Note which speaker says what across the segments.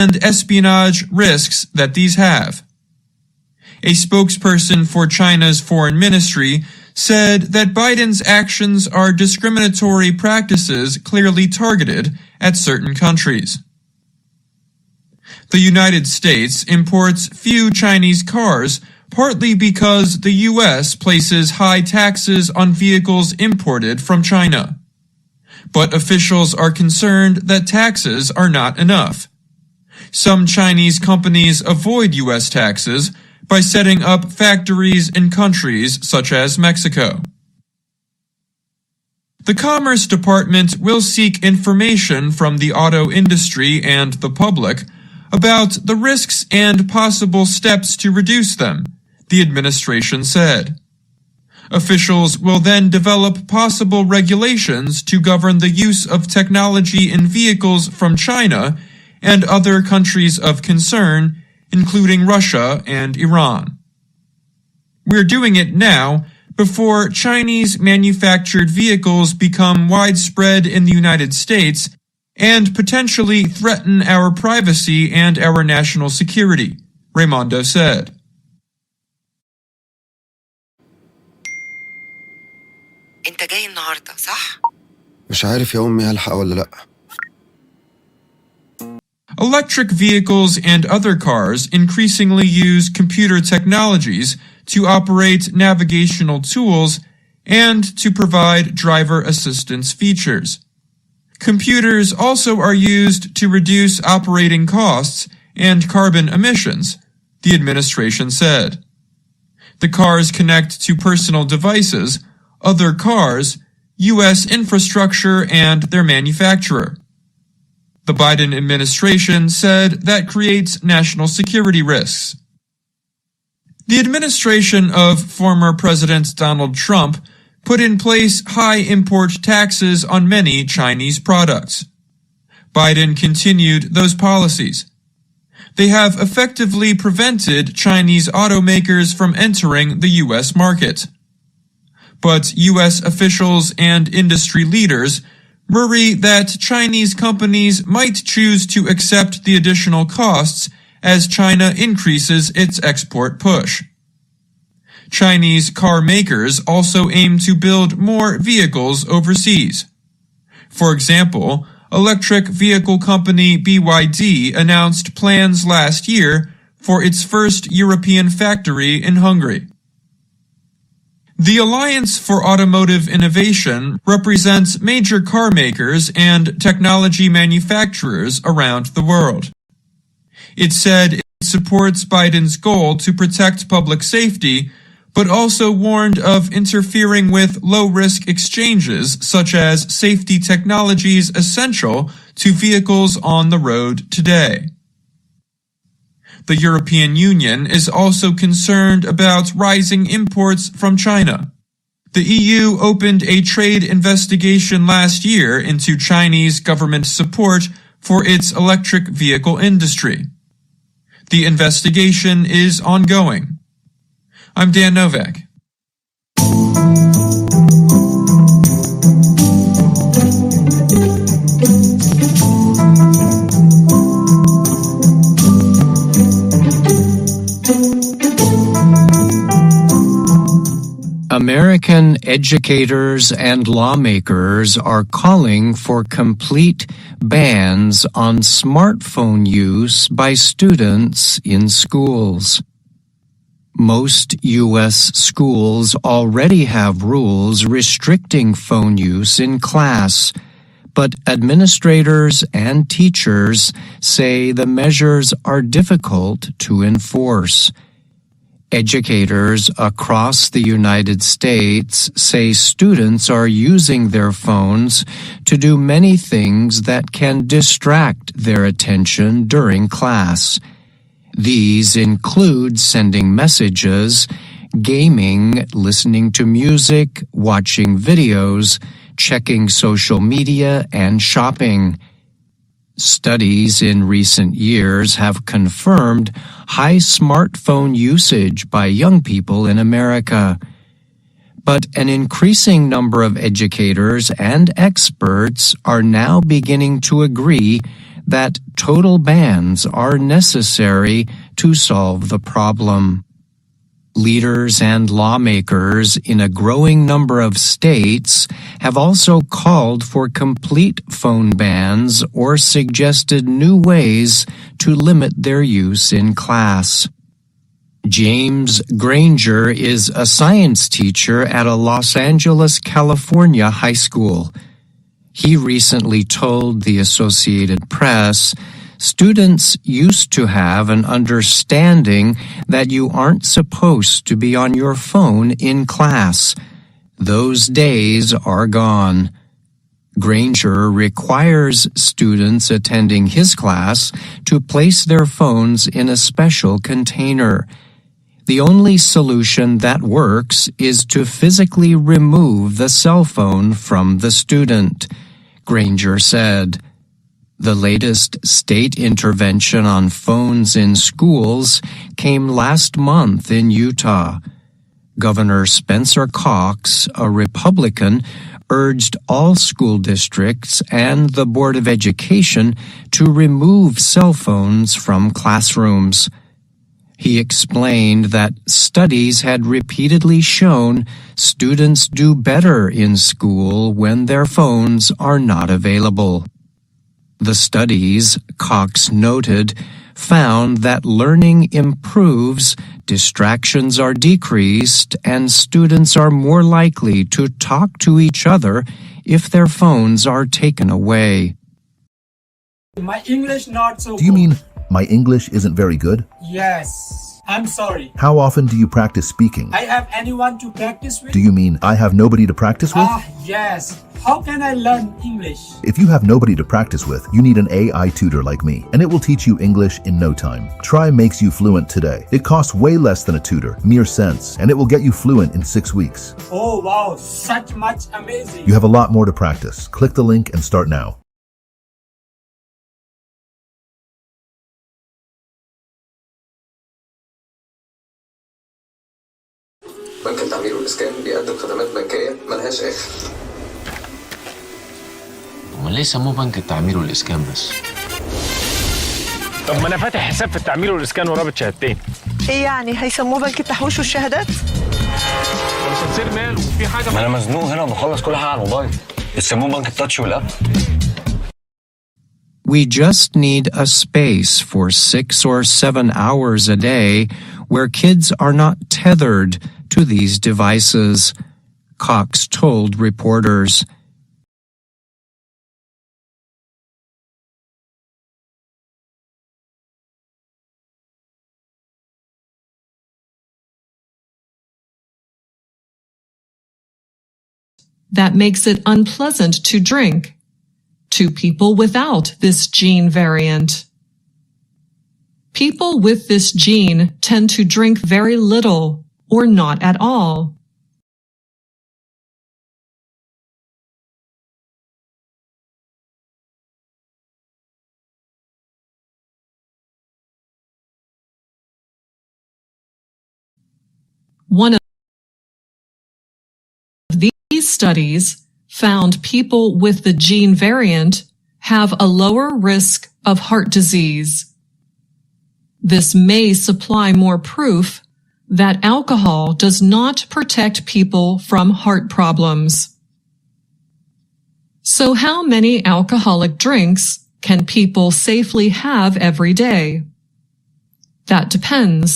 Speaker 1: and espionage risks that these have. A spokesperson for China's foreign ministry said that Biden's actions are discriminatory practices clearly targeted at certain countries. The United States imports few Chinese cars, partly because the U.S. places high taxes on vehicles imported from China. But officials are concerned that taxes are not enough. Some Chinese companies avoid U.S. taxes by setting up factories in countries such as Mexico. The Commerce Department will seek information from the auto industry and the public about the risks and possible steps to reduce them, the administration said. Officials will then develop possible regulations to govern the use of technology in vehicles from China and other countries of concern, including Russia and Iran. We're doing it now, before Chinese-manufactured vehicles become widespread in the United States and potentially threaten our privacy and our national security, Raimondo said.
Speaker 2: انت جاي النهارده صح؟
Speaker 3: مش عارف يا أمي هلحق ولا لأ.
Speaker 1: Electric vehicles and other cars increasingly use computer technologies to operate navigational tools and to provide driver assistance features. Computers also are used to reduce operating costs and carbon emissions, the administration said. The cars connect to personal devices, other cars, U.S. infrastructure, and their manufacturer. The Biden administration said that creates national security risks. The administration of former President Donald Trump put in place high import taxes on many Chinese products. Biden continued those policies. They have effectively prevented Chinese automakers from entering the U.S. market. But U.S. officials and industry leaders worry that Chinese companies might choose to accept the additional costs as China increases its export push. Chinese car makers also aim to build more vehicles overseas. For example, electric vehicle company BYD announced plans last year for its first European factory in Hungary. The Alliance for Automotive Innovation represents major car makers and technology manufacturers around the world. It said it supports Biden's goal to protect public safety, but also warned of interfering with low-risk exchanges such as safety technologies essential to vehicles on the road today. The European Union is also concerned about rising imports from China. The EU opened a trade investigation last year into Chinese government support for its electric vehicle industry. The investigation is ongoing. I'm Dan Novak.
Speaker 4: American educators and lawmakers are calling for complete bans on smartphone use by students in schools. Most U.S. schools already have rules restricting phone use in class, but administrators and teachers say the measures are difficult to enforce. Educators across the United States say students are using their phones to do many things that can distract their attention during class. These include sending messages, gaming, listening to music, watching videos, checking social media, and shopping. Studies in recent years have confirmed high smartphone usage by young people in America. But an increasing number of educators and experts are now beginning to agree that total bans are necessary to solve the problem. Leaders and lawmakers in a growing number of states have also called for complete phone bans or suggested new ways to limit their use in class. James Granger is a science teacher at a Los Angeles, California high school. He recently told the Associated Press, "Students used to have an understanding that you aren't supposed to be on your phone in class. Those days are gone." Granger requires students attending his class to place their phones in a special container. The only solution that works is to physically remove the cell phone from the student, Granger said. The latest state intervention on phones in schools came last month in Utah. Governor Spencer Cox, a Republican, urged all school districts and the Board of Education to remove cell phones from classrooms. He explained that studies had repeatedly shown students do better in school when their phones are not available. The studies, Cox noted, found that learning improves, distractions are decreased, and students are more likely to talk to each other if their phones are taken away.
Speaker 5: My English not so
Speaker 6: Do you
Speaker 5: good.
Speaker 6: mean my English isn't very good?
Speaker 5: Yes. I'm sorry.
Speaker 6: How often do you practice speaking?
Speaker 5: I have anyone to practice with?
Speaker 6: Do you mean I have nobody to practice with?
Speaker 5: Yes. How can I learn English?
Speaker 6: If you have nobody to practice with, you need an AI tutor like me, and it will teach you English in no time. Try Makes You Fluent today. It costs way less than a tutor, mere cents, and it will get you fluent in 6 weeks.
Speaker 5: Oh wow, such much amazing.
Speaker 6: You have a lot more to practice. Click the link and start now.
Speaker 7: بنك التعمير والإسكان بيقدم خدمات بنكية ملهاش آخر.
Speaker 8: امال ليه سموه بنك التعمير والإسكان بس؟
Speaker 9: طب ما انا فاتح حساب في التعمير والإسكان ورابط شهادتين.
Speaker 10: ايه يعني هيسموه بنك التحويش والشهادات؟
Speaker 9: مش هتصير مال وفي حاجة.
Speaker 11: ما انا مزنوق هنا وبخلص كل حاجة على الموبايل. يسموه بنك التاتش والأب.
Speaker 4: We just need a space for 6 or 7 hours a day where kids are not tethered to these devices, Cox told reporters.
Speaker 12: That makes it unpleasant to drink to people without this gene variant. People with this gene tend to drink very little or not at all. One of these studies found people with the gene variant have a lower risk of heart disease. This may supply more proof that alcohol does not protect people from heart problems. So how many alcoholic drinks can people safely have every day? That depends.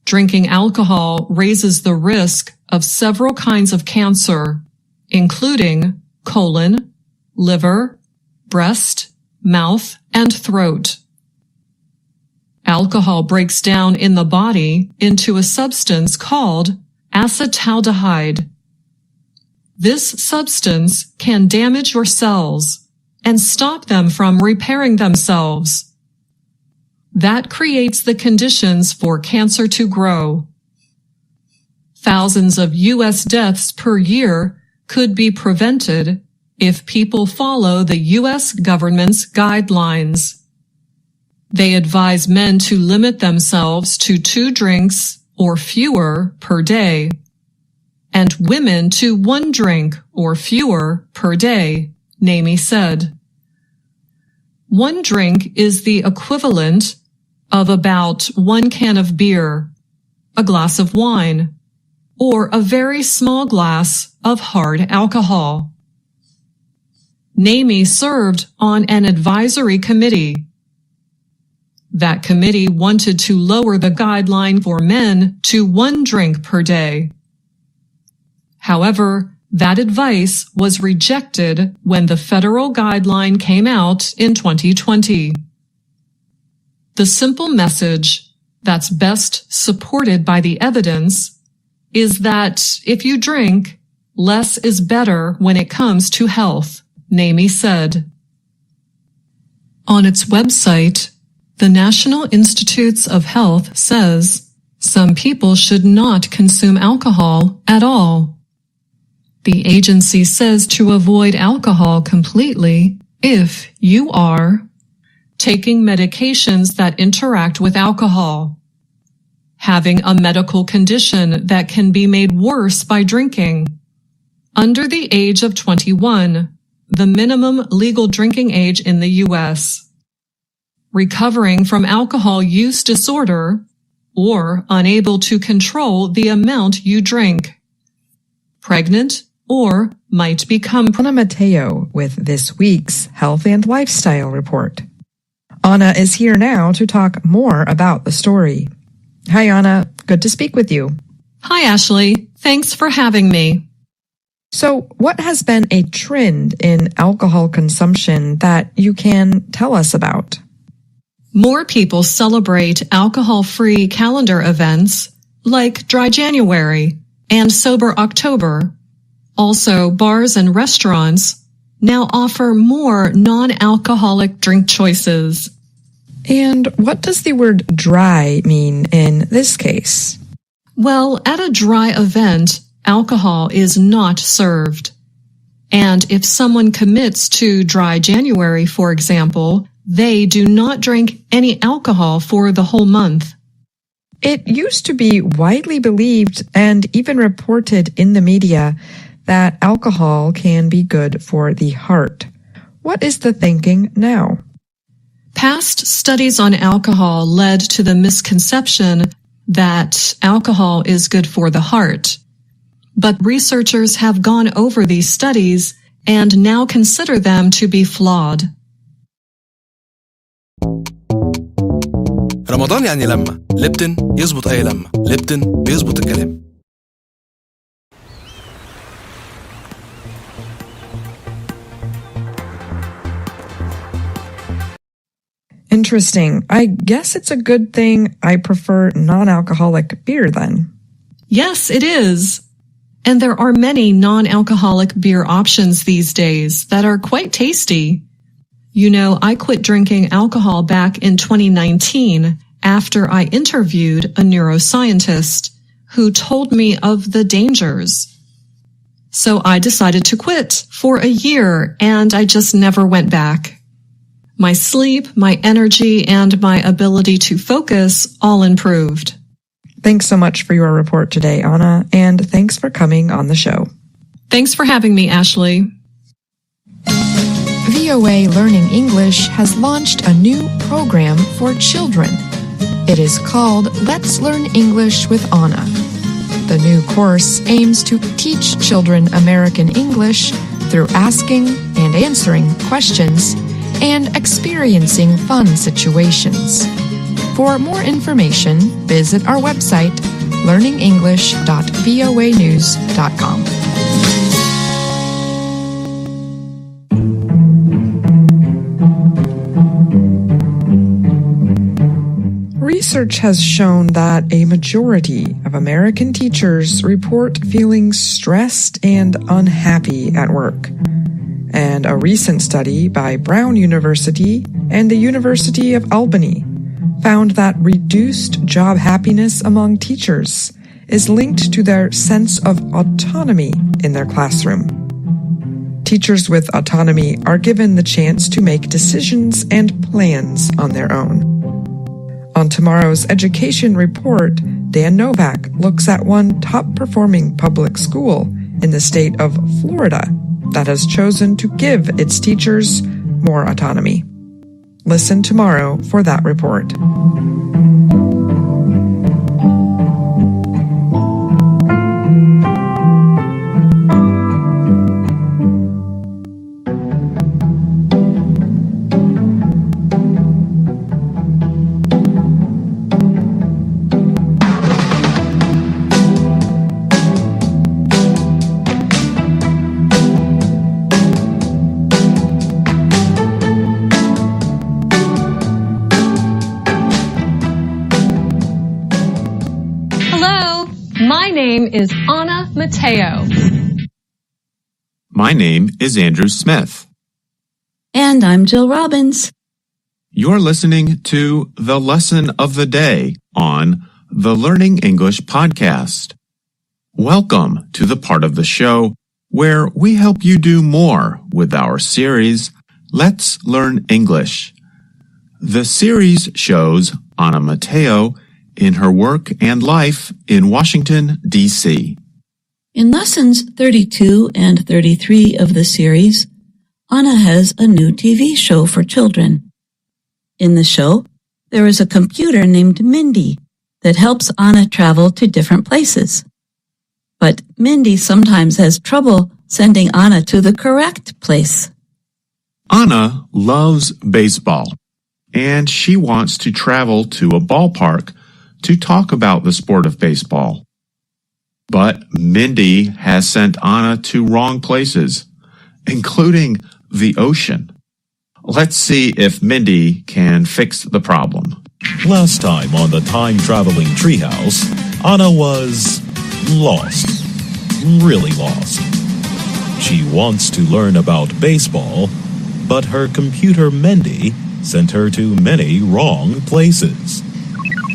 Speaker 12: Drinking alcohol raises the risk of several kinds of cancer, including colon, liver, breast, mouth, and throat. Alcohol breaks down in the body into a substance called acetaldehyde. This substance can damage your cells and stop them from repairing themselves. That creates the conditions for cancer to grow. Thousands of U.S. deaths per year could be prevented if people follow the U.S. government's guidelines. They advise men to limit themselves to 2 drinks or fewer per day, and women to 1 drink or fewer per day, NAMI said. One drink is the equivalent of about 1 can of beer, a glass of wine, or a very small glass of hard alcohol. NAMI served on an advisory committee. That committee wanted to lower the guideline for men to 1 drink per day. However, that advice was rejected when the federal guideline came out in 2020. The simple message that's best supported by the evidence is that if you drink, less is better when it comes to health, NAMI said. On its website, the National Institutes of Health says some people should not consume alcohol at all. The agency says to avoid alcohol completely if you are taking medications that interact with alcohol, having a medical condition that can be made worse by drinking, under the age of 21, the minimum legal drinking age in the U.S., recovering from alcohol use disorder, or unable to control the amount you drink, pregnant, or might become
Speaker 13: Anna Mateo with this week's Health and Lifestyle Report. Anna is here now to talk more about the story. Hi, Anna. Good to speak with you.
Speaker 12: Hi, Ashley. Thanks for having me.
Speaker 13: So, what has been a trend in alcohol consumption that you can tell us about?
Speaker 12: More people celebrate alcohol-free calendar events like Dry January and Sober October. Also, bars and restaurants now offer more non-alcoholic drink choices.
Speaker 13: And what does the word dry mean in this case?
Speaker 12: Well, at a dry event, alcohol is not served. And if someone commits to Dry January, for example, they do not drink any alcohol for the whole month.
Speaker 13: It used to be widely believed and even reported in the media that alcohol can be good for the heart. What is the thinking now?
Speaker 12: Past studies on alcohol led to the misconception that alcohol is good for the heart. But researchers have gone over these studies and now consider them to be flawed.
Speaker 14: رمضان يعني لمة ليبتن يظبط أي لمة ليبتن بيظبط الكلام.
Speaker 13: Interesting. I guess it's a good thing I prefer non-alcoholic beer then.
Speaker 12: Yes, it is. And there are many non-alcoholic beer options these days that are quite tasty. You know, I quit drinking alcohol back in 2019 after I interviewed a neuroscientist who told me of the dangers. So I decided to quit for a year and I just never went back. My sleep, my energy, and my ability to focus all improved.
Speaker 13: Thanks so much for your report today, Anna, and thanks for coming on the show.
Speaker 12: Thanks for having me, Ashley.
Speaker 13: VOA Learning English has launched a new program for children. It is called Let's Learn English with Anna. The new course aims to teach children American English through asking and answering questions and experiencing fun situations. For more information, visit our website, learningenglish.voanews.com. Research has shown that a majority of American teachers report feeling stressed and unhappy at work. And a recent study by Brown University and the University of Albany found that reduced job happiness among teachers is linked to their sense of autonomy in their classroom. Teachers with autonomy are given the chance to make decisions and plans on their own. On tomorrow's Education Report, Dan Novak looks at one top-performing public school in the state of Florida that has chosen to give its teachers more autonomy. Listen tomorrow for that report.
Speaker 12: My name is Anna Mateo.
Speaker 15: My name is Andrew Smith.
Speaker 16: And I'm Jill Robbins.
Speaker 15: You're listening to the Lesson of the Day on the Learning English podcast. Welcome to the part of the show where we help you do more with our series, Let's Learn English. The series shows Anna Mateo in her work and life in Washington, D.C.
Speaker 16: In lessons 32 and 33 of the series, Anna has a new TV show for children. In the show, there is a computer named Mindy that helps Anna travel to different places. But Mindy sometimes has trouble sending Anna to the correct place.
Speaker 15: Anna loves baseball, and she wants to travel to a ballpark to talk about the sport of baseball. But Mindy has sent Anna to wrong places, including the ocean. Let's see if Mindy can fix the problem.
Speaker 17: Last time on the time-traveling treehouse, Anna was lost. Really lost. She wants to learn about baseball, but her computer Mindy sent her to many wrong places.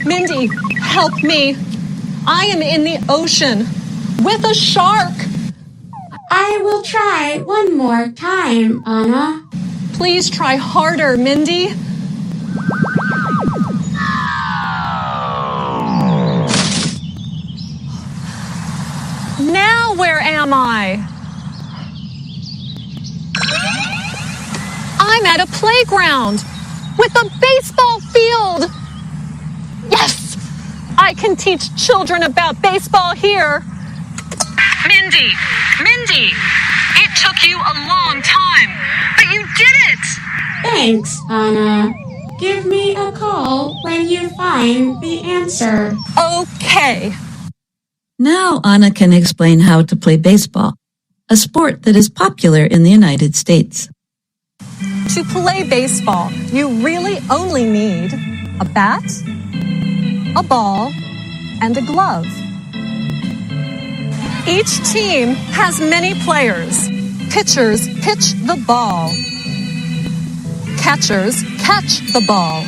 Speaker 12: Mindy, help me. I am in the ocean with a shark.
Speaker 18: I will try one more time, Anna.
Speaker 12: Please try harder, Mindy. Now where am I? I'm at a playground with a baseball field. Yes! I can teach children about baseball here. Mindy! It took you a long time, but you did it!
Speaker 18: Thanks, Anna. Give me a call when you find the answer.
Speaker 12: Okay.
Speaker 16: Now Anna can explain how to play baseball, a sport that is popular in the United States.
Speaker 12: To play baseball, you really only need a bat, a ball, and a glove. Each team has many players. Pitchers pitch the ball. Catchers catch the ball.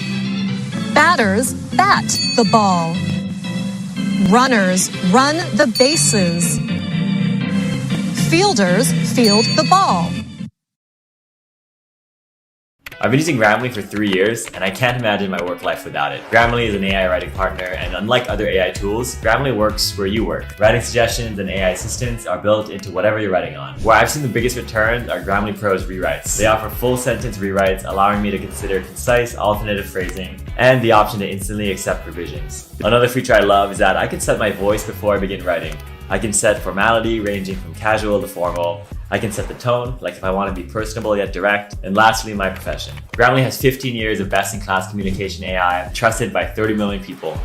Speaker 12: Batters bat the ball. Runners run the bases. Fielders field the ball.
Speaker 19: I've been using Grammarly for 3 years, and I can't imagine my work life without it. Grammarly is an AI writing partner, and unlike other AI tools, Grammarly works where you work. Writing suggestions and AI assistants are built into whatever you're writing on. Where I've seen the biggest returns are Grammarly Pro's rewrites. They offer full sentence rewrites, allowing me to consider concise, alternative phrasing, and the option to instantly accept revisions. Another feature I love is that I can set my voice before I begin writing. I can set formality ranging from casual to formal. I can set the tone, like if I want to be personable yet direct. And lastly, my profession. Grammarly has 15 years of best-in-class communication AI, trusted by 30 million people.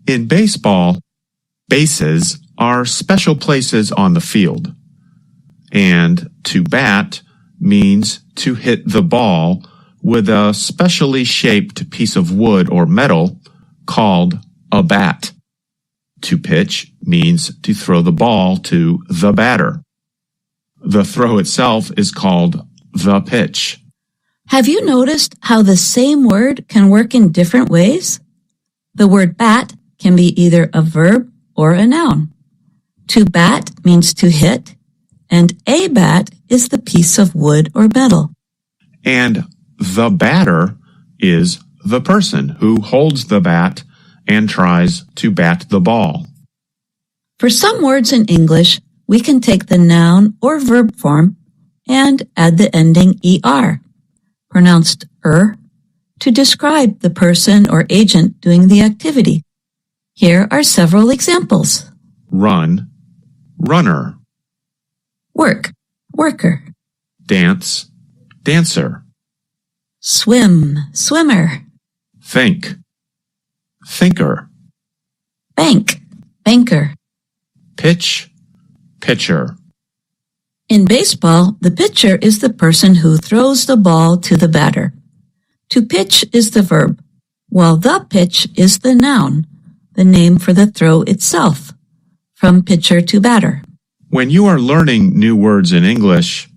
Speaker 15: In baseball, bases are special places on the field, and to bat means to hit the ball with a specially shaped piece of wood or metal called a bat. To pitch means to throw the ball to the batter. The throw itself is called the pitch.
Speaker 16: Have you noticed how the same word can work in different ways? The word bat can be either a verb or a noun. To bat means to hit, and a bat is the piece of wood or metal.
Speaker 15: And the batter is the person who holds the bat and tries to bat the ball.
Speaker 16: For some words in English, we can take the noun or verb form and add the ending er, pronounced to describe the person or agent doing the activity. Here are several examples.
Speaker 15: Run, runner.
Speaker 16: Work, worker.
Speaker 15: Dance, dancer.
Speaker 16: Swim, swimmer.
Speaker 15: Think, thinker.
Speaker 16: Bank, banker.
Speaker 15: Pitch, pitcher.
Speaker 16: In baseball, the pitcher is the person who throws the ball to the batter. To pitch is the verb, while the pitch is the noun, the name for the throw itself, from pitcher to batter.
Speaker 15: When you are learning new words in English,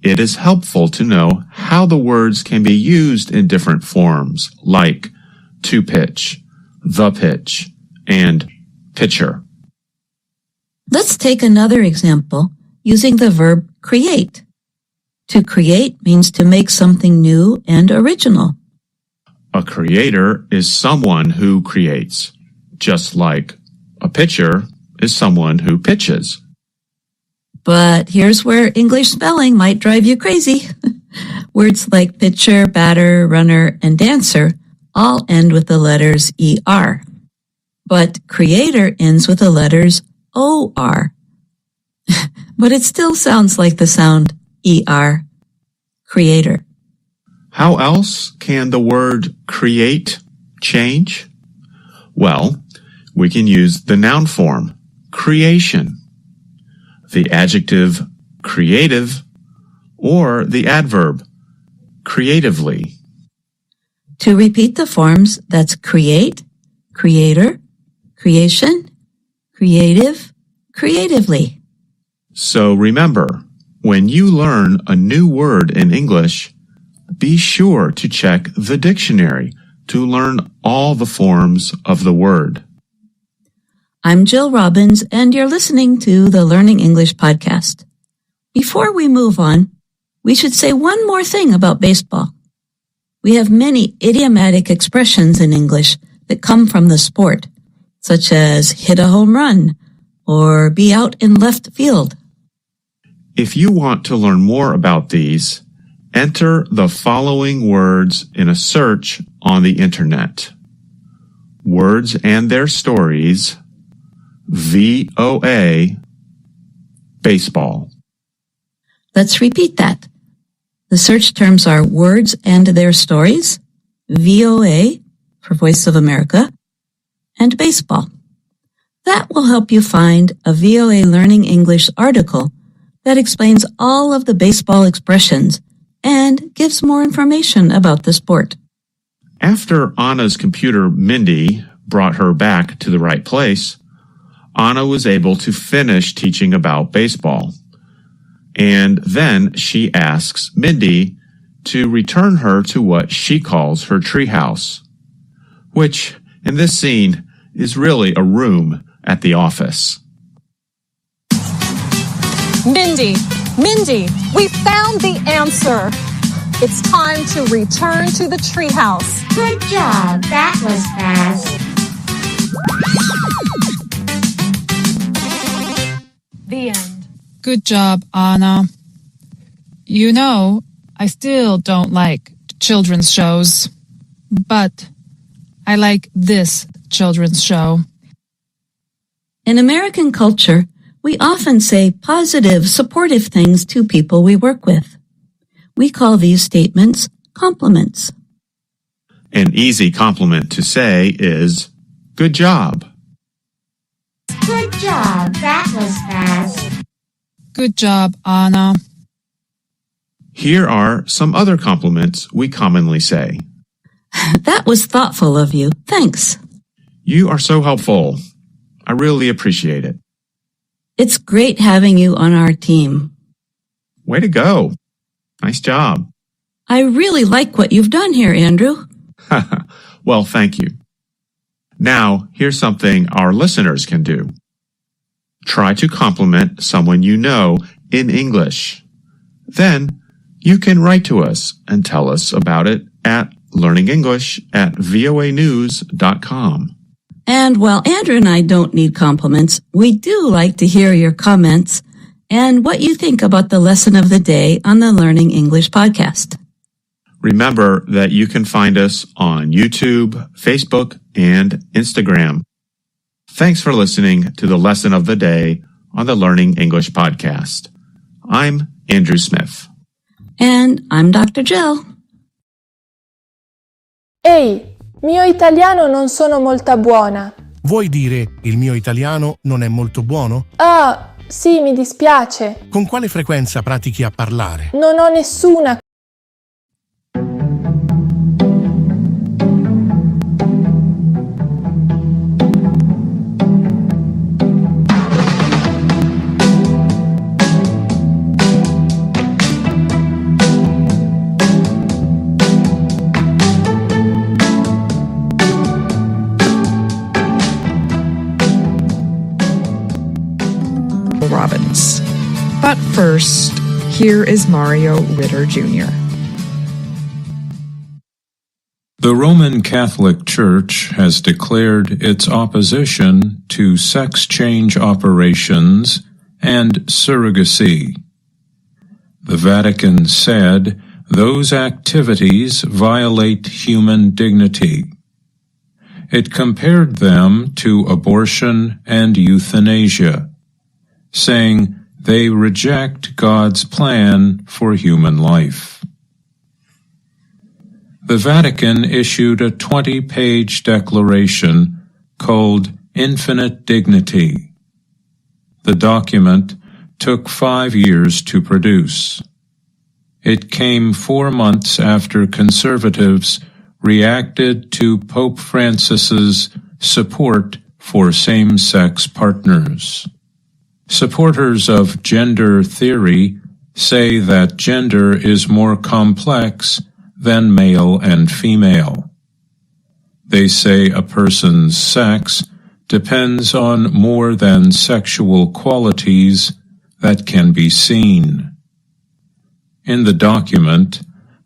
Speaker 15: it is helpful to know how the words can be used in different forms, like to pitch, the pitch, and pitcher.
Speaker 16: Let's take another example using the verb create. To create means to make something new and original.
Speaker 15: A creator is someone who creates, just like a pitcher is someone who pitches.
Speaker 16: But here's where English spelling might drive you crazy. Words like pitcher, batter, runner, and dancer all end with the letters er. But creator ends with the letters or. But it still sounds like the sound er. Creator.
Speaker 15: How else can the word create change? Well, we can use the noun form, creation, the adjective creative, or the adverb creatively.
Speaker 16: To repeat the forms, that's create, creator, creation, creative, creatively.
Speaker 15: So remember, when you learn a new word in English, be sure to check the dictionary to learn all the forms of the word.
Speaker 16: I'm Jill Robbins, and you're listening to the Learning English podcast. Before we move on, we should say one more thing about baseball. We have many idiomatic expressions in English that come from the sport, such as hit a home run or be out in left field.
Speaker 15: If you want to learn more about these, enter the following words in a search on the internet. Words and Their Stories, VOA, baseball.
Speaker 16: Let's repeat that. The search terms are Words and Their Stories, VOA, for Voice of America, and baseball. That will help you find a VOA Learning English article that explains all of the baseball expressions and gives more information about the sport.
Speaker 15: After Anna's computer, Mindy, brought her back to the right place, Anna was able to finish teaching about baseball. And then she asks Mindy to return her to what she calls her treehouse, which, in this scene, is really a room at the office.
Speaker 12: Mindy, we found the answer. It's time to return to the treehouse.
Speaker 18: Good job. That was fast.
Speaker 12: The end.
Speaker 20: Good job, Anna. You know, I still don't like children's shows, but I like this children's show.
Speaker 16: In American culture, we often say positive, supportive things to people we work with. We call these statements compliments.
Speaker 15: An easy compliment to say is, good job.
Speaker 18: Good job. That was fast.
Speaker 20: Good job, Anna.
Speaker 15: Here are some other compliments we commonly say.
Speaker 16: That was thoughtful of you. Thanks.
Speaker 15: You are so helpful. I really appreciate it.
Speaker 16: It's great having you on our team.
Speaker 15: Way to go. Nice job.
Speaker 16: I really like what you've done here, Andrew.
Speaker 15: Well, thank you. Now, here's something our listeners can do. Try to compliment someone you know in English. Then, you can write to us and tell us about it at learningenglish@voanews.com.
Speaker 16: And while Andrew and I don't need compliments, we do like to hear your comments and what you think about the lesson of the day on the Learning English podcast.
Speaker 15: Remember that you can find us on YouTube, Facebook, and Instagram. Thanks for listening to the lesson of the day on the Learning English podcast. I'm Andrew Smith.
Speaker 16: And I'm Dr. Jill.
Speaker 21: Ehi, mio italiano non sono molto buona.
Speaker 22: Vuoi dire il mio italiano non è molto buono?
Speaker 21: Ah, sì, mi dispiace.
Speaker 22: Con quale frequenza pratichi a parlare?
Speaker 21: Non ho nessuna.
Speaker 13: Robbins. But first, here is Mario Ritter Jr.
Speaker 17: The Roman Catholic Church has declared its opposition to sex change operations and surrogacy. The Vatican said those activities violate human dignity. It compared them to abortion and euthanasia, saying they reject God's plan for human life. The Vatican issued a 20-page declaration called Infinite Dignity. The document took 5 years to produce. It came 4 months after conservatives reacted to Pope Francis's support for same-sex partners. Supporters of gender theory say that gender is more complex than male and female. They say a person's sex depends on more than sexual qualities that can be seen. In the document,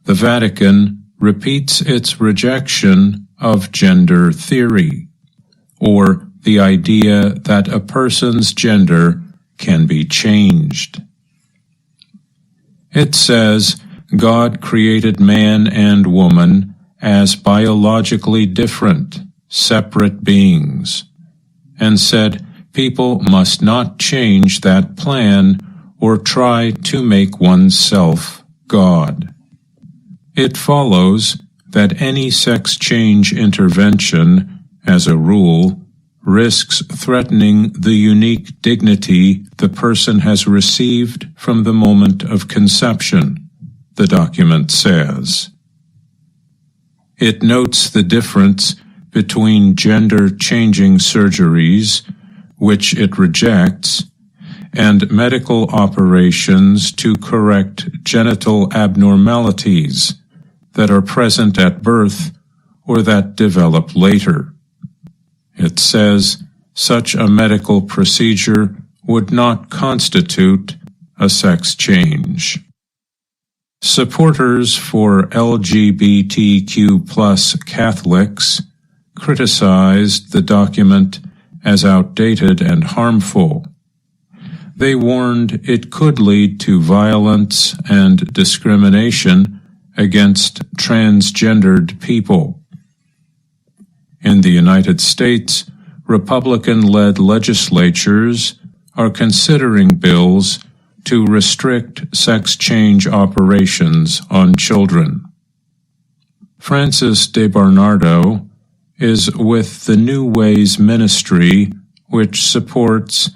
Speaker 17: the Vatican repeats its rejection of gender theory, or the idea that a person's gender can be changed. It says God created man and woman as biologically different, separate beings, and said people must not change that plan or try to make oneself God. It follows that any sex change intervention, as a rule, risks threatening the unique dignity the person has received from the moment of conception, the document says. It notes the difference between gender-changing surgeries, which it rejects, and medical operations to correct genital abnormalities that are present at birth or that develop later. It says such a medical procedure would not constitute a sex change. Supporters for LGBTQ+ Catholics criticized the document as outdated and harmful. They warned it could lead to violence and discrimination against transgendered people. In the United States, Republican-led legislatures are considering bills to restrict sex change operations on children. Francis de Bernardo is with the New Ways Ministry, which supports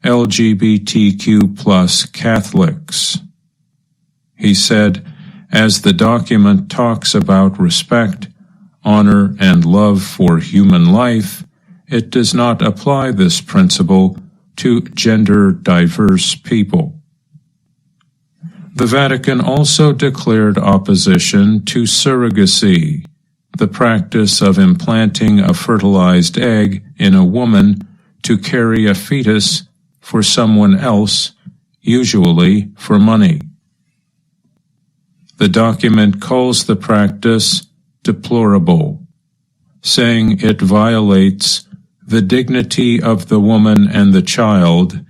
Speaker 17: LGBTQ+ Catholics. He said, as the document talks about respect, honor, and love for human life, it does not apply this principle to gender-diverse people. The Vatican also declared opposition to surrogacy,
Speaker 15: the practice of implanting a fertilized egg in a woman to carry a fetus for someone else, usually for money. The document calls the practice deplorable, saying it violates the dignity of the woman and the child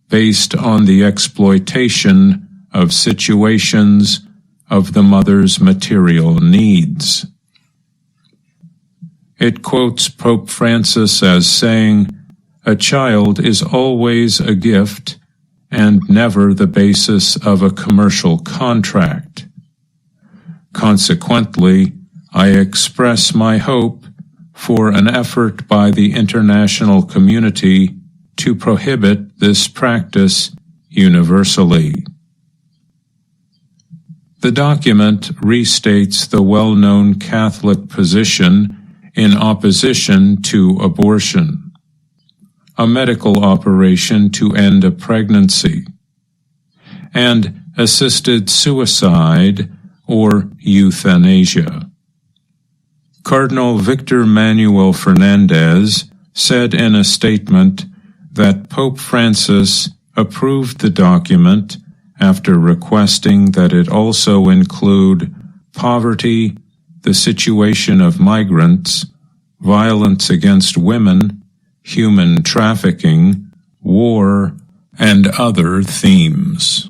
Speaker 15: based on the exploitation of situations of the mother's material needs. It quotes Pope Francis as saying, "A child is always a gift and never the basis of a commercial contract. Consequently, I express my hope for an effort by the international community to prohibit this practice universally." The document restates the well-known Catholic position in opposition to abortion, a medical operation to end a pregnancy, and assisted suicide or euthanasia. Cardinal Victor Manuel Fernandez said in a statement that Pope Francis approved the document after requesting that it also include poverty, the situation of migrants, violence against women, human trafficking, war, and other themes.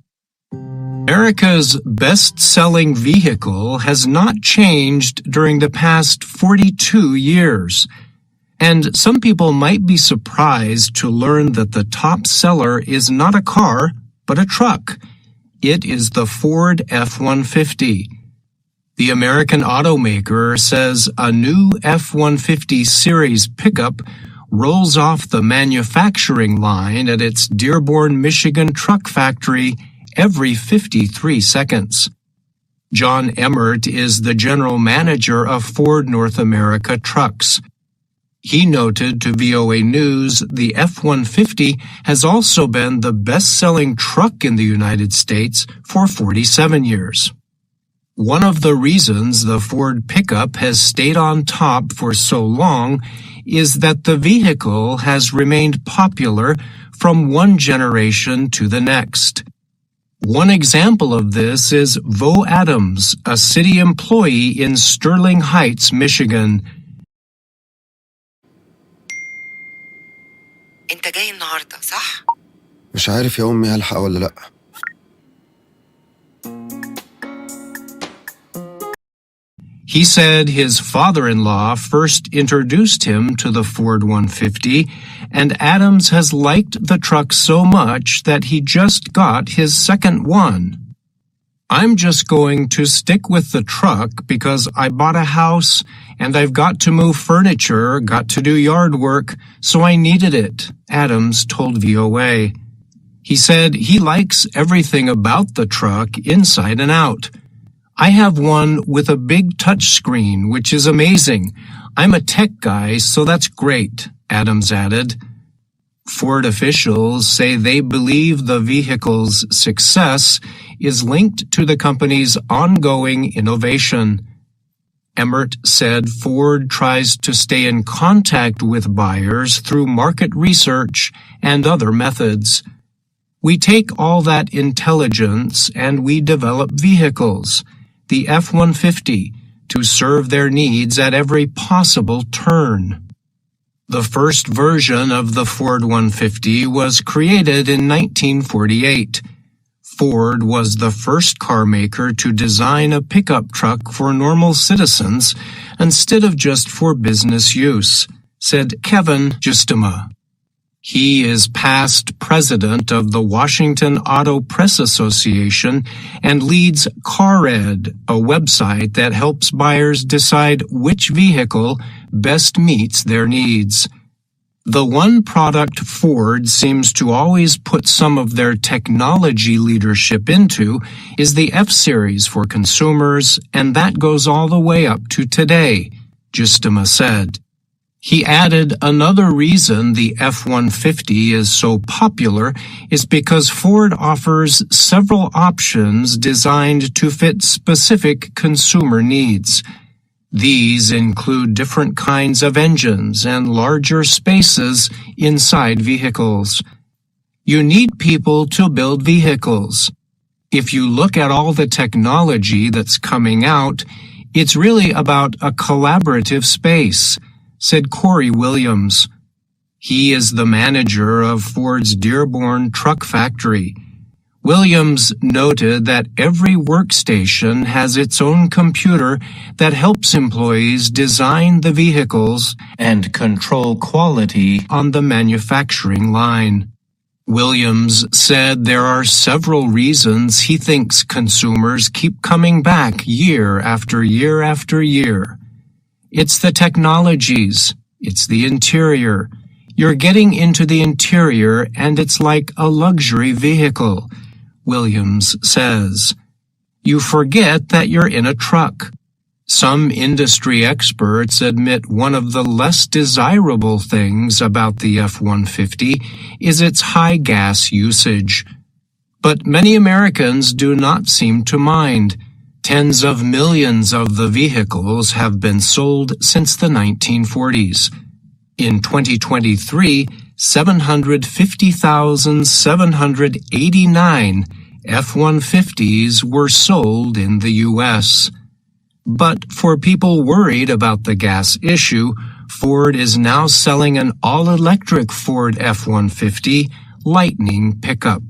Speaker 4: America's best-selling vehicle has not changed during the past 42 years, and some people might be surprised to learn that the top seller is not a car, but a truck. It is the Ford F-150. The American automaker says a new F-150 series pickup rolls off the manufacturing line at its Dearborn, Michigan truck factory every 53 seconds. John Emmert is the general manager of Ford North America Trucks. He noted to VOA News the F-150 has also been the best-selling truck in the United States for 47 years. One of the reasons the Ford pickup has stayed on top for so long is that the vehicle has remained popular from one generation to the next. One example of this is Vo Adams, a city employee in Sterling Heights, Michigan.
Speaker 2: انت جاي النهارده صح؟
Speaker 3: مش عارف يا أمي هلحق ولا لأ.
Speaker 4: He said his father-in-law first introduced him to the Ford 150, and Adams has liked the truck so much that he just got his second one. "I'm just going to stick with the truck because I bought a house and I've got to move furniture, got to do yard work, so I needed it," Adams told VOA. He said he likes everything about the truck inside and out. "I have one with a big touchscreen, which is amazing. I'm a tech guy, so that's great," Adams added. Ford officials say they believe the vehicle's success is linked to the company's ongoing innovation. Emmert said Ford tries to stay in contact with buyers through market research and other methods. "We take all that intelligence and we develop vehicles, the F-150, to serve their needs at every possible turn." The first version of the Ford 150 was created in 1948. Ford was the first car maker to design a pickup truck for normal citizens instead of just for business use, said Kevin Justema. He is past president of the Washington Auto Press Association and leads CarEd, a website that helps buyers decide which vehicle best meets their needs. The one product Ford seems to always put some of their technology leadership into is the F-Series for consumers, and that goes all the way up to today, Justema said. He added another reason the F-150 is so popular is because Ford offers several options designed to fit specific consumer needs. These include different kinds of engines and larger spaces inside vehicles. You need people to build vehicles. If you look at all the technology that's coming out, it's really about a collaborative space, said Corey Williams. He is the manager of Ford's Dearborn truck factory. Williams noted that every workstation has its own computer that helps employees design the vehicles and control quality on the manufacturing line. Williams said there are several reasons he thinks consumers keep coming back year after year after year. It's the technologies. It's the interior. You're getting into the interior and it's like a luxury vehicle, Williams says. You forget that you're in a truck. Some industry experts admit one of the less desirable things about the F-150 is its high gas usage. But many Americans do not seem to mind. Tens of millions of the vehicles have been sold since the 1940s. In 2023, 750,789 F-150s were sold in the U.S. But for people worried about the gas issue, Ford is now selling an all-electric Ford F-150 Lightning pickup.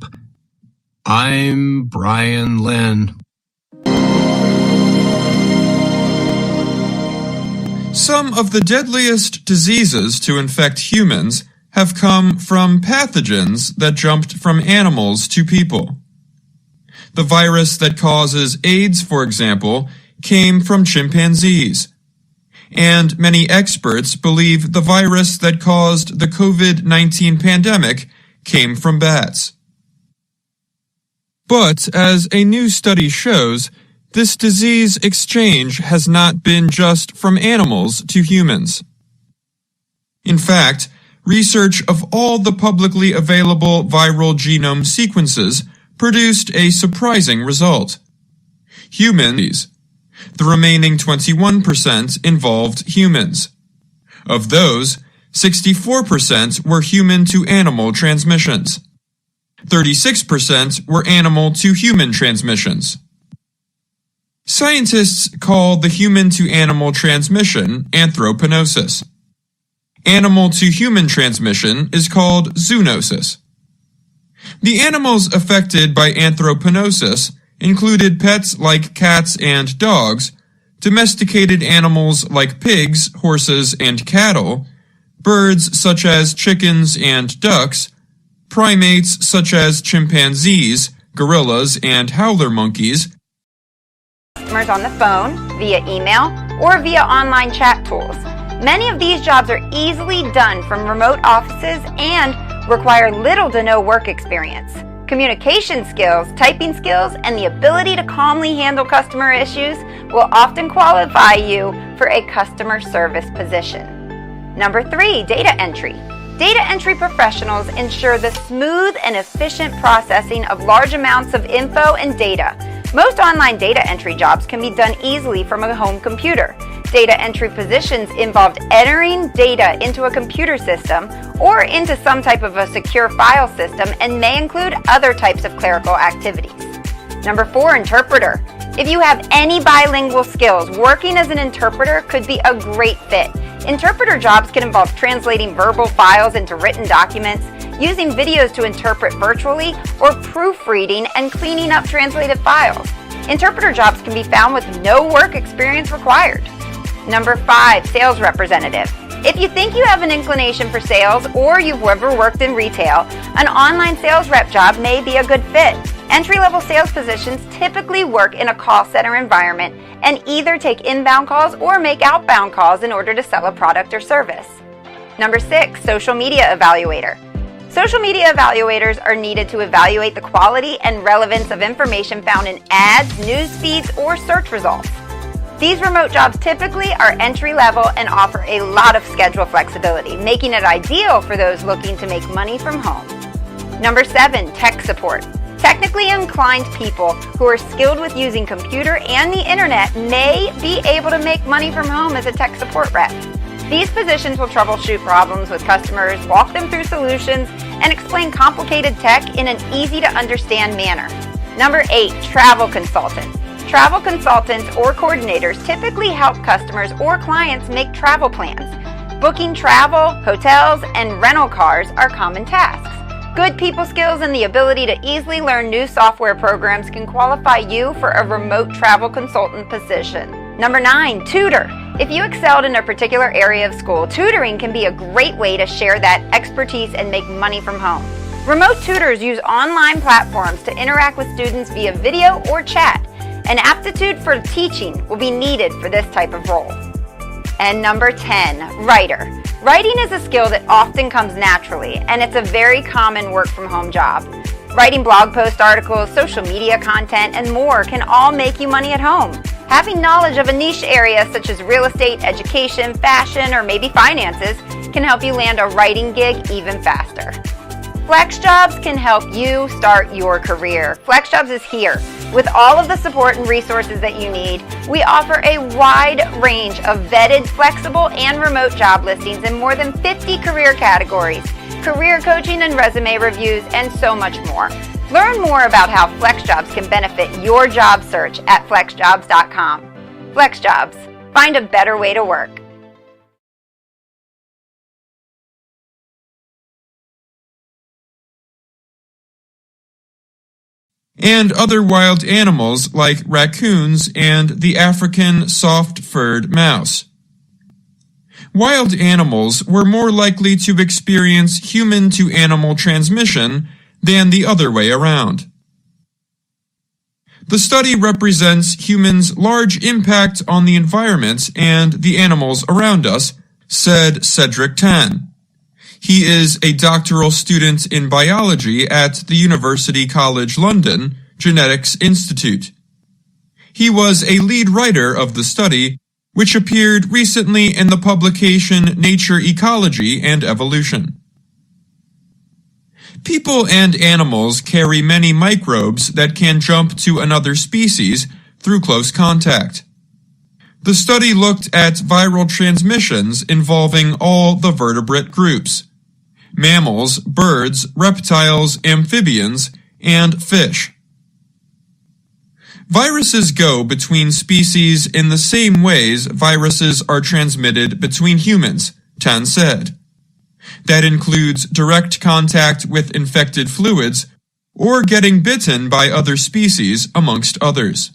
Speaker 4: I'm Brian Lynn.
Speaker 1: Some of the deadliest diseases to infect humans have come from pathogens that jumped from animals to people. The virus that causes AIDS, for example, came from chimpanzees. And many experts believe the virus that caused the COVID-19 pandemic came from bats. But as a new study shows, this disease exchange has not been just from animals to humans. In fact, research of all the publicly available viral genome sequences produced a surprising result. Humans. The remaining 21% involved humans. Of those, 64% were human-to-animal transmissions. 36% were animal-to-human transmissions. Scientists call the human-to-animal transmission anthropognosis. Animal-to-human transmission is called zoonosis. The animals affected by anthropognosis included pets like cats and dogs, domesticated animals like pigs, horses, and cattle, birds such as chickens and ducks, primates such as chimpanzees, gorillas, and howler monkeys,
Speaker 5: customers on the phone, via email, or via online chat tools. Many of these jobs are easily done from remote offices and require little to no work experience. Communication skills, typing skills, and the ability to calmly handle customer issues will often qualify you for a customer service position. Number 3, data entry. Data entry professionals ensure the smooth and efficient processing of large amounts of info and data. Most online data entry jobs can be done easily from a home computer. Data entry positions involved entering data into a computer system or into some type of a secure file system and may include other types of clerical activities. Number 4, interpreter. If you have any bilingual skills, working as an interpreter could be a great fit. Interpreter jobs can involve translating verbal files into written documents, using videos to interpret virtually, or proofreading and cleaning up translated files. Interpreter jobs can be found with no work experience required. Number 5, sales representative. If you think you have an inclination for sales or you've ever worked in retail, an online sales rep job may be a good fit. Entry-level sales positions typically work in a call center environment and either take inbound calls or make outbound calls in order to sell a product or service. Number 6, social media evaluator. Social media evaluators are needed to evaluate the quality and relevance of information found in ads, news feeds, or search results. These remote jobs typically are entry-level and offer a lot of schedule flexibility, making it ideal for those looking to make money from home. Number 7, tech support. Technically inclined people who are skilled with using computer and the internet may be able to make money from home as a tech support rep. These positions will troubleshoot problems with customers, walk them through solutions, and explain complicated tech in an easy-to-understand manner. Number 8, travel consultant. Travel consultants or coordinators typically help customers or clients make travel plans. Booking travel, hotels, and rental cars are common tasks. Good people skills and the ability to easily learn new software programs can qualify you for a remote travel consultant position. Number 9, tutor. If you excelled in a particular area of school, tutoring can be a great way to share that expertise and make money from home. Remote tutors use online platforms to interact with students via video or chat. An aptitude for teaching will be needed for this type of role. And number 10, writer. Writing is a skill that often comes naturally, and it's a very common work-from-home job. Writing blog post articles, social media content, and more can all make you money at home. Having knowledge of a niche area such as real estate, education, fashion, or maybe finances can help you land a writing gig even faster. FlexJobs can help you start your career. FlexJobs is here. With all of the support and resources that you need, we offer a wide range of vetted, flexible, and remote job listings in more than 50 career categories, career coaching and resume reviews, and so much more. Learn more about how FlexJobs can benefit your job search at flexjobs.com. FlexJobs. Find a better way to work.
Speaker 1: And other wild animals like raccoons and the African soft-furred mouse. Wild animals were more likely to experience human-to-animal transmission than the other way around. The study represents humans' large impact on the environment and the animals around us, said Cedric Tan. He is a doctoral student in biology at the University College London Genetics Institute. He was a lead writer of the study, which appeared recently in the publication Nature Ecology and Evolution. People and animals carry many microbes that can jump to another species through close contact. The study looked at viral transmissions involving all the vertebrate groups: mammals, birds, reptiles, amphibians, and fish. Viruses go between species in the same ways viruses are transmitted between humans, Tan said. That includes direct contact with infected fluids or getting bitten by other species, amongst others.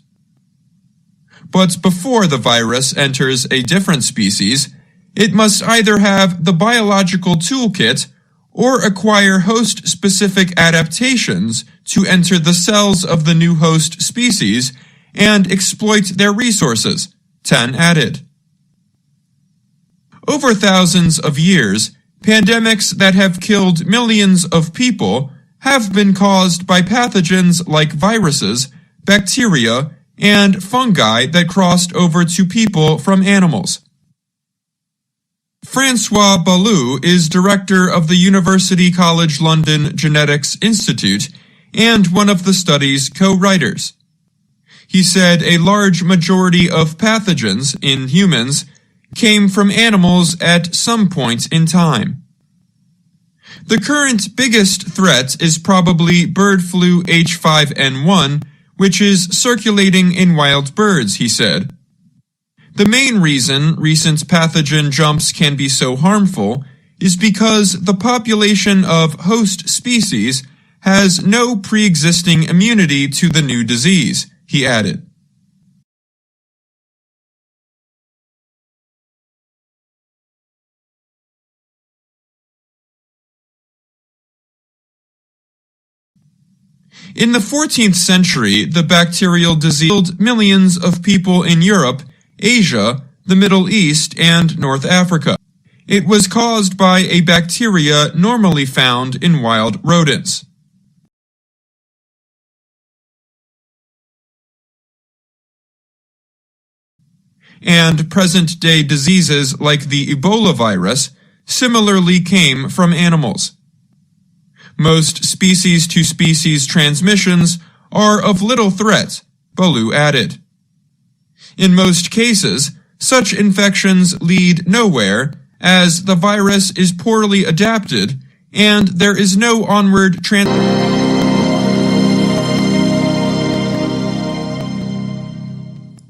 Speaker 1: But before the virus enters a different species, it must either have the biological toolkit or acquire host-specific adaptations to enter the cells of the new host species and exploit their resources, Tan added. Over thousands of years, pandemics that have killed millions of people have been caused by pathogens like viruses, bacteria, and fungi that crossed over to people from animals. Francois Ballou is director of the University College London Genetics Institute and one of the study's co-writers. He said a large majority of pathogens in humans came from animals at some point in time. The current biggest threat is probably bird flu H5N1, which is circulating in wild birds, he said. The main reason recent pathogen jumps can be so harmful is because the population of host species has no pre-existing immunity to the new disease, he added. In the 14th century, the bacterial disease killed millions of people in Europe, Asia, the Middle East, and North Africa. It was caused by a bacteria normally found in wild rodents. And present-day diseases like the Ebola virus similarly came from animals. Most species-to-species transmissions are of little threat, Bolu added. In most cases, such infections lead nowhere, as the virus is poorly adapted and there is no onward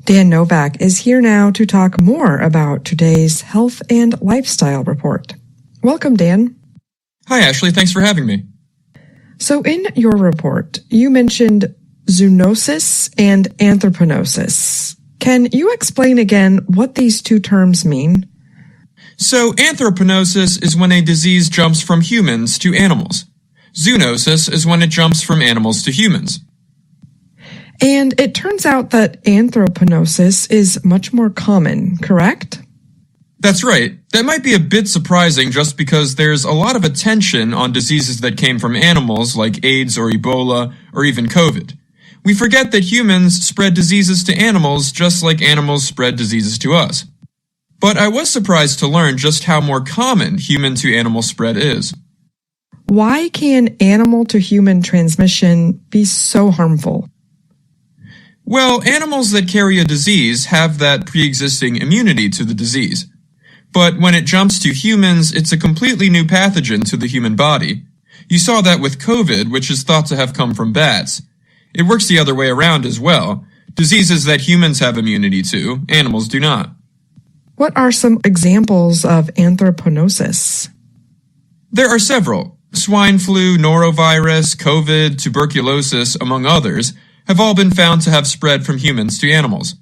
Speaker 13: Dan Novak is here now to talk more about today's health and lifestyle report. Welcome, Dan.
Speaker 1: Hi, Ashley. Thanks for having me.
Speaker 13: So in your report, you mentioned zoonosis and anthropognosis. Can you explain again what these two terms mean?
Speaker 1: So anthropognosis is when a disease jumps from humans to animals. Zoonosis is when it jumps from animals to humans.
Speaker 13: And it turns out that anthropognosis is much more common, correct?
Speaker 1: That's right. That might be a bit surprising just because there's a lot of attention on diseases that came from animals like AIDS or Ebola or even COVID. We forget that humans spread diseases to animals just like animals spread diseases to us. But I was surprised to learn just how more common human-to-animal spread is.
Speaker 13: Why can animal-to-human transmission be so harmful?
Speaker 1: Well, animals that carry a disease have that pre-existing immunity to the disease. But when it jumps to humans, it's a completely new pathogen to the human body. You saw that with COVID, which is thought to have come from bats. It works the other way around as well. Diseases that humans have immunity to, animals do not.
Speaker 13: What are some examples of anthropognosis?
Speaker 1: There are several. Swine flu, norovirus, COVID, tuberculosis, among others, have all been found to have spread from humans to animals.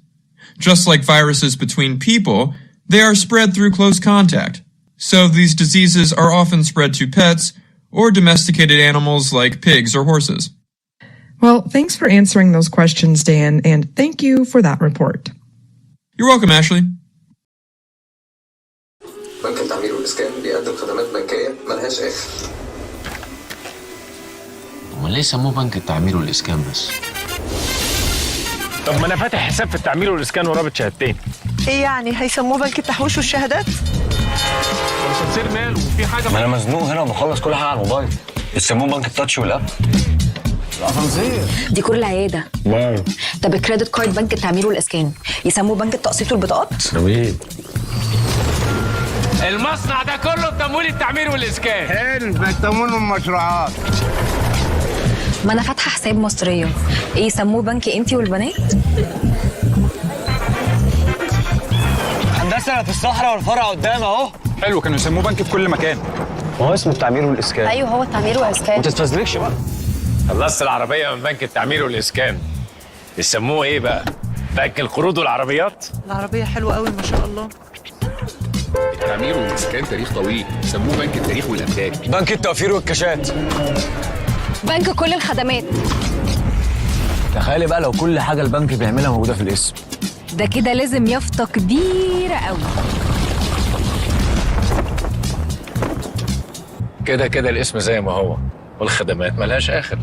Speaker 1: Just like viruses between people, they are spread through close contact. So these diseases are often spread to pets or domesticated animals like pigs or horses.
Speaker 13: Well, thanks for answering those questions, Dan, and thank you for that report.
Speaker 1: You're welcome, Ashley.
Speaker 3: بنك التعمير والإسكان بيقدم خدمات بنكية ملهاش آخر.
Speaker 8: امال ليه سموه بنك التعمير والاسكان بس؟
Speaker 9: طب ما انا فاتح حساب في التعمير والاسكان ورابط شهادتين.
Speaker 10: ايه يعني هيسموه بنك التحويش والشهادات؟
Speaker 9: تصير مال وفي حاجه.
Speaker 11: ما انا مزنوق هنا وبخلص كل حاجه على الموبايل. يسموه بنك التاتش والاب.
Speaker 6: الاسانسير. ديكور العياده.
Speaker 11: واو.
Speaker 6: طب الكريدت كارد بنك التعمير والاسكان يسموه بنك التقسيط والبطاقات؟
Speaker 11: جميل.
Speaker 9: المصنع ده كله بتمويل التعمير والاسكان.
Speaker 7: حلو بالتمويل والمشروعات.
Speaker 6: ما انا فاتحه حساب مصرية. ايه يسموه بنك انتي والبنات؟
Speaker 11: هندسه في الصحراء والفرع قدام اهو.
Speaker 7: حلو كانوا يسموه بنك في كل مكان.
Speaker 11: هو اسمه التعمير والاسكان.
Speaker 6: ايوه هو التعمير والاسكان.
Speaker 11: ما تستفزلكش بقى.
Speaker 9: خلصت العربيه من بنك التعمير والاسكان. يسموه ايه بقى؟ بنك القروض والعربيات؟
Speaker 10: العربية حلوة قوي ما شاء الله.
Speaker 7: التعمير والاسكان تاريخ طويل، سموه بنك التاريخ والاملاك.
Speaker 11: بنك التوفير والكاشات.
Speaker 6: بنك كل الخدمات.
Speaker 11: تخيلي بقى لو كل حاجه البنك بيعملها موجوده في الاسم.
Speaker 6: ده كده لازم يافطة كبيرة قوي.
Speaker 9: كده الاسم زي ما هو والخدمات ملهاش آخر.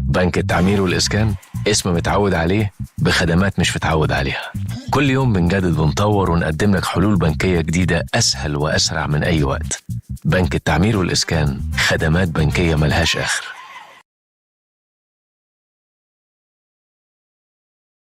Speaker 8: بنك التعمير والإسكان اسم متعود عليه بخدمات مش متعود عليها. كل يوم بنجدد ونطور ونقدم لك حلول بنكية جديدة أسهل وأسرع من أي وقت. بنك التعمير والإسكان خدمات بنكية ملهاش آخر.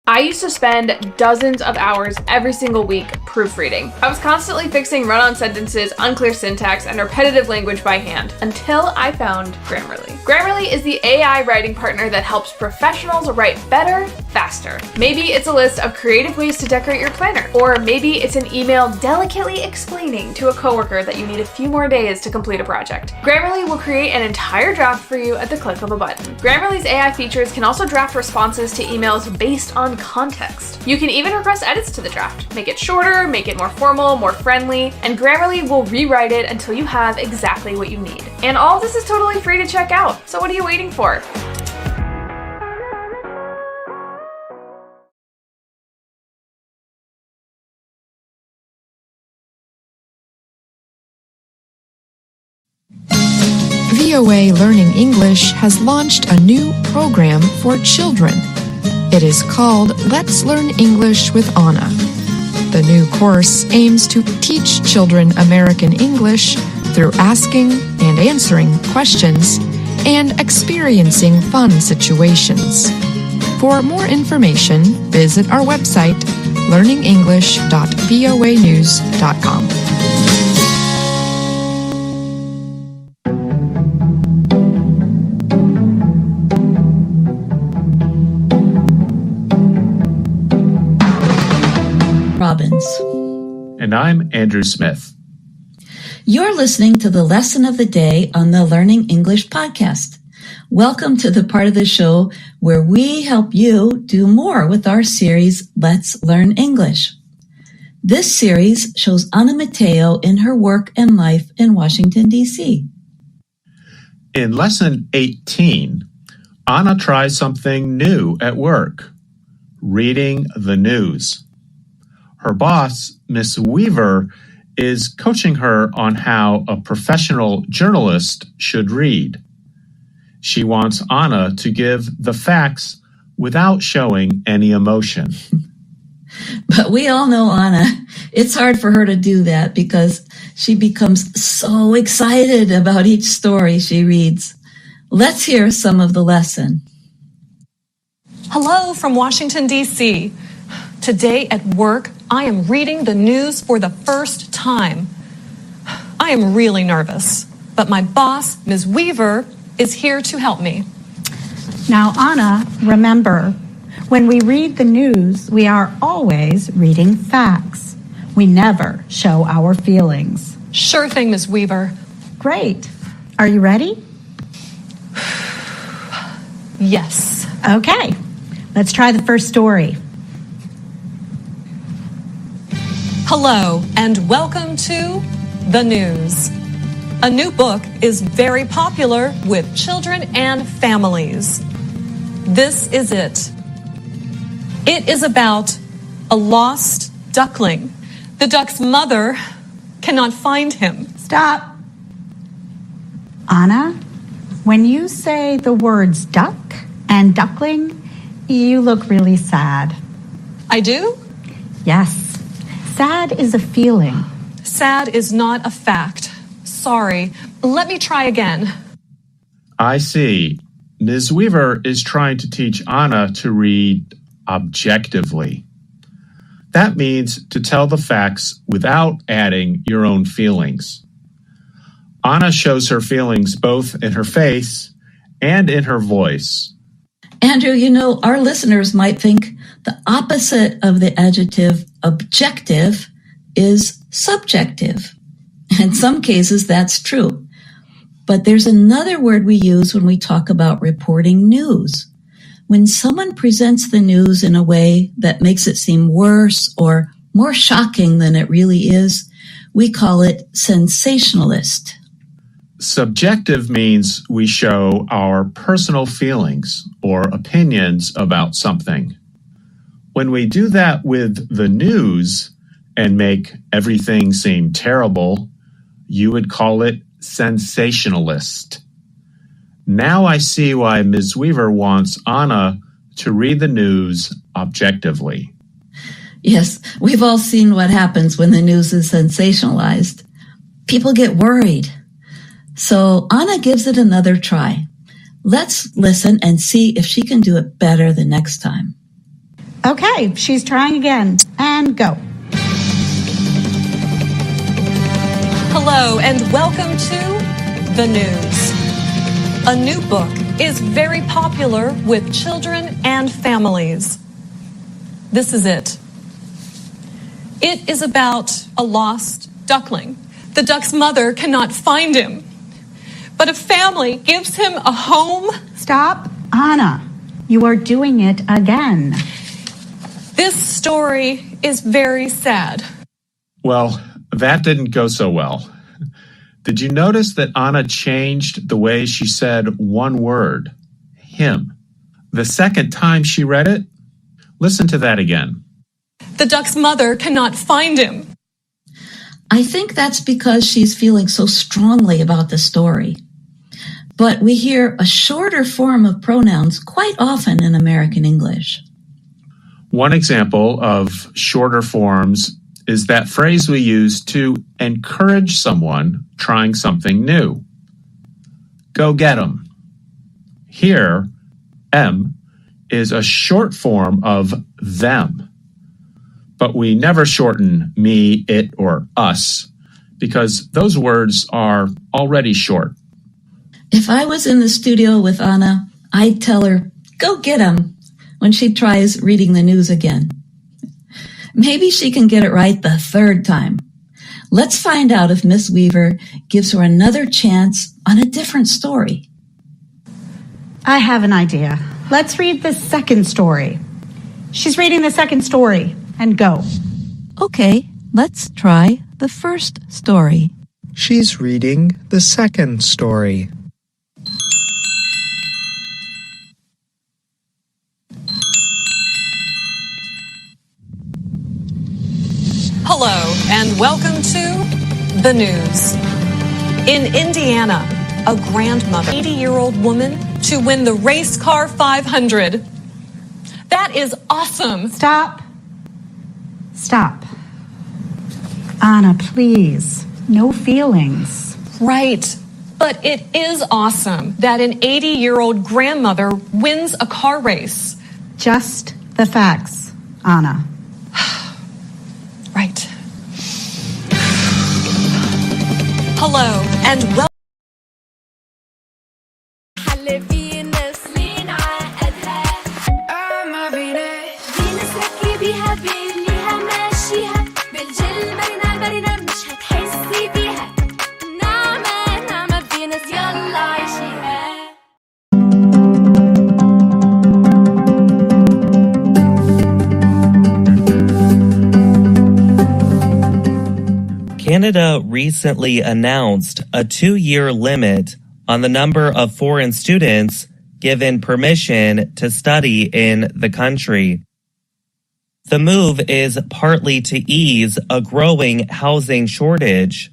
Speaker 23: I used to spend dozens of hours every single week proofreading. I was constantly fixing run-on sentences, unclear syntax, and repetitive language by hand until I found Grammarly. Grammarly is the AI writing partner that helps professionals write better, faster. Maybe it's a list of creative ways to decorate your planner, or maybe it's an email delicately explaining to a coworker that you need a few more days to complete a project. Grammarly will create an entire draft for you at the click of a button. Grammarly's AI features can also draft responses to emails based on context. You can even request edits to the draft. Make it shorter, make it more formal, more friendly, and Grammarly will rewrite it until you have exactly what you need. And all of this is totally free to check out. So what are you waiting for?
Speaker 13: VOA Learning English has launched a new program for children. It is called Let's Learn English with Anna. The new course aims to teach children American English through asking and answering questions and experiencing fun situations. For more information, visit our website, learningenglish.voanews.com.
Speaker 16: Robbins.
Speaker 15: And I'm Andrew Smith.
Speaker 16: You're listening to the Lesson of the Day on the Learning English podcast. Welcome to the part of the show where we help you do more with our series, Let's Learn English. This series shows Ana Mateo in her work and life in Washington, D.C.
Speaker 15: In Lesson 18, Ana tries something new at work, reading the news. Her boss, Miss Weaver, is coaching her on how a professional journalist should read. She wants Ana to give the facts without showing any emotion.
Speaker 16: But we all know Ana. It's hard for her to do that because she becomes so excited about each story she reads. Let's hear some of the lesson.
Speaker 12: Hello from Washington, D.C. Today at work, I am reading the news for the first time. I am really nervous, but my boss, Ms. Weaver, is here to help me.
Speaker 14: Now, Ana, remember, when we read the news, we are always reading facts. We never show our feelings.
Speaker 12: Sure thing, Ms. Weaver.
Speaker 14: Great. Are you ready?
Speaker 12: Yes.
Speaker 14: Okay. Let's try the first story.
Speaker 12: Hello, and welcome to The News. A new book is very popular with children and families. This is it. It is about a lost duckling. The duck's mother cannot find him.
Speaker 14: Stop. Ana, when you say the words duck and duckling, you look really sad.
Speaker 12: I do?
Speaker 14: Yes. Sad is a feeling.
Speaker 12: Sad is not a fact. Sorry. Let me try again.
Speaker 15: I see. Ms. Weaver is trying to teach Ana to read objectively. That means to tell the facts without adding your own feelings. Ana shows her feelings both in her face and in her voice.
Speaker 16: Andrew, you know, our listeners might think the opposite of the adjective objective is subjective. In some cases, that's true. But there's another word we use when we talk about reporting news. When someone presents the news in a way that makes it seem worse or more shocking than it really is, we call it sensationalist.
Speaker 15: Subjective means we show our personal feelings or opinions about something. When we do that with the news and make everything seem terrible, you would call it sensationalist. Now I see why Ms. Weaver wants Ana to read the news objectively.
Speaker 16: Yes, we've all seen what happens when the news is sensationalized. People get worried. So Ana gives it another try. Let's listen and see if she can do it better the next time.
Speaker 14: Okay, she's trying again. And go.
Speaker 12: Hello, and welcome to The News. A new book is very popular with children and families. This is it. It is about a lost duckling. The duck's mother cannot find him, but a family gives him a home.
Speaker 14: Stop, Ana. You are doing it again.
Speaker 12: This story is very sad.
Speaker 15: Well, that didn't go so well. Did you notice that Ana changed the way she said one word, him? The second time she read it, listen to that again.
Speaker 12: The duck's mother cannot find him.
Speaker 16: I think that's because she's feeling so strongly about the story. But we hear a shorter form of pronouns quite often in American English.
Speaker 15: One example of shorter forms is that phrase we use to encourage someone trying something new. Go get 'em. Here, M is a short form of them. But we never shorten me, it, or us, because those words are already short.
Speaker 16: If I was in the studio with Anna, I'd tell her, go get 'em, when she tries reading the news again. Maybe she can get it right the third time. Let's find out if Miss Weaver gives her another chance on a different story.
Speaker 14: I have an idea. Let's read the second story. She's reading the second story, and go.
Speaker 16: Okay, let's try the first story.
Speaker 4: She's reading the second story.
Speaker 12: Hello, and welcome to the news. In Indiana, a grandmother, 80-year-old woman, to win the race car 500. That is awesome.
Speaker 14: Stop. Anna, please. No feelings.
Speaker 12: Right. But it is awesome that an 80-year-old grandmother wins a car race.
Speaker 14: Just the facts, Anna.
Speaker 12: Right. Hello, and welcome.
Speaker 18: Canada recently announced a 2-year limit on the number of foreign students given permission to study in the country. The move is partly to ease a growing housing shortage.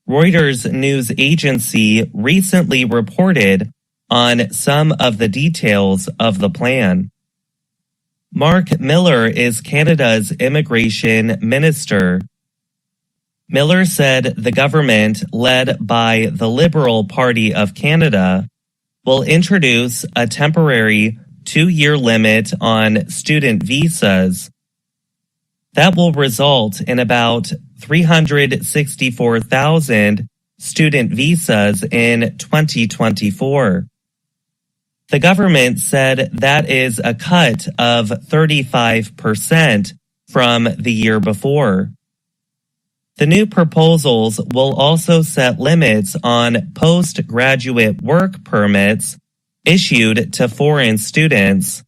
Speaker 18: Reuters news agency recently reported on some of the details of the plan. Mark Miller is Canada's immigration minister. Miller said the government, led by the Liberal Party of Canada, will introduce a temporary 2-year limit on student visas. That will result in about 364,000 student visas in 2024. The government said that is a cut of 35% from the year before. The new proposals will also set limits on postgraduate work permits issued to foreign students.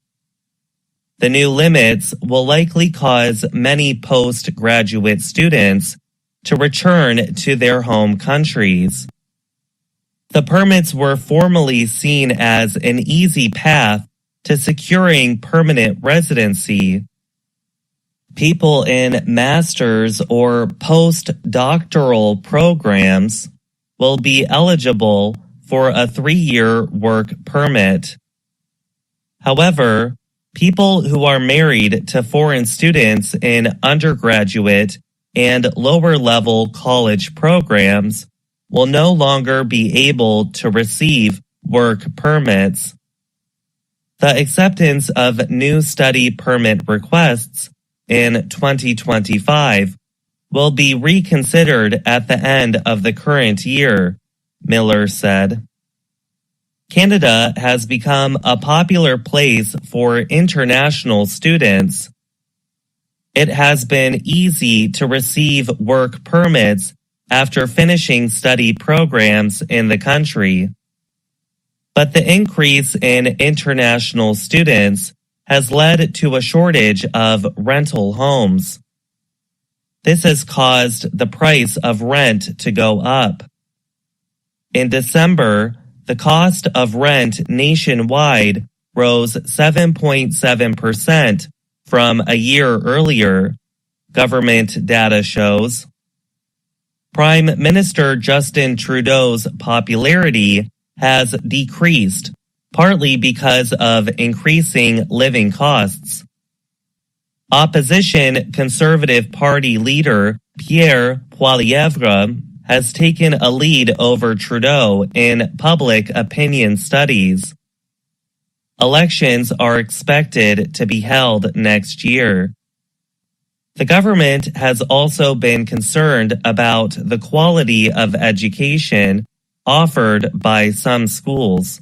Speaker 18: The new limits will likely cause many postgraduate students to return to their home countries. The permits were formerly seen as an easy path to securing permanent residency. People in master's or postdoctoral programs will be eligible for a 3-year work permit. However, people who are married to foreign students in undergraduate and lower-level college programs will no longer be able to receive work permits. The acceptance of new study permit requests in 2025 will be reconsidered at the end of the current year, Miller said. Canada has become a popular place for international students. It has been easy to receive work permits after finishing study programs in the country. But the increase in international students has led to a shortage of rental homes. This has caused the price of rent to go up. In December, the cost of rent nationwide rose 7.7% from a year earlier, government data shows. Prime Minister Justin Trudeau's popularity has decreased, partly because of increasing living costs. Opposition Conservative Party leader Pierre Poilievre has taken a lead over Trudeau in public opinion studies. Elections are expected to be held next year. The government has also been concerned about the quality of education offered by some schools.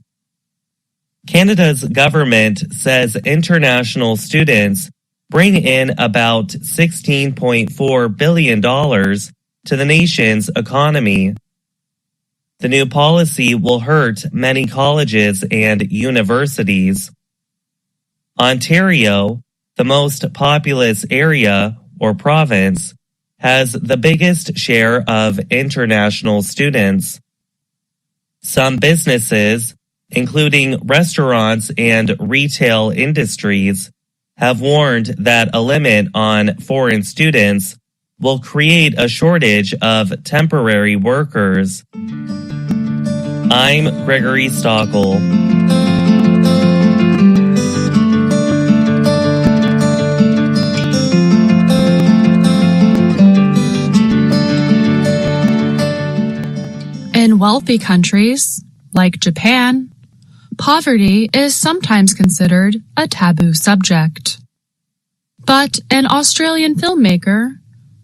Speaker 18: Canada's government says international students bring in about $16.4 billion to the nation's economy. The new policy will hurt many colleges and universities. Ontario, the most populous area or province, has the biggest share of international students. Some businesses, including restaurants and retail industries, have warned that a limit on foreign students will create a shortage of temporary workers. I'm Gregory Stockel.
Speaker 19: In wealthy countries, like Japan, poverty is sometimes considered a taboo subject. But an Australian filmmaker,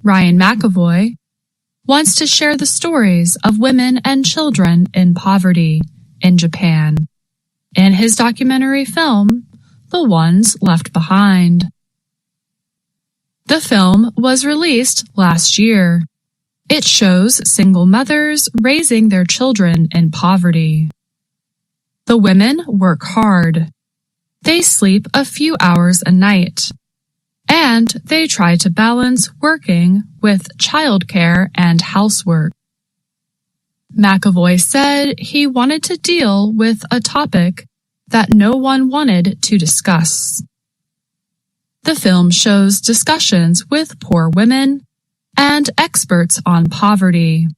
Speaker 19: Ryan McAvoy, wants to share the stories of women and children in poverty in Japan in his documentary film, The Ones Left Behind. The film was released last year. It shows single mothers raising their children in poverty. The women work hard. They sleep a few hours a night. And they try to balance working with childcare and housework. McAvoy said he wanted to deal with a topic that no one wanted to discuss. The film shows discussions with poor women and experts on poverty.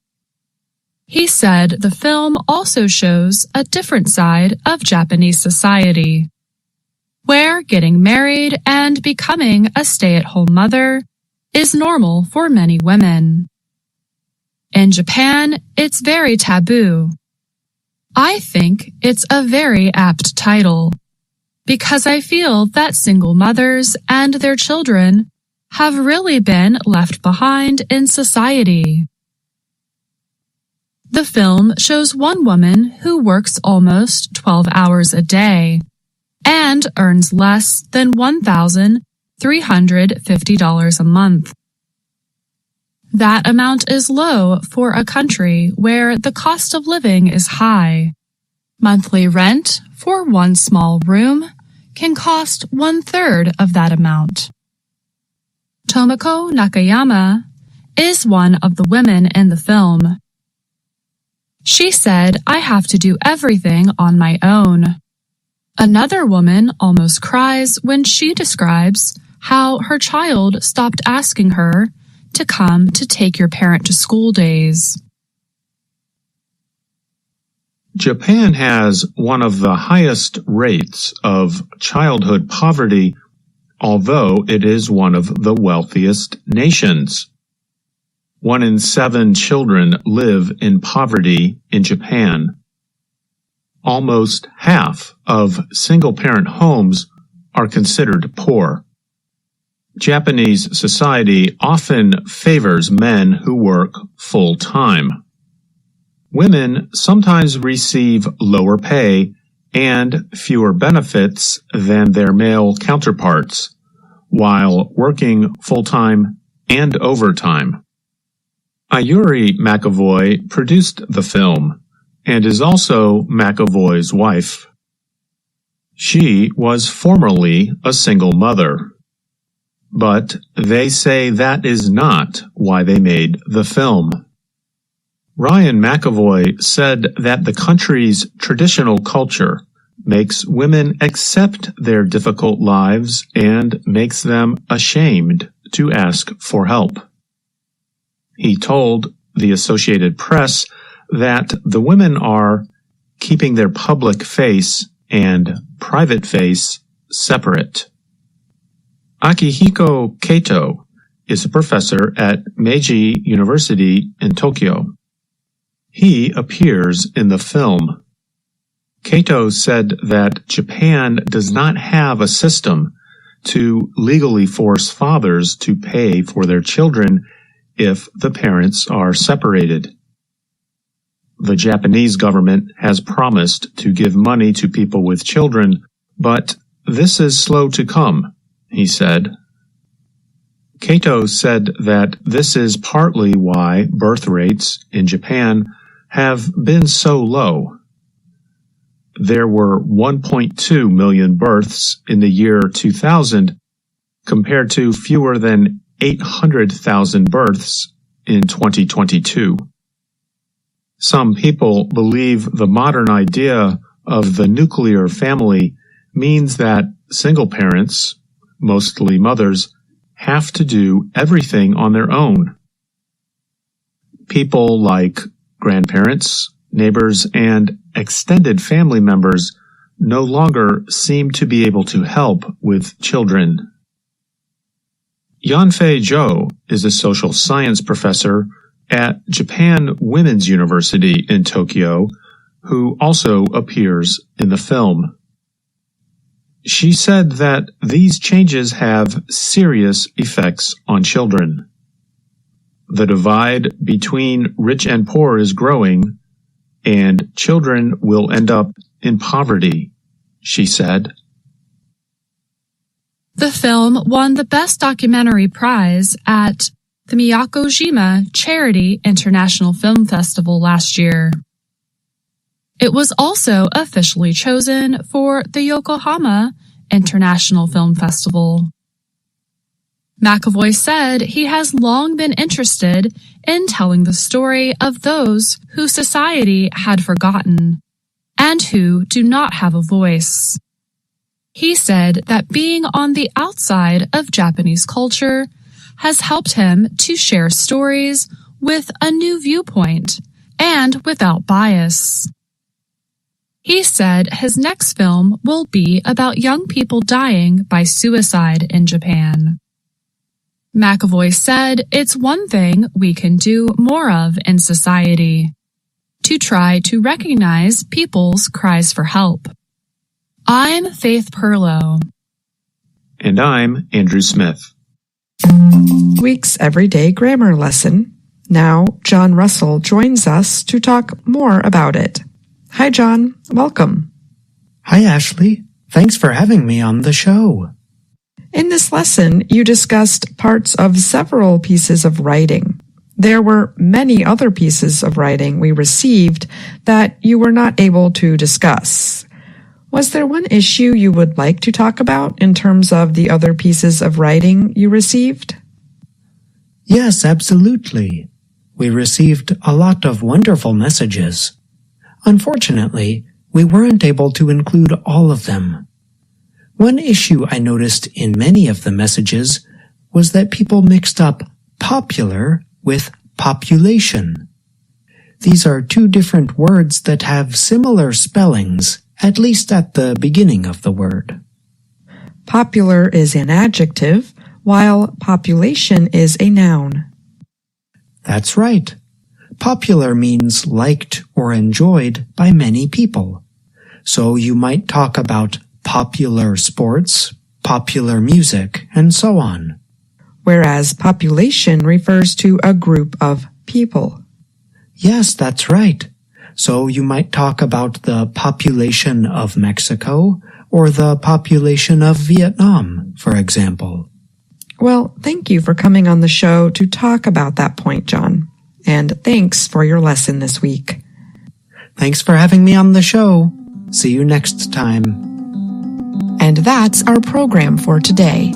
Speaker 19: He said the film also shows a different side of Japanese society, where getting married and becoming a stay-at-home mother is normal for many women. In Japan, it's very taboo. I think it's a very apt title, because I feel that single mothers and their children have really been left behind in society. The film shows one woman who works almost 12 hours a day and earns less than $1,350 a month. That amount is low for a country where the cost of living is high. Monthly rent for one small room can cost 1/3 of that amount. Tomoko Nakayama is one of the women in the film. She said, "I have to do everything on my own." Another woman almost cries when she describes how her child stopped asking her to come to take your parent to school days.
Speaker 15: Japan has one of the highest rates of childhood poverty, although it is one of the wealthiest nations. 1 in 7 children live in poverty in Japan. Almost half of single-parent homes are considered poor. Japanese society often favors men who work full-time. Women sometimes receive lower pay and fewer benefits than their male counterparts, while working full-time and overtime. Ayuri McAvoy produced the film and is also McAvoy's wife. She was formerly a single mother, but they say that is not why they made the film. Ryan McAvoy said that the country's traditional culture makes women accept their difficult lives and makes them ashamed to ask for help. He told the Associated Press that the women are keeping their public face and private face separate. Akihiko Kato is a professor at Meiji University in Tokyo. He appears in the film. Kato said that Japan does not have a system to legally force fathers to pay for their children if the parents are separated. The Japanese government has promised to give money to people with children, but this is slow to come, he said. Kato said that this is partly why birth rates in Japan have been so low. There were 1.2 million births in the year 2000, compared to fewer than 800,000 births in 2022. Some people believe the modern idea of the nuclear family means that single parents, mostly mothers, have to do everything on their own. People like grandparents, neighbors, and extended family members no longer seem to be able to help with children. Yanfei Zhou is a social science professor at Japan Women's University in Tokyo, who also appears in the film. She said that these changes have serious effects on children. The divide between rich and poor is growing, and children will end up in poverty, she said.
Speaker 19: The film won the Best Documentary Prize at the Miyakojima Charity International Film Festival last year. It was also officially chosen for the Yokohama International Film Festival. McAvoy said he has long been interested in telling the story of those who society had forgotten and who do not have a voice. He said that being on the outside of Japanese culture has helped him to share stories with a new viewpoint and without bias. He said his next film will be about young people dying by suicide in Japan. McAvoy said it's one thing we can do more of in society, to try to recognize people's cries for help. I'm Faith Perlow.
Speaker 15: And I'm Andrew Smith.
Speaker 13: Week's Everyday Grammar Lesson. Now, John Russell joins us to talk more about it. Hi, John. Welcome.
Speaker 20: Hi, Ashley. Thanks for having me on the show.
Speaker 13: In this lesson, you discussed parts of several pieces of writing. There were many other pieces of writing we received that you were not able to discuss. Was there one issue you would like to talk about in terms of the other pieces of writing you received?
Speaker 20: Yes, absolutely. We received a lot of wonderful messages. Unfortunately, we weren't able to include all of them. One issue I noticed in many of the messages was that people mixed up popular with population. These are two different words that have similar spellings, at least at the beginning of the word.
Speaker 13: Popular is an adjective, while population is a noun.
Speaker 20: That's right. Popular means liked or enjoyed by many people. So you might talk about popular sports, popular music, and so on.
Speaker 13: Whereas population refers to a group of people.
Speaker 20: Yes, that's right. So you might talk about the population of Mexico or the population of Vietnam, for example.
Speaker 13: Well, thank you for coming on the show to talk about that point, John. And thanks for your lesson this week.
Speaker 20: Thanks for having me on the show. See you next time.
Speaker 13: And that's our program for today.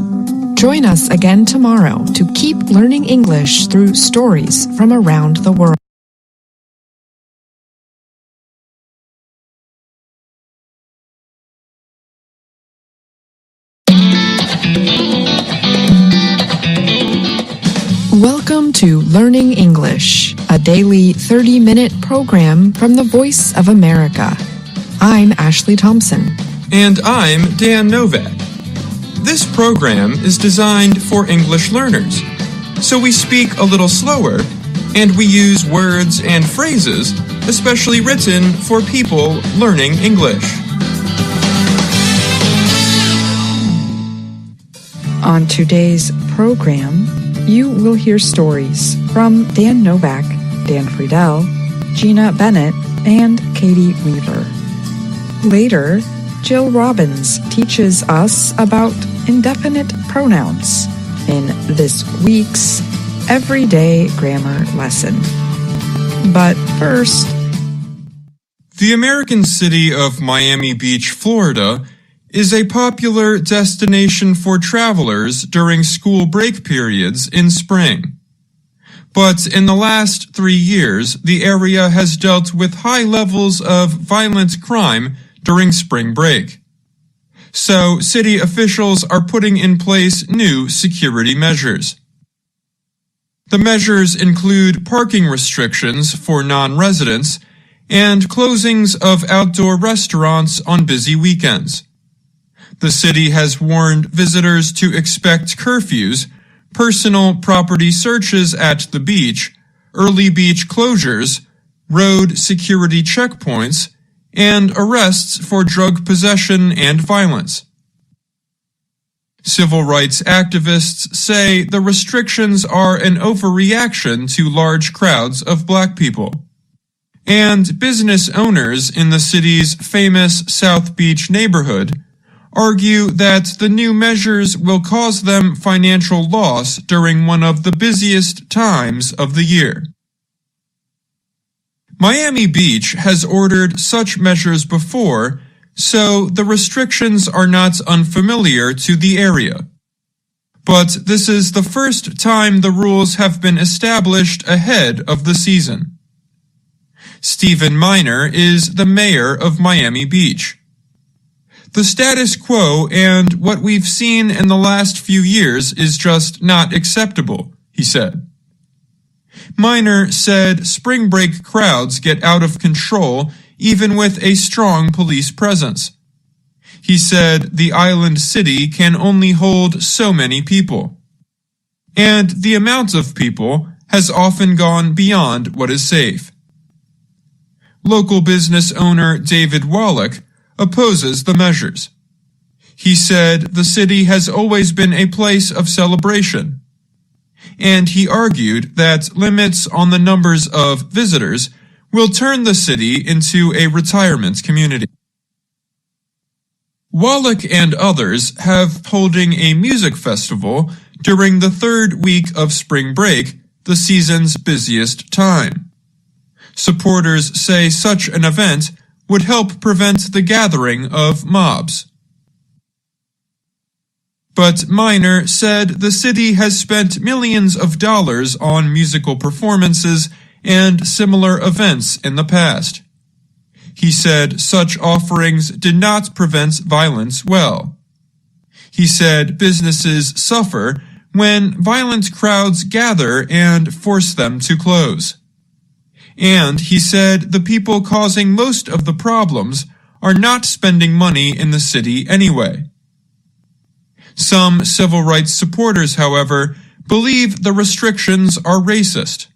Speaker 13: Join us again tomorrow to keep learning English through stories from around the world. Welcome to Learning English, a daily 30-minute program from the Voice of America. I'm Ashley Thompson.
Speaker 1: And I'm Dan Novak. This program is designed for English learners, so we speak a little slower and we use words and phrases, especially written for people learning English.
Speaker 13: On today's program, you will hear stories from Dan Novak, Dan Friedel, Gina Bennett, and Katie Weaver. Later, Jill Robbins teaches us about indefinite pronouns in this week's Everyday Grammar lesson. But first,
Speaker 1: the American city of Miami Beach, Florida, is a popular destination for travelers during school break periods in spring. But in the last 3 years, the area has dealt with high levels of violent crime during spring break. So, city officials are putting in place new security measures. The measures include parking restrictions for non-residents and closings of outdoor restaurants on busy weekends. The city has warned visitors to expect curfews, personal property searches at the beach, early beach closures, road security checkpoints, and arrests for drug possession and violence. Civil rights activists say the restrictions are an overreaction to large crowds of black people. And business owners in the city's famous South Beach neighborhood argue that the new measures will cause them financial loss during one of the busiest times of the year. Miami Beach has ordered such measures before, so the restrictions are not unfamiliar to the area. But this is the first time the rules have been established ahead of the season. Stephen Miner is the mayor of Miami Beach. The status quo and what we've seen in the last few years is just not acceptable, he said. Miner said spring break crowds get out of control even with a strong police presence. He said the island city can only hold so many people. And the amount of people has often gone beyond what is safe. Local business owner David Wallach opposes the measures. He said the city has always been a place of celebration, and he argued that limits on the numbers of visitors will turn the city into a retirement community. Wallach and others have holding a music festival during the third week of spring break, the season's busiest time. Supporters say such an event would help prevent the gathering of mobs. But Miner said the city has spent millions of dollars on musical performances and similar events in the past. He said such offerings did not prevent violence well. He said businesses suffer when violent crowds gather and force them to close. And he said the people causing most of the problems are not spending money in the city anyway. Some civil rights supporters, however, believe the restrictions are racist.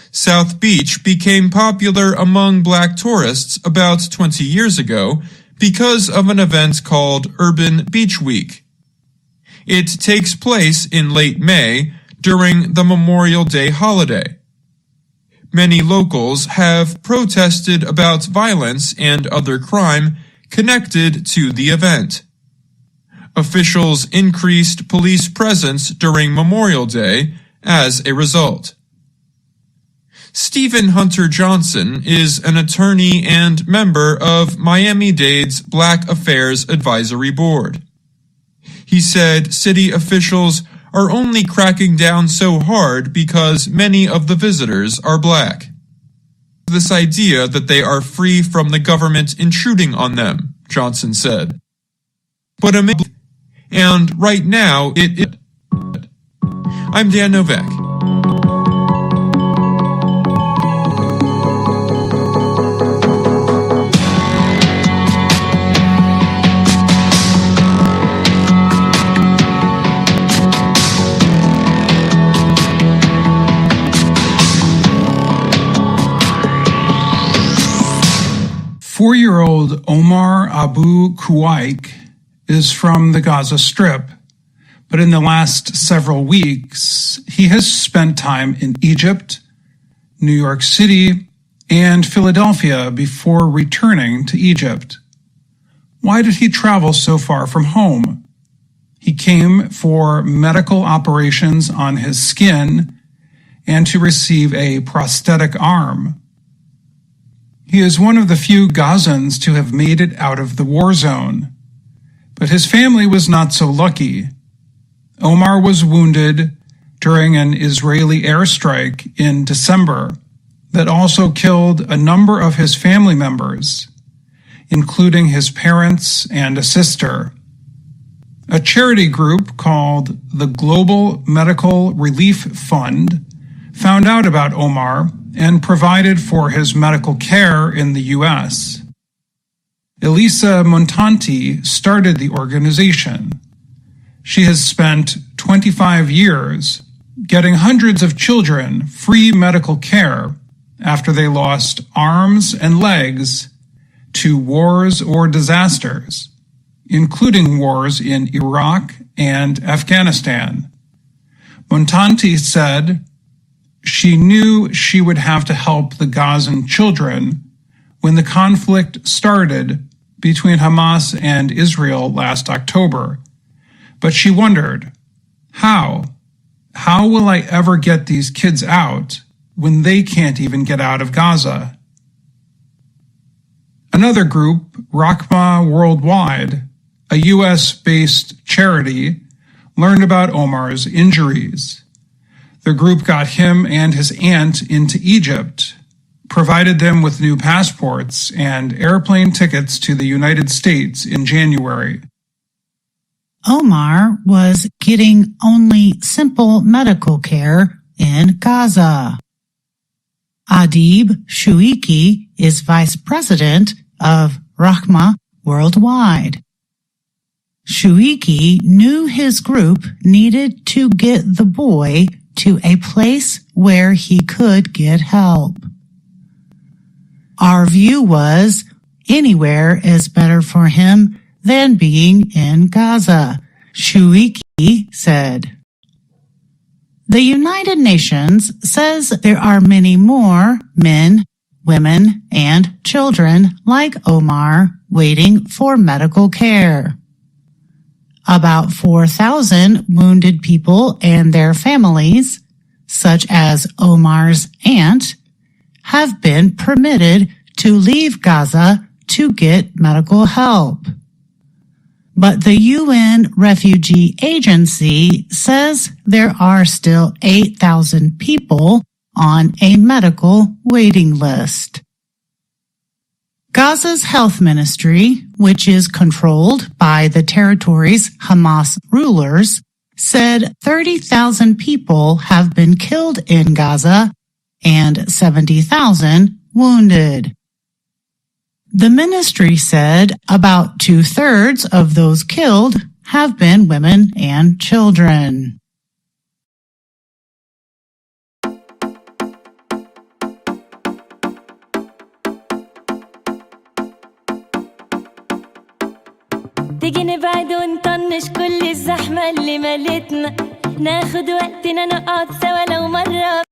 Speaker 1: South Beach became popular among black tourists about 20 years ago because of an event called Urban Beach Week. It takes place in late May during the Memorial Day holiday. Many locals have protested about violence and other crime connected to the event. Officials increased police presence during Memorial Day as a result. Stephen Hunter Johnson is an attorney and member of Miami-Dade's Black Affairs Advisory Board. He said city officials are only cracking down so hard because many of the visitors are black. This idea that they are free from the government intruding on them, Johnson said. But and right now it is. I'm Dan Novak.
Speaker 17: called Omar Abu Kuwaik is from the Gaza Strip, but in the last several weeks, he has spent time in Egypt, New York City, and Philadelphia before returning to Egypt. Why did he travel so far from home? He came for medical operations on his skin and to receive a prosthetic arm. He is one of the few Gazans to have made it out of the war zone, but his family was not so lucky. Omar was wounded during an Israeli airstrike in December that also killed a number of his family members, including his parents and a sister. A charity group called the Global Medical Relief Fund found out about Omar and provided for his medical care in the U.S. Elisa Montanti started the organization. She has spent 25 years getting hundreds of children free medical care after they lost arms and legs to wars or disasters, including wars in Iraq and Afghanistan. Montanti said she knew she would have to help the Gazan children when the conflict started between Hamas and Israel last October. But she wondered, how? How will I ever get these kids out when they can't even get out of Gaza? Another group, Rahma Worldwide, a U.S.-based charity, learned about Omar's injuries. The group got him and his aunt into Egypt, provided them with new passports and airplane tickets to the United States in January.
Speaker 14: Omar was getting only simple medical care in Gaza. Adib Shuiki is vice president of Rahma Worldwide. Shuiki knew his group needed to get the boy to a place where he could get help. Our view was anywhere is better for him than being in Gaza, Shuiki said. The United Nations says there are many more men, women, and children like Omar waiting for medical care. About 4,000 wounded people and their families, such as Omar's aunt, have been permitted to leave Gaza to get medical help. But the UN Refugee Agency says there are still 8,000 people on a medical waiting list. Gaza's health ministry, which is controlled by the territory's Hamas rulers, said 30,000 people have been killed in Gaza and 70,000 wounded. The ministry said about 2/3 of those killed have been women and children.
Speaker 21: تيجي نبعد ونطنش كل الزحمة اللي ملتنا ناخد وقتنا نقعد سوا لو مرة.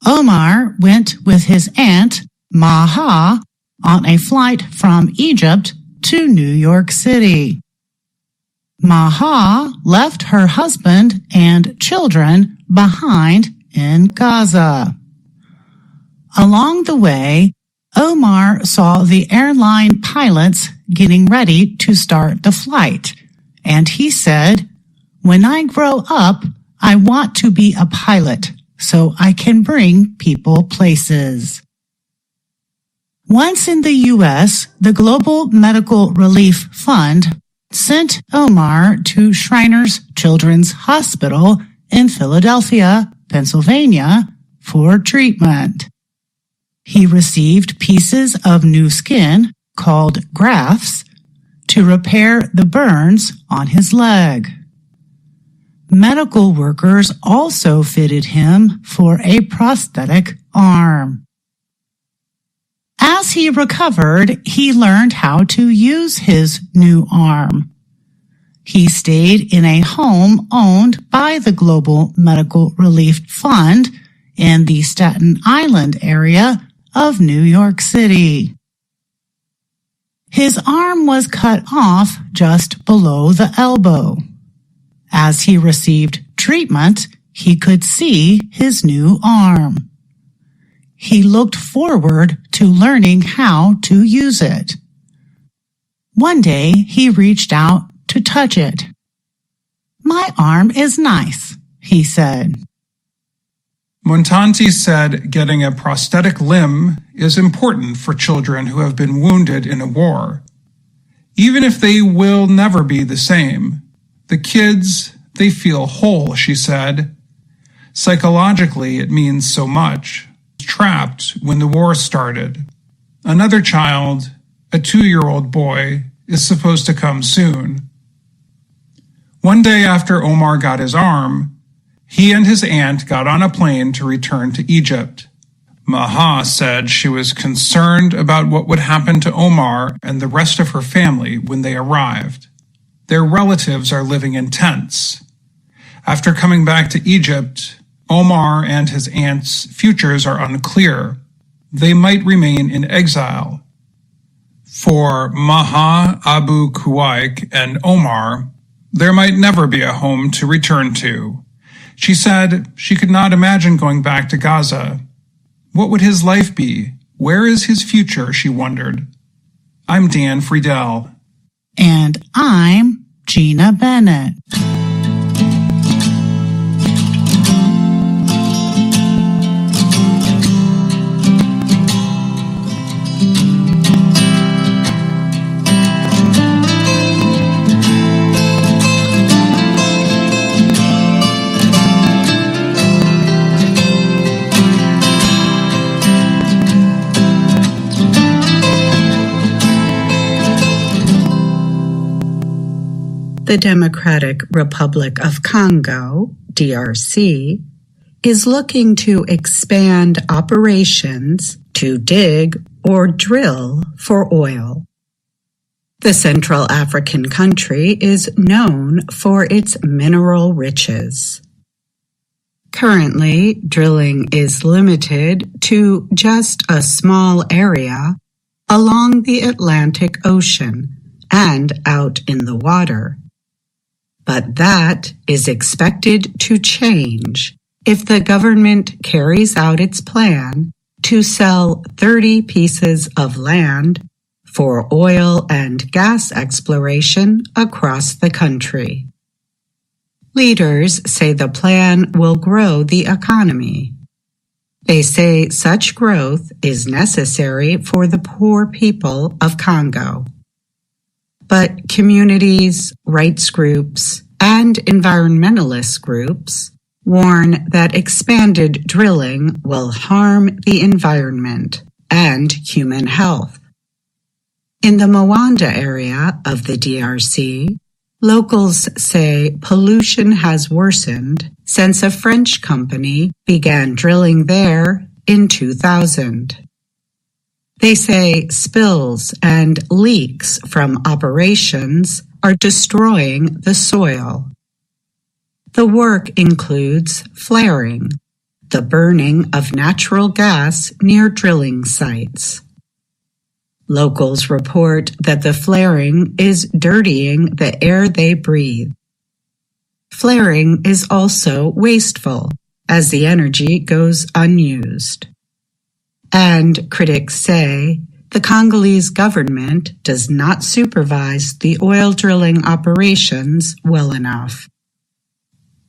Speaker 14: Omar went with his aunt, Maha, on a flight from Egypt to New York City. Maha left her husband and children behind in Gaza. Along the way, Omar saw the airline pilots getting ready to start the flight, and he said, "When I grow up, I want to be a pilot so I can bring people places." Once in the U.S., the Global Medical Relief Fund sent Omar to Shriners Children's Hospital in Philadelphia, Pennsylvania, for treatment. He received pieces of new skin, called grafts, to repair the burns on his leg. Medical workers also fitted him for a prosthetic arm. As he recovered, he learned how to use his new arm. He stayed in a home owned by the Global Medical Relief Fund in the Staten Island area of New York City. His arm was cut off just below the elbow. As he received treatment, he could see his new arm. He looked forward to learning how to use it. One day, he reached out to touch it. "My arm is nice," he said.
Speaker 17: Montanti said getting a prosthetic limb is important for children who have been wounded in a war. Even if they will never be the same, the kids, they feel whole, she said. Psychologically, it means so much. Trapped when the war started. Another child, a 2-year-old boy, is supposed to come soon. One day after Omar got his arm, he and his aunt got on a plane to return to Egypt. Maha said she was concerned about what would happen to Omar and the rest of her family when they arrived. Their relatives are living in tents. After coming back to Egypt, Omar and his aunt's futures are unclear. They might remain in exile. For Maha, Abu Kuwaik, and Omar, there might never be a home to return to. She said she could not imagine going back to Gaza. What would his life be? Where is his future? She wondered. I'm Dan Friedel.
Speaker 14: And I'm Gina Bennett. The Democratic Republic of Congo, DRC, is looking to expand operations to dig or drill for oil. The Central African country is known for its mineral riches. Currently, drilling is limited to just a small area along the Atlantic Ocean and out in the water. But that is expected to change if the government carries out its plan to sell 30 pieces of land for oil and gas exploration across the country. Leaders say the plan will grow the economy. They say such growth is necessary for the poor people of Congo. But communities, rights groups, and environmentalist groups warn that expanded drilling will harm the environment and human health. In the Mwanda area of the DRC, locals say pollution has worsened since a French company began drilling there in 2000. They say spills and leaks from operations are destroying the soil. The work includes flaring, the burning of natural gas near drilling sites. Locals report that the flaring is dirtying the air they breathe. Flaring is also wasteful, as the energy goes unused. And critics say the Congolese government does not supervise the oil drilling operations well enough.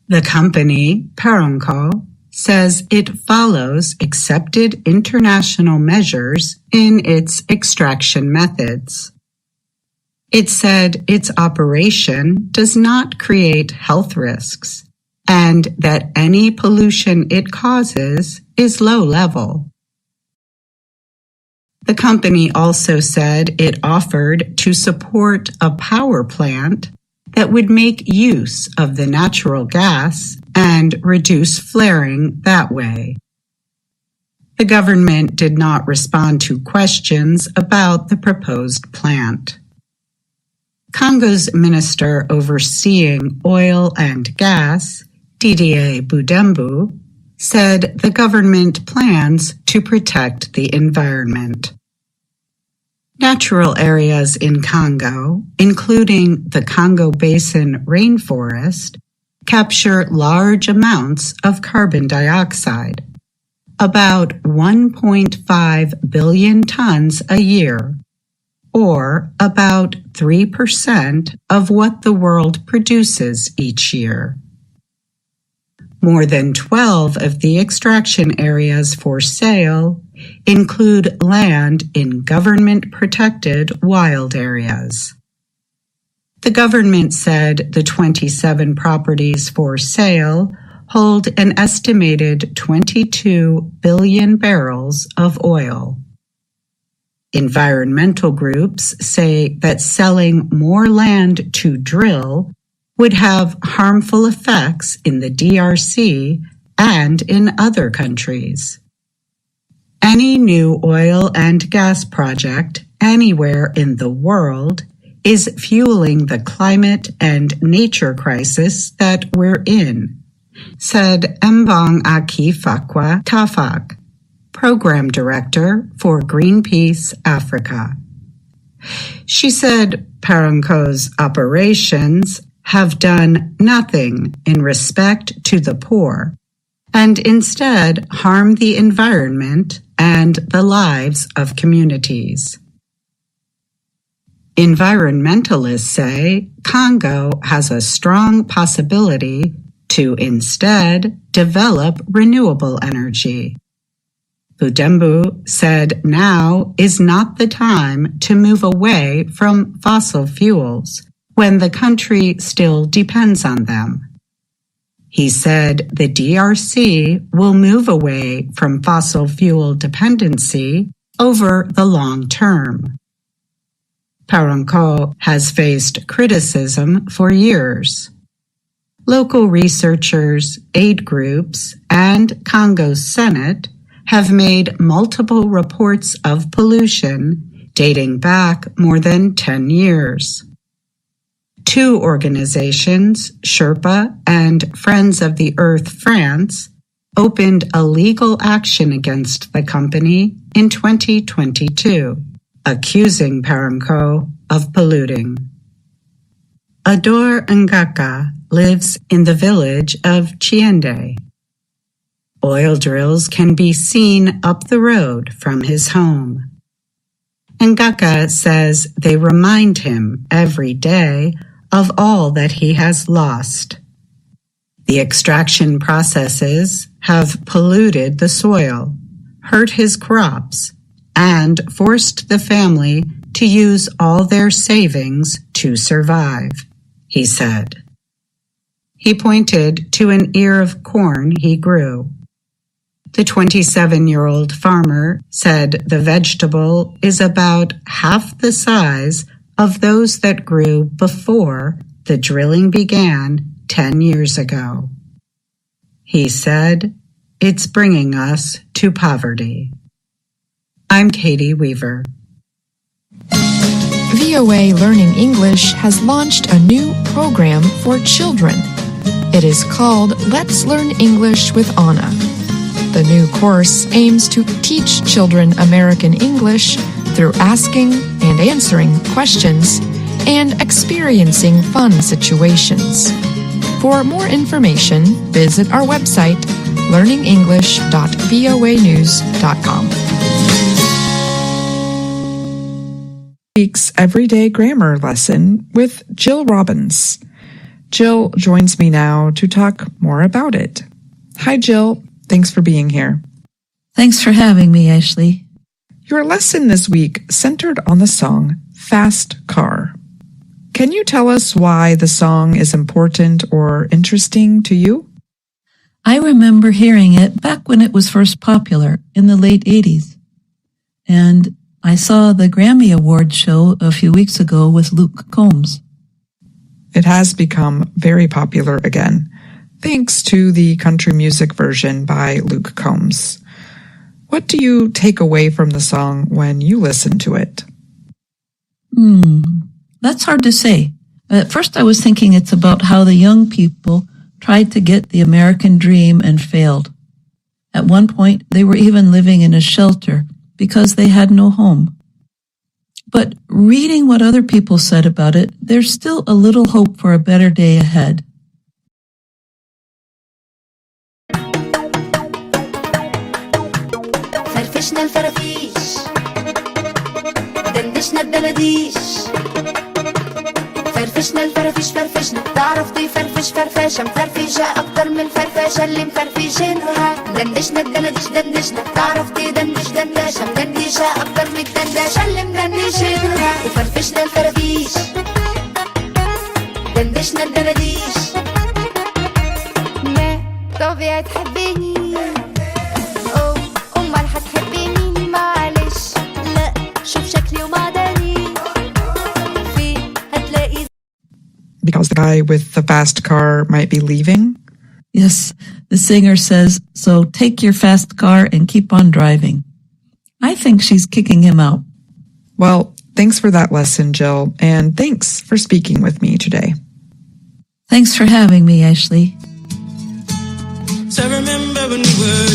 Speaker 14: The company, Perenco, says it follows accepted international measures in its extraction methods. It said its operation does not create health risks and that any pollution it causes is low level. The company also said it offered to support a power plant that would make use of the natural gas and reduce flaring that way. The government did not respond to questions about the proposed plant. Congo's minister overseeing oil and gas, Didier Budembu, said the government plans to protect the environment. Natural areas in Congo, including the Congo Basin rainforest, capture large amounts of carbon dioxide, about 1.5 billion tons a year, or about 3% of what the world produces each year. More than 12 of the extraction areas for sale include land in government-protected wild areas. The government said the 27 properties for sale hold an estimated 22 billion barrels of oil. Environmental groups say that selling more land to drill would have harmful effects in the DRC and in other countries. Any new oil and gas project anywhere in the world is fueling the climate and nature crisis that we're in, said Mbong Aki Fakwa Tafak, Program Director for Greenpeace Africa. She said Paranco's operations have done nothing in respect to the poor and instead harm the environment and the lives of communities. Environmentalists say Congo has a strong possibility to instead develop renewable energy. Budembu said now is not the time to move away from fossil fuels when the country still depends on them. He said the DRC will move away from fossil fuel dependency over the long term. Paranco has faced criticism for years. Local researchers, aid groups, and Congo's Senate have made multiple reports of pollution dating back more than 10 years. Two organizations, Sherpa and Friends of the Earth France, opened a legal action against the company in 2022, accusing Paranco of polluting. Ador Ngaka lives in the village of Chiende. Oil drills can be seen up the road from his home. Ngaka says they remind him every day of all that he has lost. The extraction processes have polluted the soil, hurt his crops, and forced the family to use all their savings to survive, he said. He pointed to an ear of corn he grew. The 27-year-old farmer said the vegetable is about half the size of those that grew before the drilling began 10 years ago. He said, "It's bringing us to poverty." I'm Katie Weaver.
Speaker 2: VOA Learning English has launched a new program for children. It is called Let's Learn English with Anna. The new course aims to teach children American English through asking and answering questions and experiencing fun situations. For more information, visit our website, learningenglish.voanews.com.
Speaker 13: Week's Everyday Grammar Lesson with Jill Robbins. Jill joins me now to talk more about it. Hi, Jill. Thanks for being here.
Speaker 16: Thanks for having me, Ashley.
Speaker 13: Your lesson this week centered on the song Fast Car. Can you tell us why the song is important or interesting to you?
Speaker 16: I remember hearing it back when it was first popular in the late 80s. And I saw the Grammy Award show a few weeks ago with Luke Combs.
Speaker 13: It has become very popular again, thanks to the country music version by Luke Combs. What do you take away from the song when you listen to it?
Speaker 16: That's hard to say. At first I was thinking it's about how the young people tried to get the American dream and failed. At one point, they were even living in a shelter because they had no home. But reading what other people said about it, there's still a little hope for a better day ahead.
Speaker 21: فرفشنا الفرافيش دندشنا الدلاديش فرفشنا الفرافيش فرفشنا تعرف تفرفش فرفشة مفرفشة أكتر من الفرفشة اللي مفرفشينها دندشنا الدلاديش دندشنا تعرف تدندش دندشة مدندشة أكتر من الدندشة اللي مدندشينها وفرفشنا الفرافيش دندشنا الدلاديش ما طبيعي تحبيني أمال هتحبيني معلش لا شوف شكلي ومعدني في هتلاقي
Speaker 13: Because the guy with the fast car might be leaving?
Speaker 16: Yes, the singer says, so take your fast car and keep on driving. I think she's kicking him out.
Speaker 13: Well, thanks for that lesson, Jill, and thanks for speaking with me today.
Speaker 16: Thanks for having me, Ashley.
Speaker 3: So remember when we were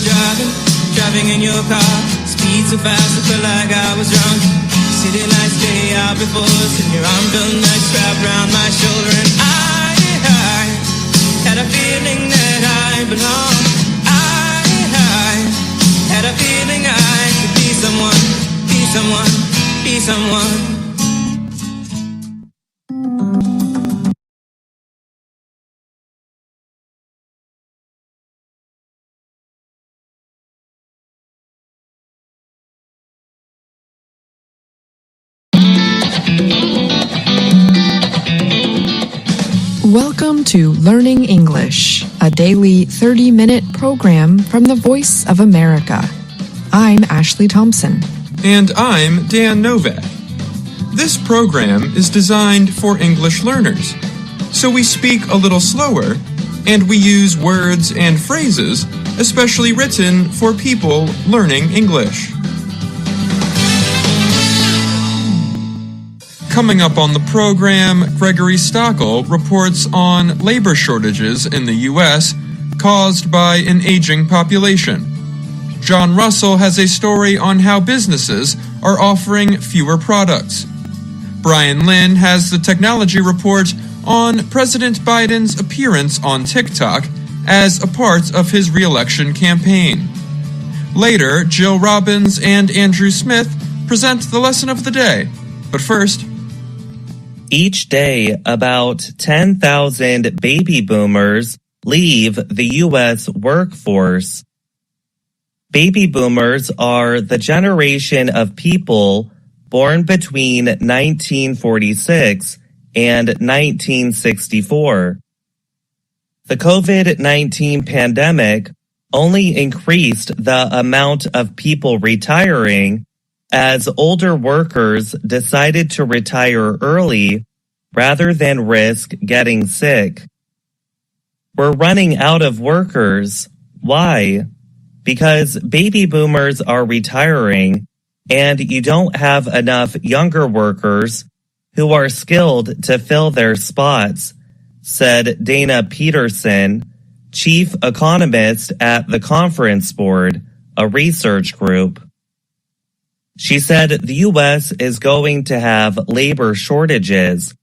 Speaker 3: driving in your car, speed so fast I felt like I was drunk. City lights day out before us, and your arm felt nice wrapped around my shoulder, and I had a feeling that I belonged. I had a feeling I could be someone, be someone, be someone.
Speaker 2: Welcome to Learning English, a daily 30-minute program from the Voice of America. I'm Ashley Thompson.
Speaker 1: And I'm Dan Novak. This program is designed for English learners, so we speak a little slower and we use words and phrases especially written for people learning English. Coming up on the program, Gregory Stockel reports on labor shortages in the U.S. caused by an aging population. John Russell has a story on how businesses are offering fewer products. Brian Lynn has the technology report on President Biden's appearance on TikTok as a part of his re-election campaign. Later, Jill Robbins and Andrew Smith present the lesson of the day. But first,
Speaker 18: each day, about 10,000 baby boomers leave the U.S. workforce. Baby boomers are the generation of people born between 1946 and 1964. The COVID-19 pandemic only increased the amount of people retiring as older workers decided to retire early rather than risk getting sick. We're running out of workers. Why? Because baby boomers are retiring and you don't have enough younger workers who are skilled to fill their spots, said Dana Peterson, chief economist at the Conference Board, a research group. She said the U.S. is going to have labor shortages,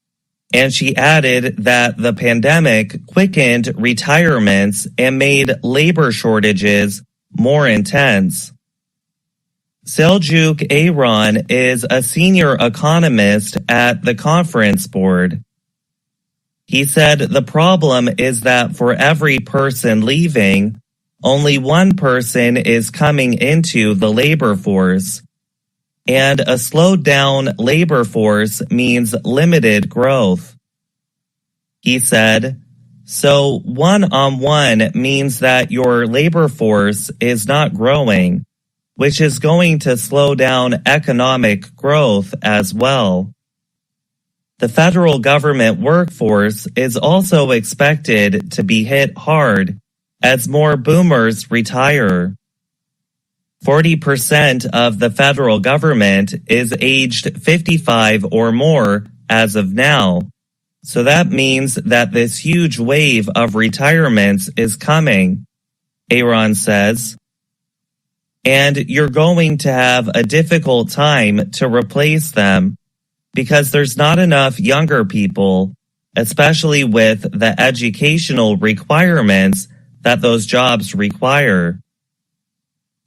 Speaker 18: and she added that the pandemic quickened retirements and made labor shortages more intense. Seljuk Aaron is a senior economist at the Conference Board. He said the problem is that for every person leaving, only one person is coming into the labor force. And a slowed down labor force means limited growth. He said, so one-on-one means that your labor force is not growing, which is going to slow down economic growth as well. The federal government workforce is also expected to be hit hard as more boomers retire. 40% of the federal government is aged 55 or more as of now. So that means that this huge wave of retirements is coming, Aaron says. And you're going to have a difficult time to replace them because there's not enough younger people, especially with the educational requirements that those jobs require.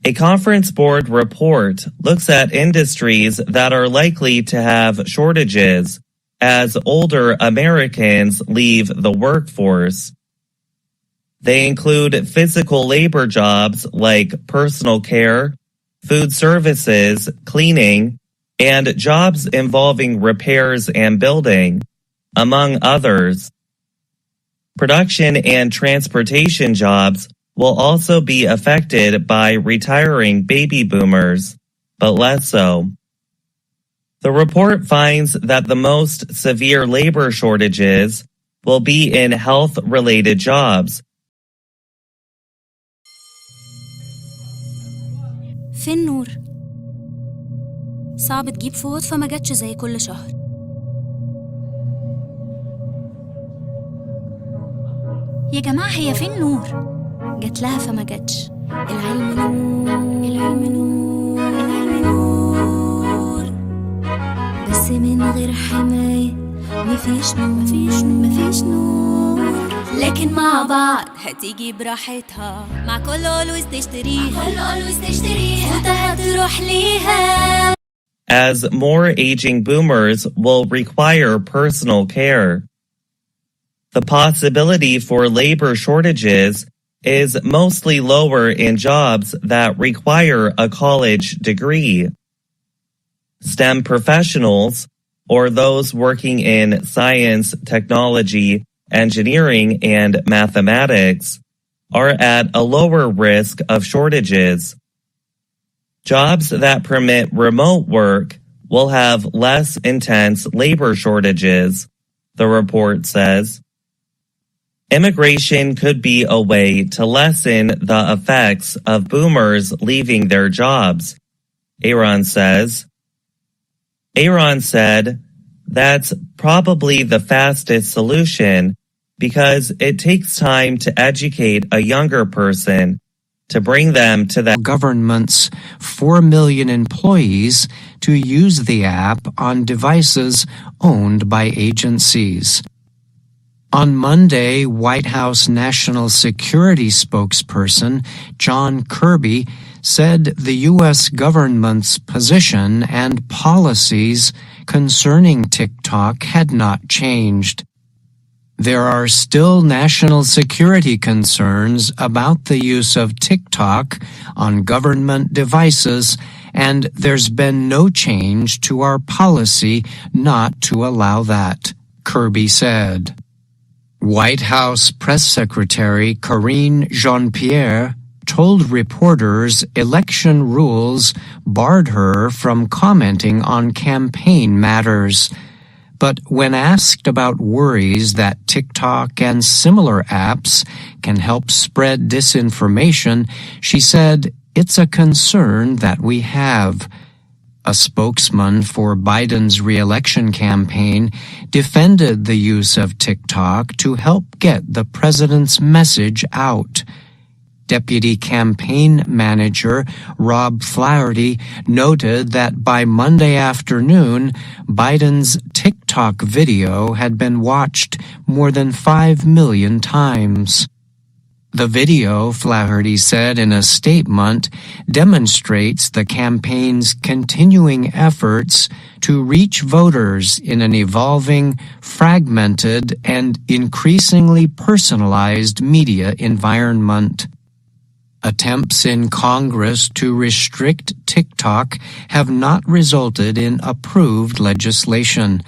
Speaker 18: A Conference Board report looks at industries that are likely to have shortages as older Americans leave the workforce. They include physical labor jobs like personal care, food services, cleaning, and jobs involving repairs and building, among others. Production and transportation jobs will also be affected by retiring baby boomers, but less so. The report finds that the most severe labor shortages will be in health-related jobs.
Speaker 5: فين نور؟ صعب تجيب فوط فما جاتش زي كل شهر. يا جماعة هي فين نور؟ جات لها فما جاتش. العلم نور، العلم نور، العلم نور، بس من غير حماية مفيش نور، مفيش نور. لكن مع بعض هتيجي براحتها، مع كل always تشتريها، وانت هتروح ليها.
Speaker 18: As more aging boomers will require personal care. The possibility for labor shortages is mostly lower in jobs that require a college degree. STEM professionals, or those working in science, technology, engineering, and mathematics, are at a lower risk of shortages. Jobs that permit remote work will have less intense labor shortages, the report says. Immigration could be a way to lessen the effects of boomers leaving their jobs, Aaron says. Aaron said, that's probably the fastest solution because it takes time to educate a younger person to bring them to the
Speaker 4: government's 4 million employees to use the app on devices owned by agencies. On Monday, White House National Security spokesperson John Kirby said the U.S. government's position and policies concerning TikTok had not changed. There are still national security concerns about the use of TikTok on government devices, and there's been no change to our policy not to allow that, Kirby said. White House Press Secretary Karine Jean-Pierre told reporters election rules barred her from commenting on campaign matters. But when asked about worries that TikTok and similar apps can help spread disinformation, she said, "It's a concern that we have." A spokesman for Biden's re-election campaign defended the use of TikTok to help get the president's message out. Deputy Campaign Manager Rob Flaherty noted that by Monday afternoon, Biden's TikTok video had been watched more than 5 million times. The video, Flaherty said in a statement, demonstrates the campaign's continuing efforts to reach voters in an evolving, fragmented, and increasingly personalized media environment. Attempts in Congress to restrict TikTok have not resulted in approved legislation.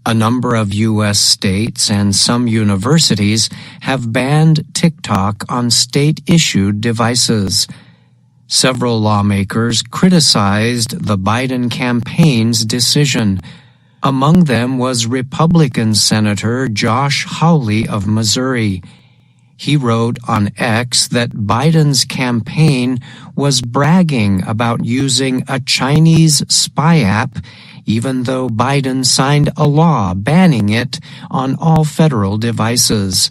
Speaker 4: A number of U.S. states and some universities have banned TikTok on state-issued devices. Several lawmakers criticized the Biden campaign's decision. Among them was Republican Senator Josh Hawley of Missouri. He wrote on X that Biden's campaign was bragging about using a Chinese spy app, even though Biden signed a law banning it on all federal devices.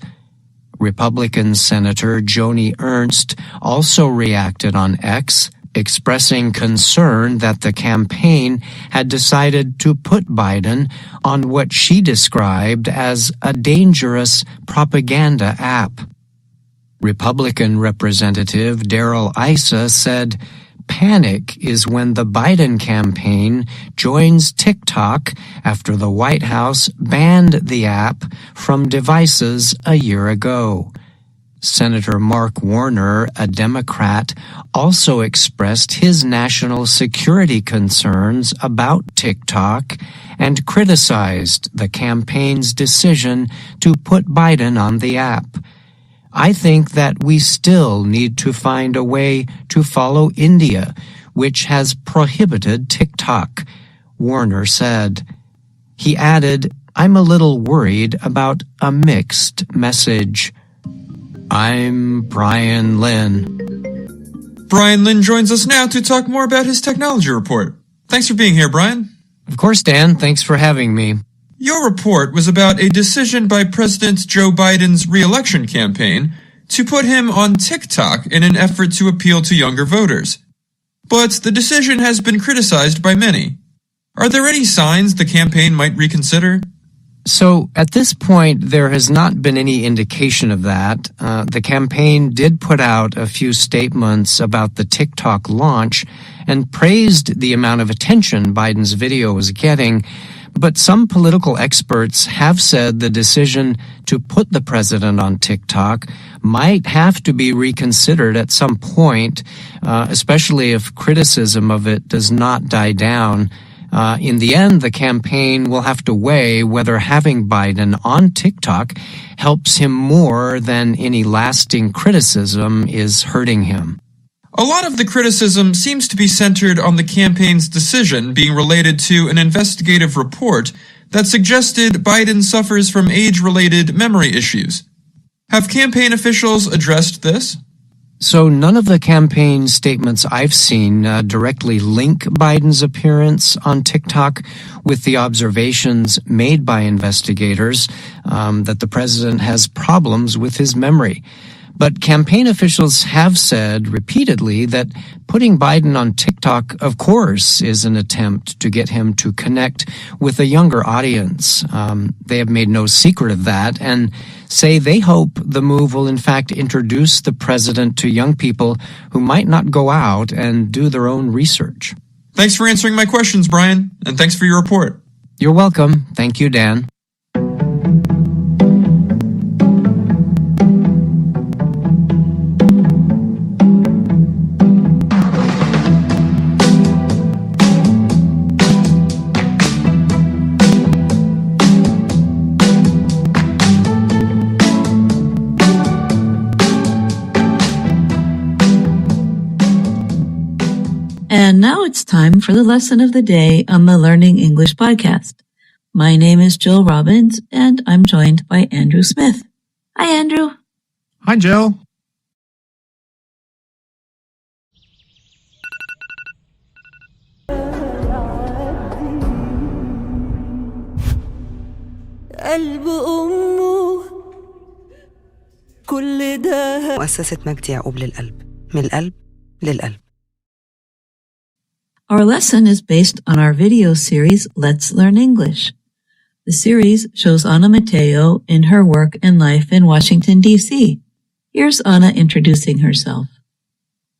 Speaker 4: Republican Senator Joni Ernst also reacted on X, expressing concern that the campaign had decided to put Biden on what she described as a dangerous propaganda app. Republican Representative Darrell Issa said, "Panic is when the Biden campaign joins TikTok after the White House banned the app from devices a year ago." Senator Mark Warner, a Democrat, also expressed his national security concerns about TikTok and criticized the campaign's decision to put Biden on the app. "I think that we still need to find a way to follow India, which has prohibited TikTok," Warner said. He added, "I'm a little worried about a mixed message." I'm Brian Lynn.
Speaker 1: Brian Lynn joins us now to talk more about his technology report. Thanks for being here, Brian.
Speaker 4: Of course, Dan. Thanks for having me.
Speaker 1: Your report was about a decision by President Joe Biden's re-election campaign to put him on TikTok in an effort to appeal to younger voters. But the decision has been criticized by many. Are there any signs the campaign might reconsider?
Speaker 4: So at this point, there has not been any indication of that. The campaign did put out a few statements about the TikTok launch and praised the amount of attention Biden's video was getting. But some political experts have said the decision to put the president on TikTok might have to be reconsidered at some point, especially if criticism of it does not die down. In the end, the campaign will have to weigh whether having Biden on TikTok helps him more than any lasting criticism is hurting him.
Speaker 1: A lot of the criticism seems to be centered on the campaign's decision being related to an investigative report that suggested Biden suffers from age-related memory issues. Have campaign officials addressed this?
Speaker 4: So none of the campaign statements I've seen directly link Biden's appearance on TikTok with the observations made by investigators that the president has problems with his memory. But campaign officials have said repeatedly that putting Biden on TikTok, of course, is an attempt to get him to connect with a younger audience. They have made no secret of that and say they hope the move will in fact introduce the president to young people who might not go out and do their own research.
Speaker 1: Thanks for answering my questions, Brian, and thanks for your report.
Speaker 4: You're welcome. Thank you, Dan.
Speaker 16: And now it's time for the lesson of the day on the Learning English podcast. My name is Jill Robbins, and I'm joined by Andrew Smith. Hi, Andrew.
Speaker 15: Hi, Jill.
Speaker 7: مؤسسة مجدي يعقوب للقلب، من القلب للقلب.
Speaker 16: Our lesson is based on our video series, Let's Learn English. The series shows Ana Mateo in her work and life in Washington, D.C. Here's Ana introducing herself.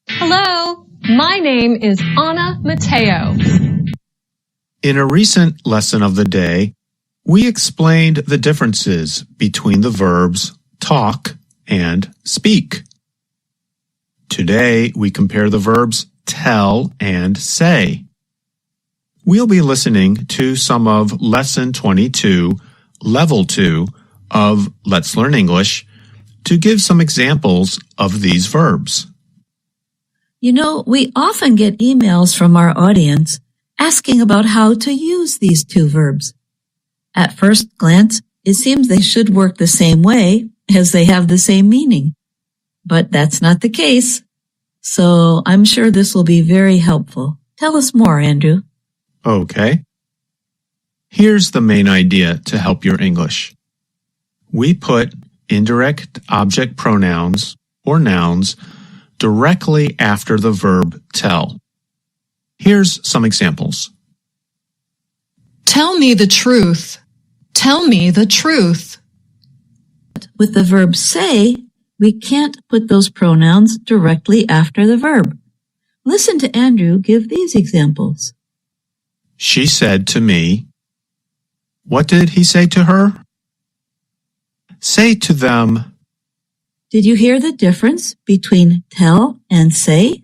Speaker 12: Hello, my name is Ana Mateo.
Speaker 15: In a recent lesson of the day, we explained the differences between the verbs talk and speak. Today, we compare the verbs tell and say. We'll be listening to some of Lesson 22, Level 2 of Let's Learn English to give some examples of these verbs.
Speaker 16: You know, we often get emails from our audience asking about how to use these two verbs. At first glance, it seems they should work the same way, as they have the same meaning. But that's not the case. So I'm sure this will be very helpful. Tell us more, Andrew.
Speaker 15: Okay. Here's the main idea to help your English. We put indirect object pronouns or nouns directly after the verb tell. Here's some examples.
Speaker 2: Tell me the truth. Tell me the truth.
Speaker 16: With the verb say, we can't put those pronouns directly after the verb. Listen to Andrew give these examples.
Speaker 15: She said to me. What did he say to her? Say to them.
Speaker 16: Did you hear the difference between tell and say?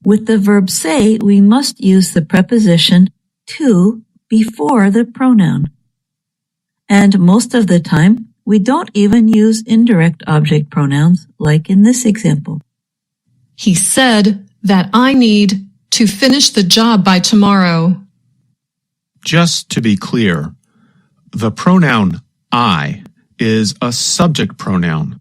Speaker 16: With the verb say, we must use the preposition to before the pronoun. And most of the time, we don't even use indirect object pronouns like in this example.
Speaker 2: He said that I need to finish the job by tomorrow.
Speaker 15: Just to be clear, the pronoun I is a subject pronoun.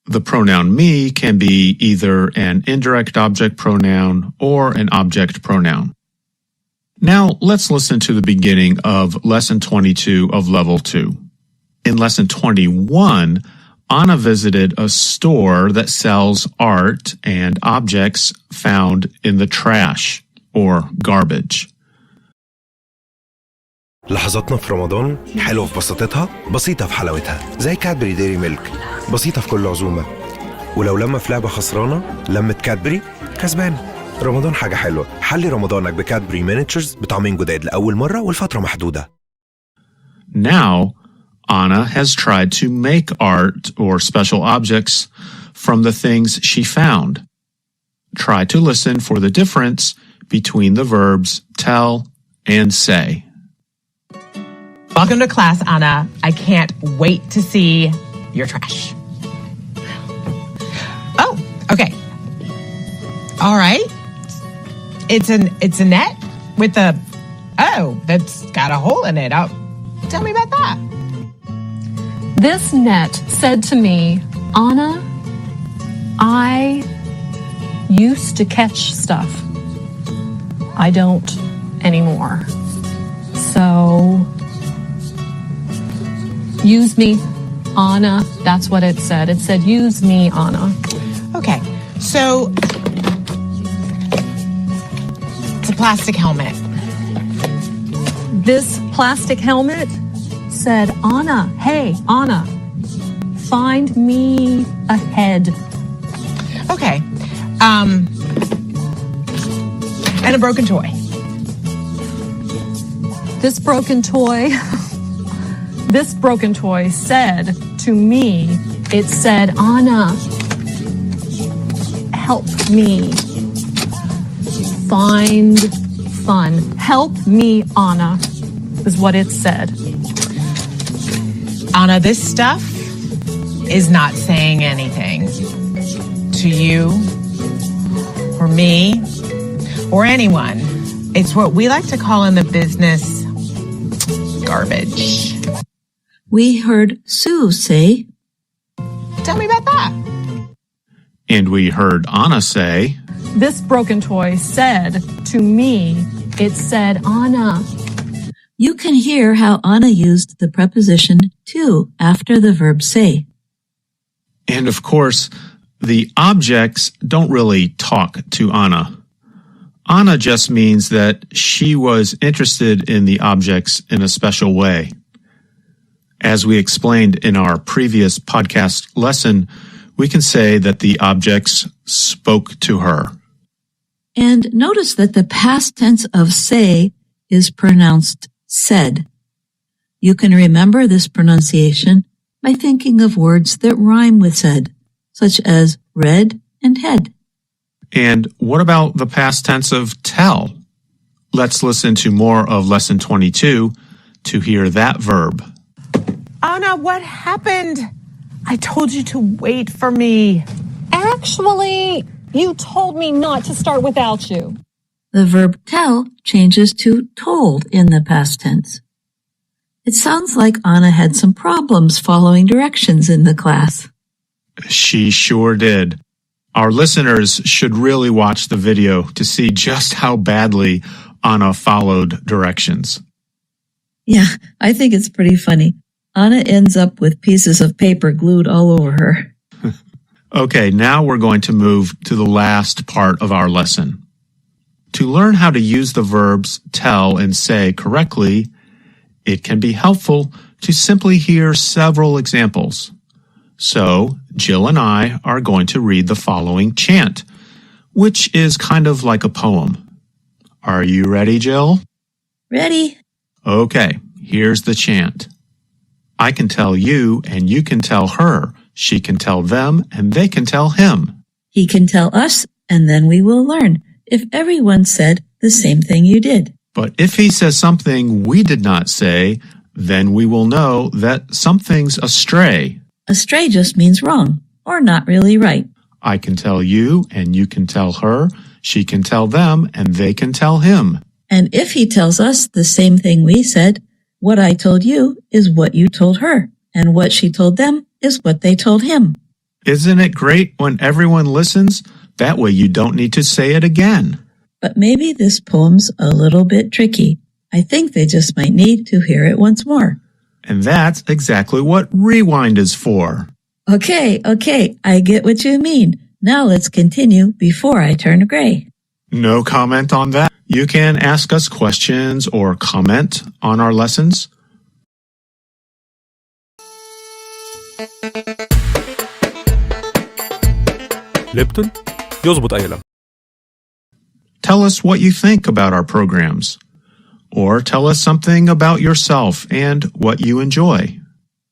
Speaker 15: The pronoun me can be either an indirect object pronoun or an object pronoun. Now let's listen to the beginning of Lesson 22 of Level 2. In Lesson 21, Anna visited a store that sells art and objects found in the trash or garbage.
Speaker 10: لحظاتنا في رمضان حلوة في بساطتها بسيطة في حلاوتها زي كادبري ديري ميلك بسيطة في كل عزومة ولو لما في لعبة خسرانة لمة كادبري كسبان رمضان حاجة حلوة حلي رمضانك بكادبري مينيتشرز بطعمين جداد لأول مرة والفترة محدودة.
Speaker 15: Now, Anna has tried to make art or special objects from the things she found. Try to listen for the difference between the verbs tell and say.
Speaker 11: Welcome to class, Anna. I can't wait to see your trash. Oh, okay. All right. It's a net with that's got a hole in it. Tell me about that.
Speaker 19: This net said to me, Anna, I used to catch stuff. I don't anymore. So use me, Anna. That's what it said. It said, use me, Anna.
Speaker 11: Okay, so it's a plastic helmet.
Speaker 19: This plastic helmet said, Anna, hey, Anna, find me a head.
Speaker 11: Okay, and a broken toy.
Speaker 19: This broken toy said to me, it said, Anna, help me find fun. Help me, Anna, is what it said.
Speaker 11: Anna, this stuff is not saying anything to you or me or anyone. It's what we like to call in the business garbage.
Speaker 16: We heard Sue say,
Speaker 11: tell me about that.
Speaker 15: And we heard Anna say,
Speaker 19: this broken toy said to me, it said, Anna.
Speaker 16: You can hear how Anna used the preposition to after the verb say.
Speaker 15: And of course, the objects don't really talk to Anna. Anna just means that she was interested in the objects in a special way. As we explained in our previous podcast lesson, we can say that the objects spoke to her.
Speaker 16: And notice that the past tense of say is pronounced said. You can remember this pronunciation by thinking of words that rhyme with said, such as read and head.
Speaker 15: And what about the past tense of tell? Let's listen to more of Lesson 22 to hear that verb.
Speaker 11: Anna, what happened? I told you to wait for me.
Speaker 19: Actually, you told me not to start without you.
Speaker 16: The verb tell changes to told in the past tense. It sounds like Anna had some problems following directions in the class.
Speaker 15: She sure did. Our listeners should really watch the video to see just how badly Anna followed directions.
Speaker 16: Yeah, I think it's pretty funny. Anna ends up with pieces of paper glued all over her.
Speaker 15: Okay, now we're going to move to the last part of our lesson. To learn how to use the verbs tell and say correctly, it can be helpful to simply hear several examples. So, Jill and I are going to read the following chant, which is kind of like a poem. Are you ready, Jill?
Speaker 16: Ready?
Speaker 15: Okay, here's the chant. I can tell you and you can tell her. She can tell them and they can tell him.
Speaker 16: He can tell us and then we will learn if everyone said the same thing you did.
Speaker 15: But if he says something we did not say, then we will know that something's astray.
Speaker 16: Astray just means wrong or not really right.
Speaker 15: I can tell you and you can tell her. She can tell them and they can tell him.
Speaker 16: And if he tells us the same thing we said, what I told you is what you told her, and what she told them is what they told him.
Speaker 15: Isn't it great when everyone listens? That way you don't need to say it again.
Speaker 16: But maybe this poem's a little bit tricky. I think they just might need to hear it once more.
Speaker 15: And that's exactly what rewind is for.
Speaker 16: Okay, I get what you mean. Now let's continue before I turn gray.
Speaker 15: No comment on that. You can ask us questions or comment on our lessons.
Speaker 6: ليبتون يظبط أي لم.
Speaker 15: Tell us what you think about our programs. Or tell us something about yourself and what you enjoy.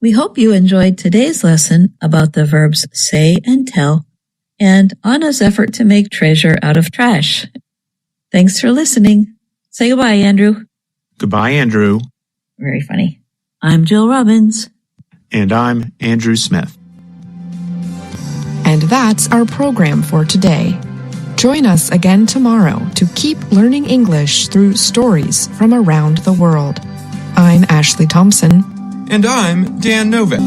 Speaker 16: We hope you enjoyed today's lesson about the verbs say and tell, and Anna's effort to make treasure out of trash. Thanks for listening. Say goodbye, Andrew.
Speaker 15: Goodbye, Andrew.
Speaker 16: Very funny. I'm Jill Robbins.
Speaker 15: And I'm Andrew Smith.
Speaker 2: And that's our program for today. Join us again tomorrow to keep learning English through stories from around the world. I'm Ashley Thompson.
Speaker 1: And I'm Dan Novak.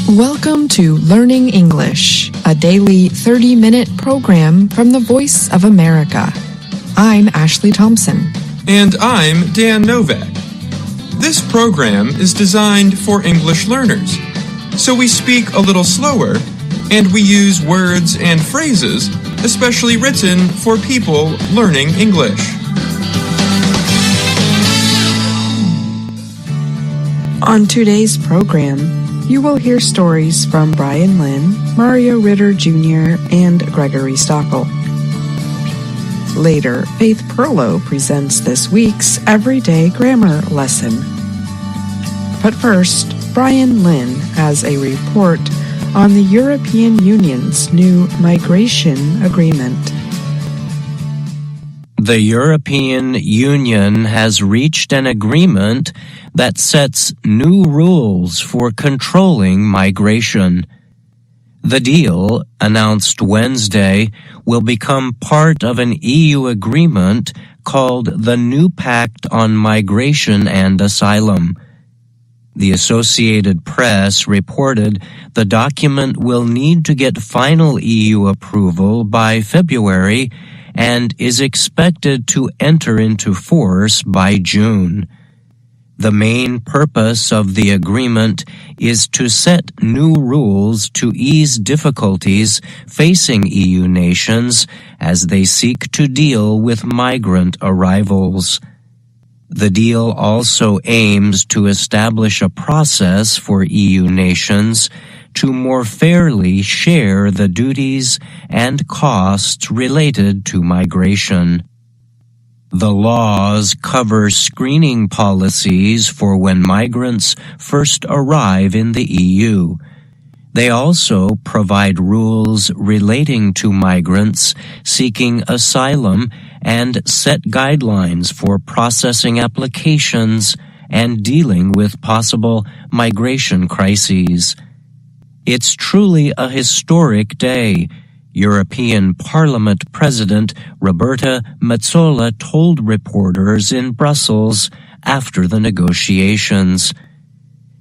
Speaker 2: Welcome to Learning English, a daily 30-minute program from the Voice of America. I'm Ashley Thompson.
Speaker 1: And I'm Dan Novak. This program is designed for English learners, so we speak a little slower and we use words and phrases especially written for people learning English.
Speaker 13: On today's program, you will hear stories from Brian Lynn, Mario Ritter Jr., and Gregory Stockel. Later, Faith Perlow presents this week's Everyday Grammar lesson. But first, Brian Lynn has a report on the European Union's new migration agreement.
Speaker 4: The European Union has reached an agreement that sets new rules for controlling migration. The deal, announced Wednesday, will become part of an EU agreement called the New Pact on Migration and Asylum. The Associated Press reported the document will need to get final EU approval by February and is expected to enter into force by June. The main purpose of the agreement is to set new rules to ease difficulties facing EU nations as they seek to deal with migrant arrivals. The deal also aims to establish a process for EU nations to more fairly share the duties and costs related to migration. The laws cover screening policies for when migrants first arrive in the EU. They also provide rules relating to migrants seeking asylum and set guidelines for processing applications and dealing with possible migration crises. It's truly a historic day, European Parliament President Roberta Metsola told reporters in Brussels after the negotiations.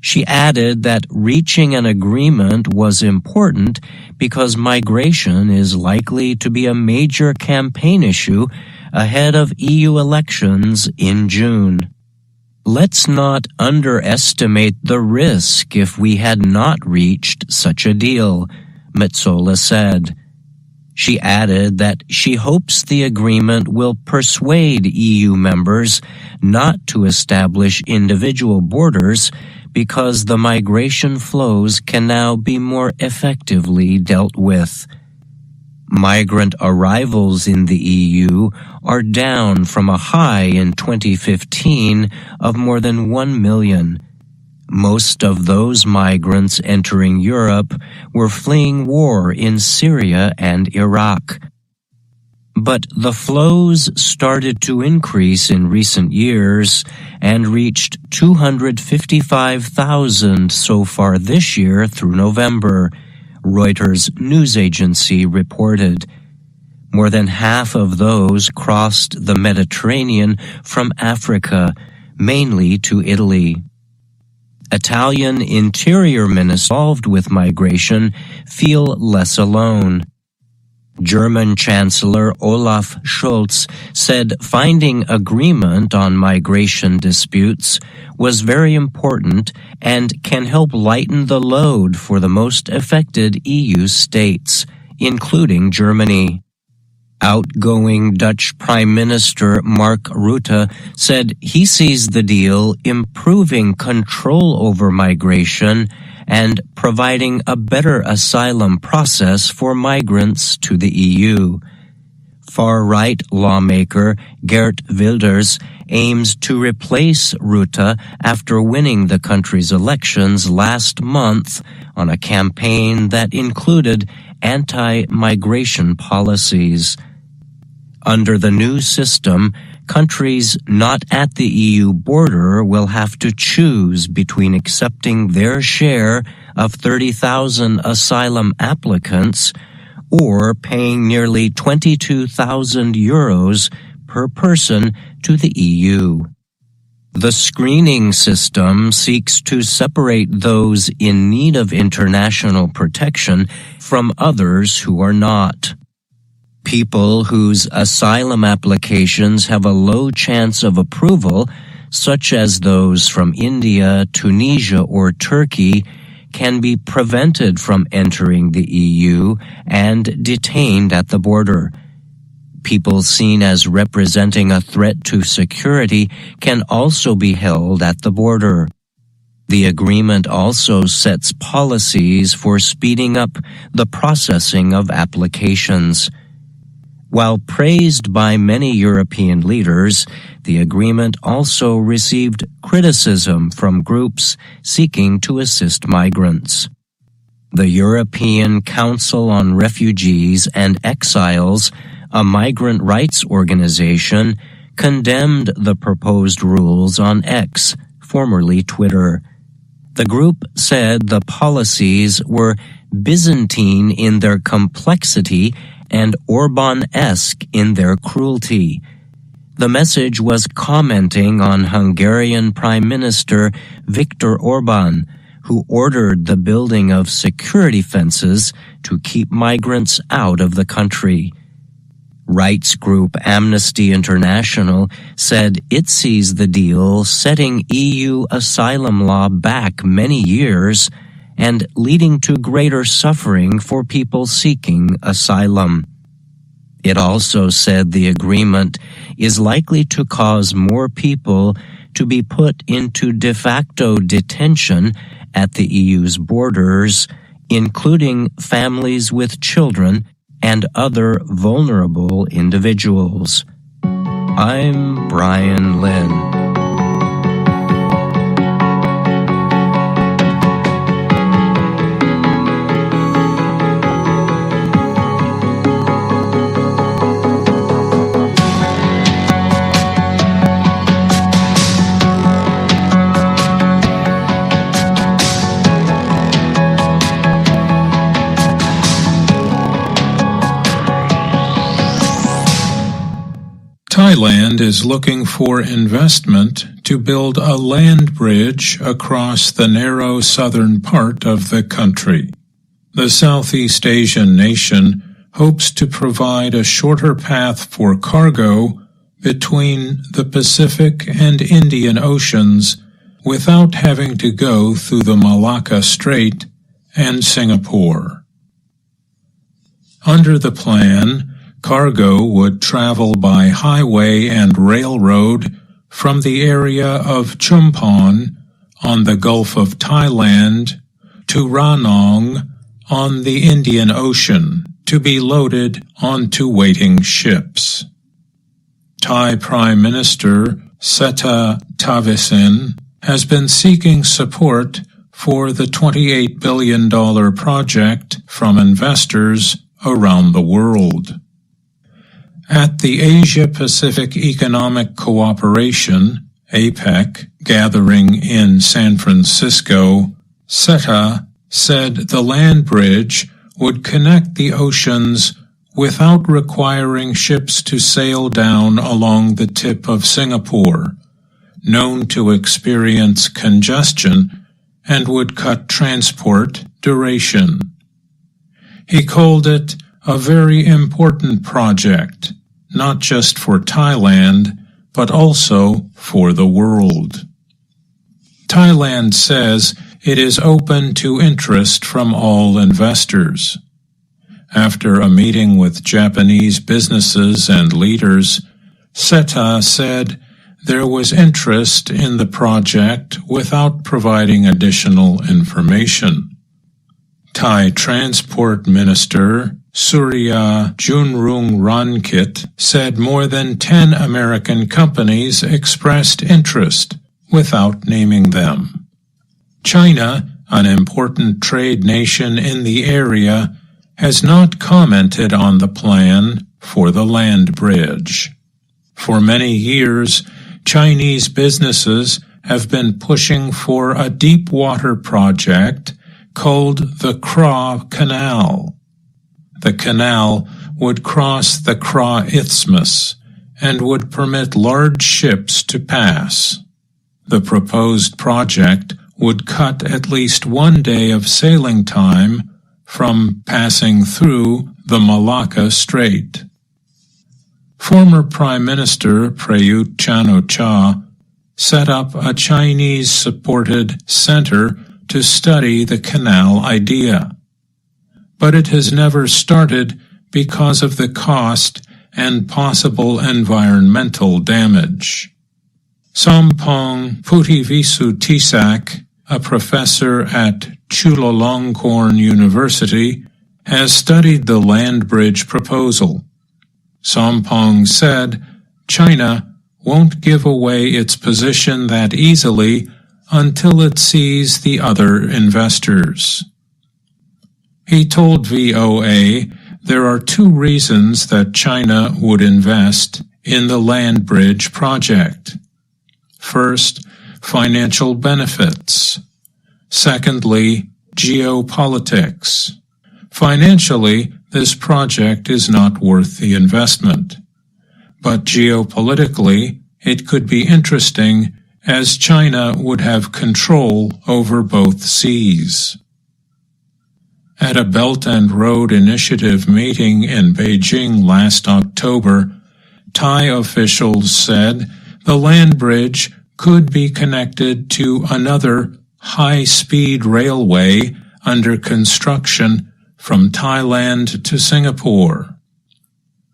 Speaker 4: She added that reaching an agreement was important because migration is likely to be a major campaign issue ahead of EU elections in June. Let's not underestimate the risk if we had not reached such a deal, Metsola said. She added that she hopes the agreement will persuade EU members not to establish individual borders because the migration flows can now be more effectively dealt with. Migrant arrivals in the EU are down from a high in 2015 of more than 1 million. Most of those migrants entering Europe were fleeing war in Syria and Iraq. But the flows started to increase in recent years and reached 255,000 so far this year through November, Reuters news agency reported. More than half of those crossed the Mediterranean from Africa, mainly to Italy. Italian interior ministers involved with migration feel less alone. German Chancellor Olaf Scholz said finding agreement on migration disputes was very important and can help lighten the load for the most affected EU states, including Germany. Outgoing Dutch Prime Minister Mark Rutte said he sees the deal improving control over migration and providing a better asylum process for migrants to the EU. Far-right lawmaker Geert Wilders aims to replace Rutte after winning the country's elections last month on a campaign that included anti-migration policies. Under the new system, countries not at the EU border will have to choose between accepting their share of 30,000 asylum applicants or paying nearly 22,000 euros per person to the EU. The screening system seeks to separate those in need of international protection from others who are not. People whose asylum applications have a low chance of approval, such as those from India, Tunisia, or Turkey, can be prevented from entering the EU and detained at the border. People seen as representing a threat to security can also be held at the border. The agreement also sets policies for speeding up the processing of applications. While praised by many European leaders, the agreement also received criticism from groups seeking to assist migrants. The European Council on Refugees and Exiles, a migrant rights organization, condemned the proposed rules on X, formerly Twitter. The group said the policies were Byzantine in their complexity and Orban-esque in their cruelty. The message was commenting on Hungarian Prime Minister Viktor Orban, who ordered the building of security fences to keep migrants out of the country. Rights group Amnesty International said it sees the deal setting EU asylum law back many years and leading to greater suffering for people seeking asylum. It also said the agreement is likely to cause more people to be put into de facto detention at the EU's borders, including families with children and other vulnerable individuals. I'm Brian Lynn.
Speaker 8: Thailand is looking for investment to build a land bridge across the narrow southern part of the country. The Southeast Asian nation hopes to provide a shorter path for cargo between the Pacific and Indian Oceans without having to go through the Malacca Strait and Singapore. Under the plan, cargo would travel by highway and railroad from the area of Chumphon on the Gulf of Thailand to Ranong on the Indian Ocean to be loaded onto waiting ships. Thai Prime Minister Seta Thavisin has been seeking support for the $28 billion project from investors around the world. At the Asia-Pacific Economic Cooperation, APEC, gathering in San Francisco, Seta said the land bridge would connect the oceans without requiring ships to sail down along the tip of Singapore, known to experience congestion, and would cut transport duration. He called it a very important project, not just for Thailand, but also for the world. Thailand says it is open to interest from all investors. After a meeting with Japanese businesses and leaders, Seta said there was interest in the project without providing additional information. Thai Transport Minister Surya Junrungrankit said more than 10 American companies expressed interest without naming them. China, an important trade nation in the area, has not commented on the plan for the land bridge. For many years, Chinese businesses have been pushing for a deep water project called the Kra Canal. The canal would cross the Kra Isthmus and would permit large ships to pass. The proposed project would cut at least 1 day of sailing time from passing through the Malacca Strait. Former Prime Minister Prayut Chan-o-cha set up a Chinese-supported center to study the canal idea, but it has never started because of the cost and possible environmental damage. Sompong Puttivisu-Tisak, a professor at Chulalongkorn University, has studied the land bridge proposal. Sompong said China won't give away its position that easily until it sees the other investors. He told VOA there are 2 reasons that China would invest in the land bridge project. First, financial benefits. Secondly, geopolitics. Financially, this project is not worth the investment. But geopolitically, it could be interesting as China would have control over both seas. At a Belt and Road Initiative meeting in Beijing last October, Thai officials said the land bridge could be connected to another high-speed railway under construction from Thailand to Singapore.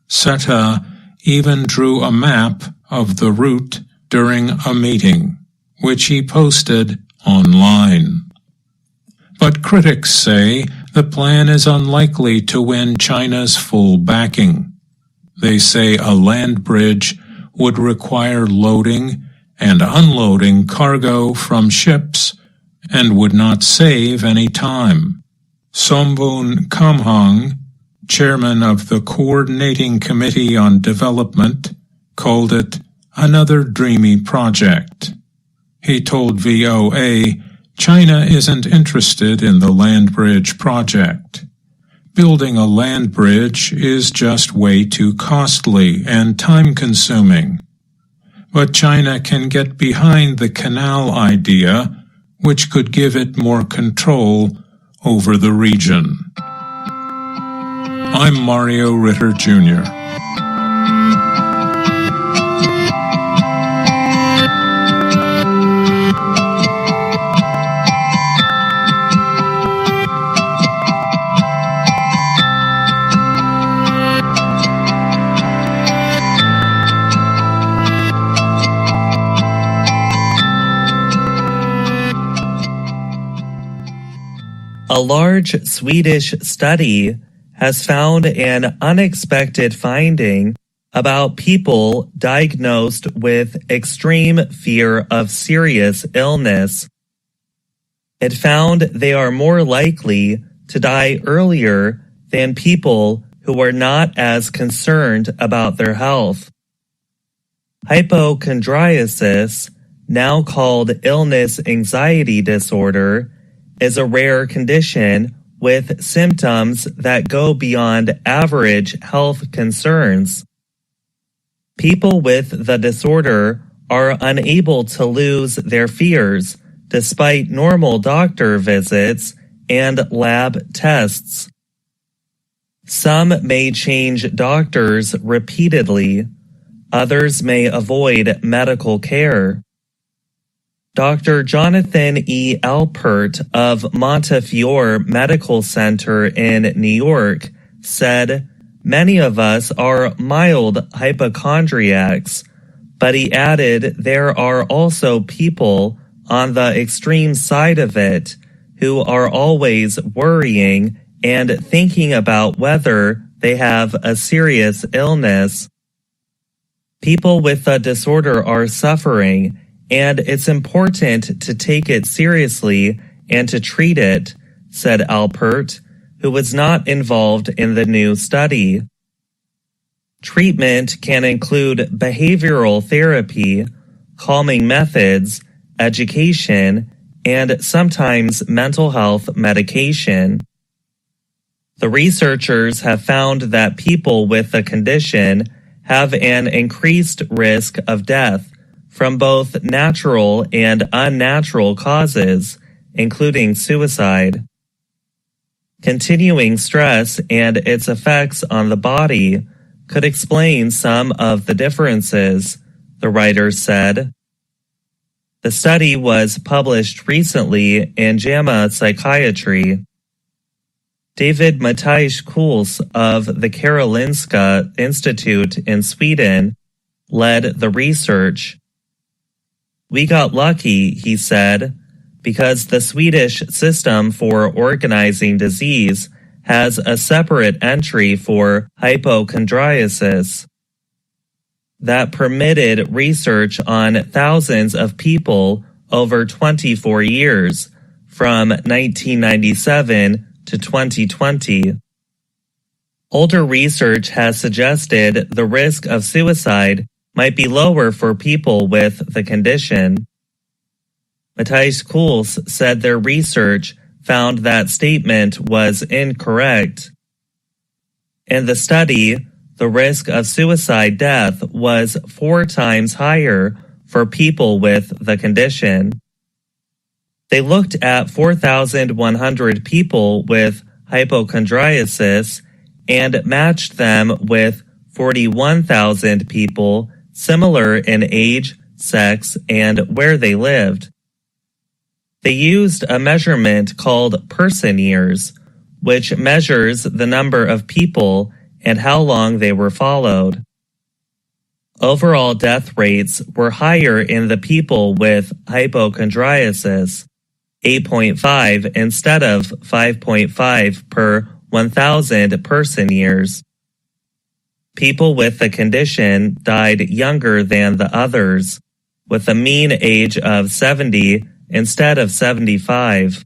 Speaker 8: Seta even drew a map of the route during a meeting, which he posted online. But critics say the plan is unlikely to win China's full backing. They say a land bridge would require loading and unloading cargo from ships and would not save any time. Sombun Kamhang, chairman of the Coordinating Committee on Development, called it another dreamy project. He told VOA China isn't interested in the land bridge project. Building a land bridge is just way too costly and time-consuming. But China can get behind the canal idea, which could give it more control over the region. I'm Mario Ritter Jr.
Speaker 18: A large Swedish study has found an unexpected finding about people diagnosed with extreme fear of serious illness. It found they are more likely to die earlier than people who are not as concerned about their health. Hypochondriasis, now called illness anxiety disorder, is a rare condition with symptoms that go beyond average health concerns. People with the disorder are unable to lose their fears despite normal doctor visits and lab tests. Some may change doctors repeatedly. Others may avoid medical care. Dr. Jonathan E. Alpert of Montefiore Medical Center in New York said, "Many of us are mild hypochondriacs," but he added there are also people on the extreme side of it who are always worrying and thinking about whether they have a serious illness. People with the disorder are suffering, and it's important to take it seriously and to treat it, said Alpert, who was not involved in the new study. Treatment can include behavioral therapy, calming methods, education, and sometimes mental health medication. The researchers have found that people with the condition have an increased risk of death from both natural and unnatural causes, including suicide. Continuing stress and its effects on the body could explain some of the differences, the writers said. The study was published recently in JAMA Psychiatry. David Matthijs Kuls of the Karolinska Institute in Sweden led the research. "We got lucky," he said, "because the Swedish system for organizing disease has a separate entry for hypochondriasis that permitted research on thousands of people over 24 years, from 1997 to 2020. Older research has suggested the risk of suicide might be lower for people with the condition. Matthijs Kuls said their research found that statement was incorrect. In the study, the risk of suicide death was 4 times higher for people with the condition. They looked at 4,100 people with hypochondriasis and matched them with 41,000 people similar in age, sex, and where they lived. They used a measurement called person years, which measures the number of people and how long they were followed. Overall death rates were higher in the people with hypochondriasis, 8.5 instead of 5.5 per 1,000 person years. People with the condition died younger than the others, with a mean age of 70 instead of 75.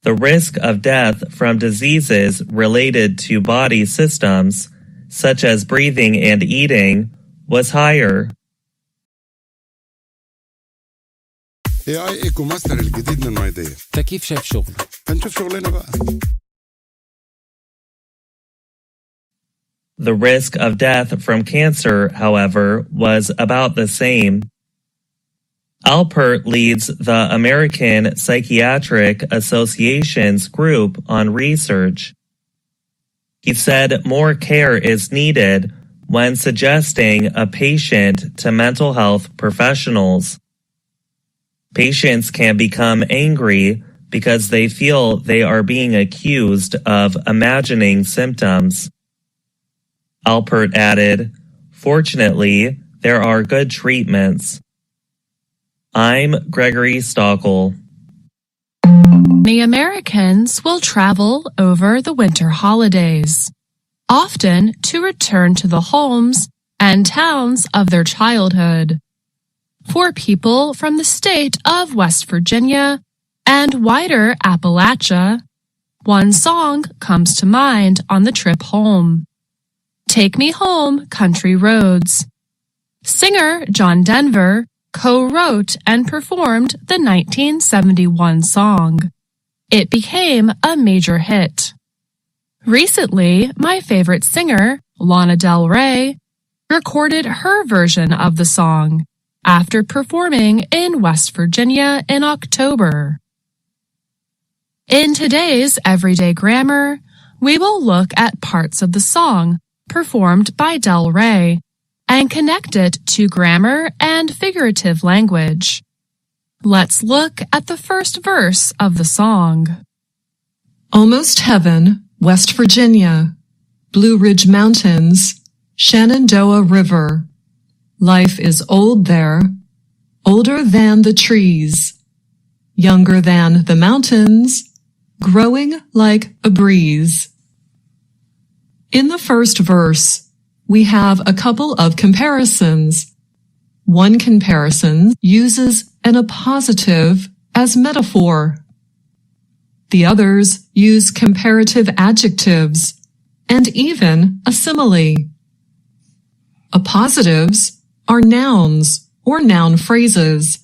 Speaker 18: The risk of death from diseases related to body systems, such as breathing and eating, was higher.
Speaker 9: AI ايكو ماستر الجديد من مايديا.
Speaker 22: كيف شايف شغله؟
Speaker 9: هنشوف شغلنا بقى.
Speaker 18: The risk of death from cancer, however, was about the same. Alpert leads the American Psychiatric Association's group on research. He said more care is needed when suggesting a patient to mental health professionals. Patients can become angry because they feel they are being accused of imagining symptoms. Alpert added, "Fortunately, there are good treatments." I'm Gregory Stockel.
Speaker 19: Many Americans will travel over the winter holidays, often to return to the homes and towns of their childhood. For people from the state of West Virginia and wider Appalachia, one song comes to mind on the trip home. Take Me Home, Country Roads. Singer John Denver co-wrote and performed the 1971 song. It became a major hit. Recently, my favorite singer, Lana Del Rey, recorded her version of the song after performing in West Virginia in October. In today's Everyday Grammar, we will look at parts of the song performed by Del Rey and connect it to grammar and figurative language. Let's look at the first verse of the song.
Speaker 20: Almost Heaven, West Virginia, Blue Ridge Mountains, Shenandoah River. Life is old there, older than the trees, younger than the mountains, growing like a breeze. In the first verse, we have a couple of comparisons. One comparison uses an appositive as metaphor. The others use comparative adjectives and even a simile. Appositives are nouns or noun phrases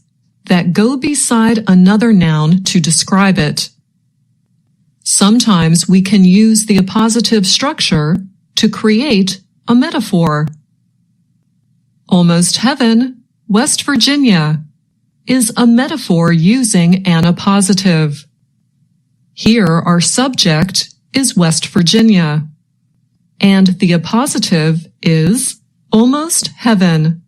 Speaker 20: that go beside another noun to describe it. Sometimes we can use the appositive structure to create a metaphor. Almost Heaven, West Virginia, is a metaphor using an appositive. Here our subject is West Virginia, and the appositive is almost heaven.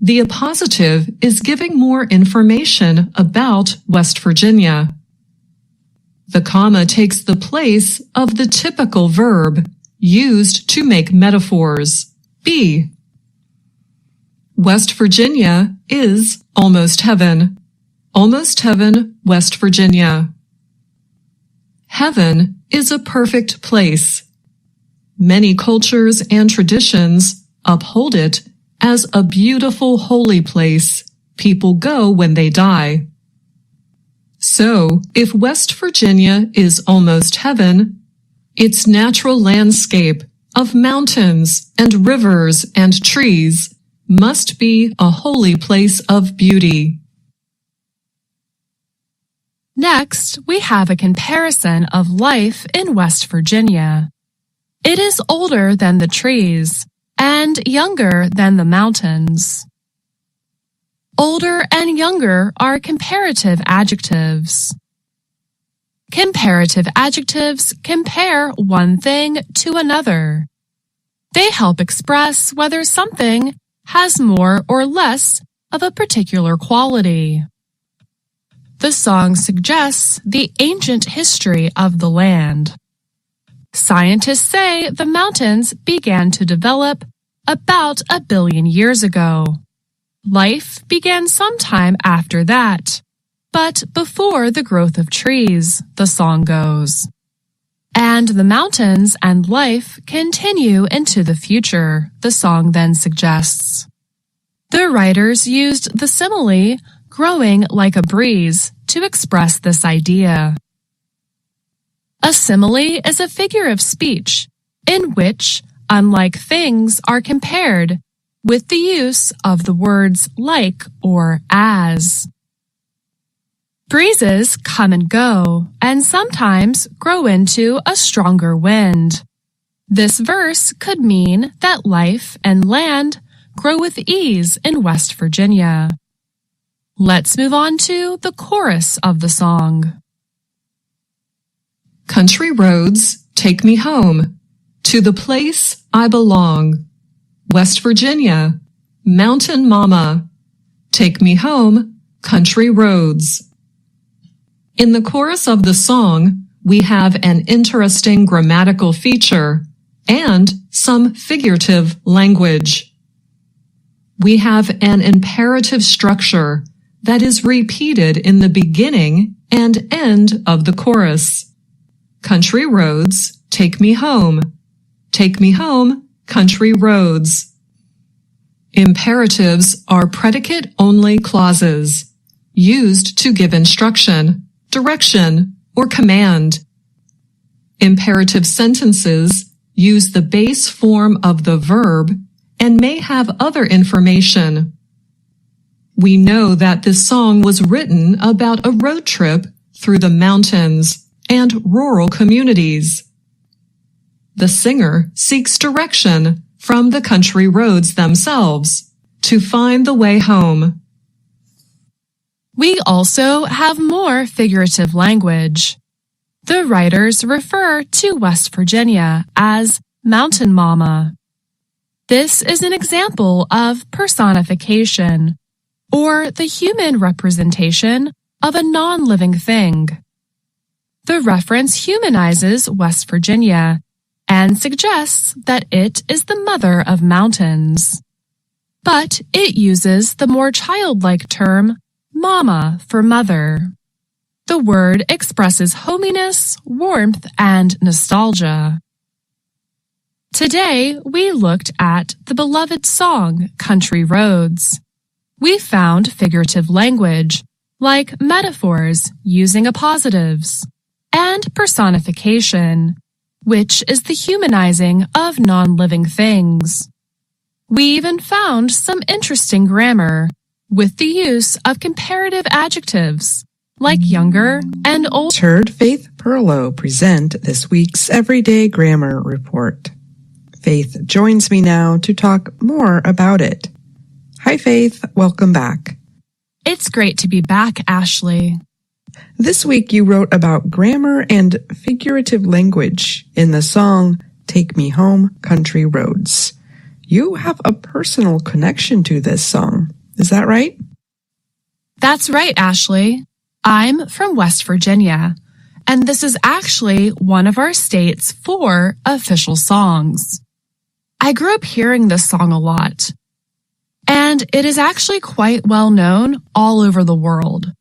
Speaker 20: The appositive is giving more information about West Virginia. The comma takes the place of the typical verb used to make metaphors, be. West Virginia is almost heaven. Almost heaven, West Virginia. Heaven is a perfect place. Many cultures and traditions uphold it as a beautiful holy place people go when they die. So, if West Virginia is almost heaven, its natural landscape of mountains and rivers and trees must be a holy place of beauty.
Speaker 19: Next, we have a comparison of life in West Virginia. It is older than the trees and younger than the mountains. Older and younger are comparative adjectives. Comparative adjectives compare one thing to another. They help express whether something has more or less of a particular quality. The song suggests the ancient history of the land. Scientists say the mountains began to develop about 1 billion years ago. Life began sometime after that, but before the growth of trees, the song goes. And the mountains and life continue into the future, the song then suggests. The writers used the simile growing like a breeze to express this idea. A simile is a figure of speech in which unlike things are compared with the use of the words like or as. Breezes come and go and sometimes grow into a stronger wind. This verse could mean that life and land grow with ease in West Virginia. Let's move on to the chorus of the song.
Speaker 20: Country roads take me home, to the place I belong. West Virginia, mountain mama, take me home, country roads. In the chorus of the song, we have an interesting grammatical feature and some figurative language. We have an imperative structure that is repeated in the beginning and end of the chorus. Country roads, take me home. Take me home, country roads. Imperatives are predicate-only clauses used to give instruction, direction, or command. Imperative sentences use the base form of the verb and may have other information. We know that this song was written about a road trip through the mountains and rural communities. The singer seeks direction from the country roads themselves to find the way home.
Speaker 19: We also have more figurative language. The writers refer to West Virginia as Mountain Mama. This is an example of personification, or the human representation of a non-living thing. The reference humanizes West Virginia and suggests that it is the mother of mountains. But it uses the more childlike term mama for mother. The word expresses hominess, warmth, and nostalgia. Today, we looked at the beloved song, Country Roads. We found figurative language, like metaphors using appositives, and personification, which is the humanizing of non-living things. We even found some interesting grammar, with the use of comparative adjectives, like younger and old.
Speaker 13: Heard Faith Perlow present this week's Everyday Grammar Report. Faith joins me now to talk more about it. Hi, Faith. Welcome back.
Speaker 19: It's great to be back, Ashley.
Speaker 13: This week you wrote about grammar and figurative language in the song Take Me Home, Country Roads. You have a personal connection to this song. Is that right?
Speaker 19: That's right, Ashley. I'm from West Virginia, and this is actually one of our state's 4 official songs. I grew up hearing this song a lot, and it is actually quite well known all over the world.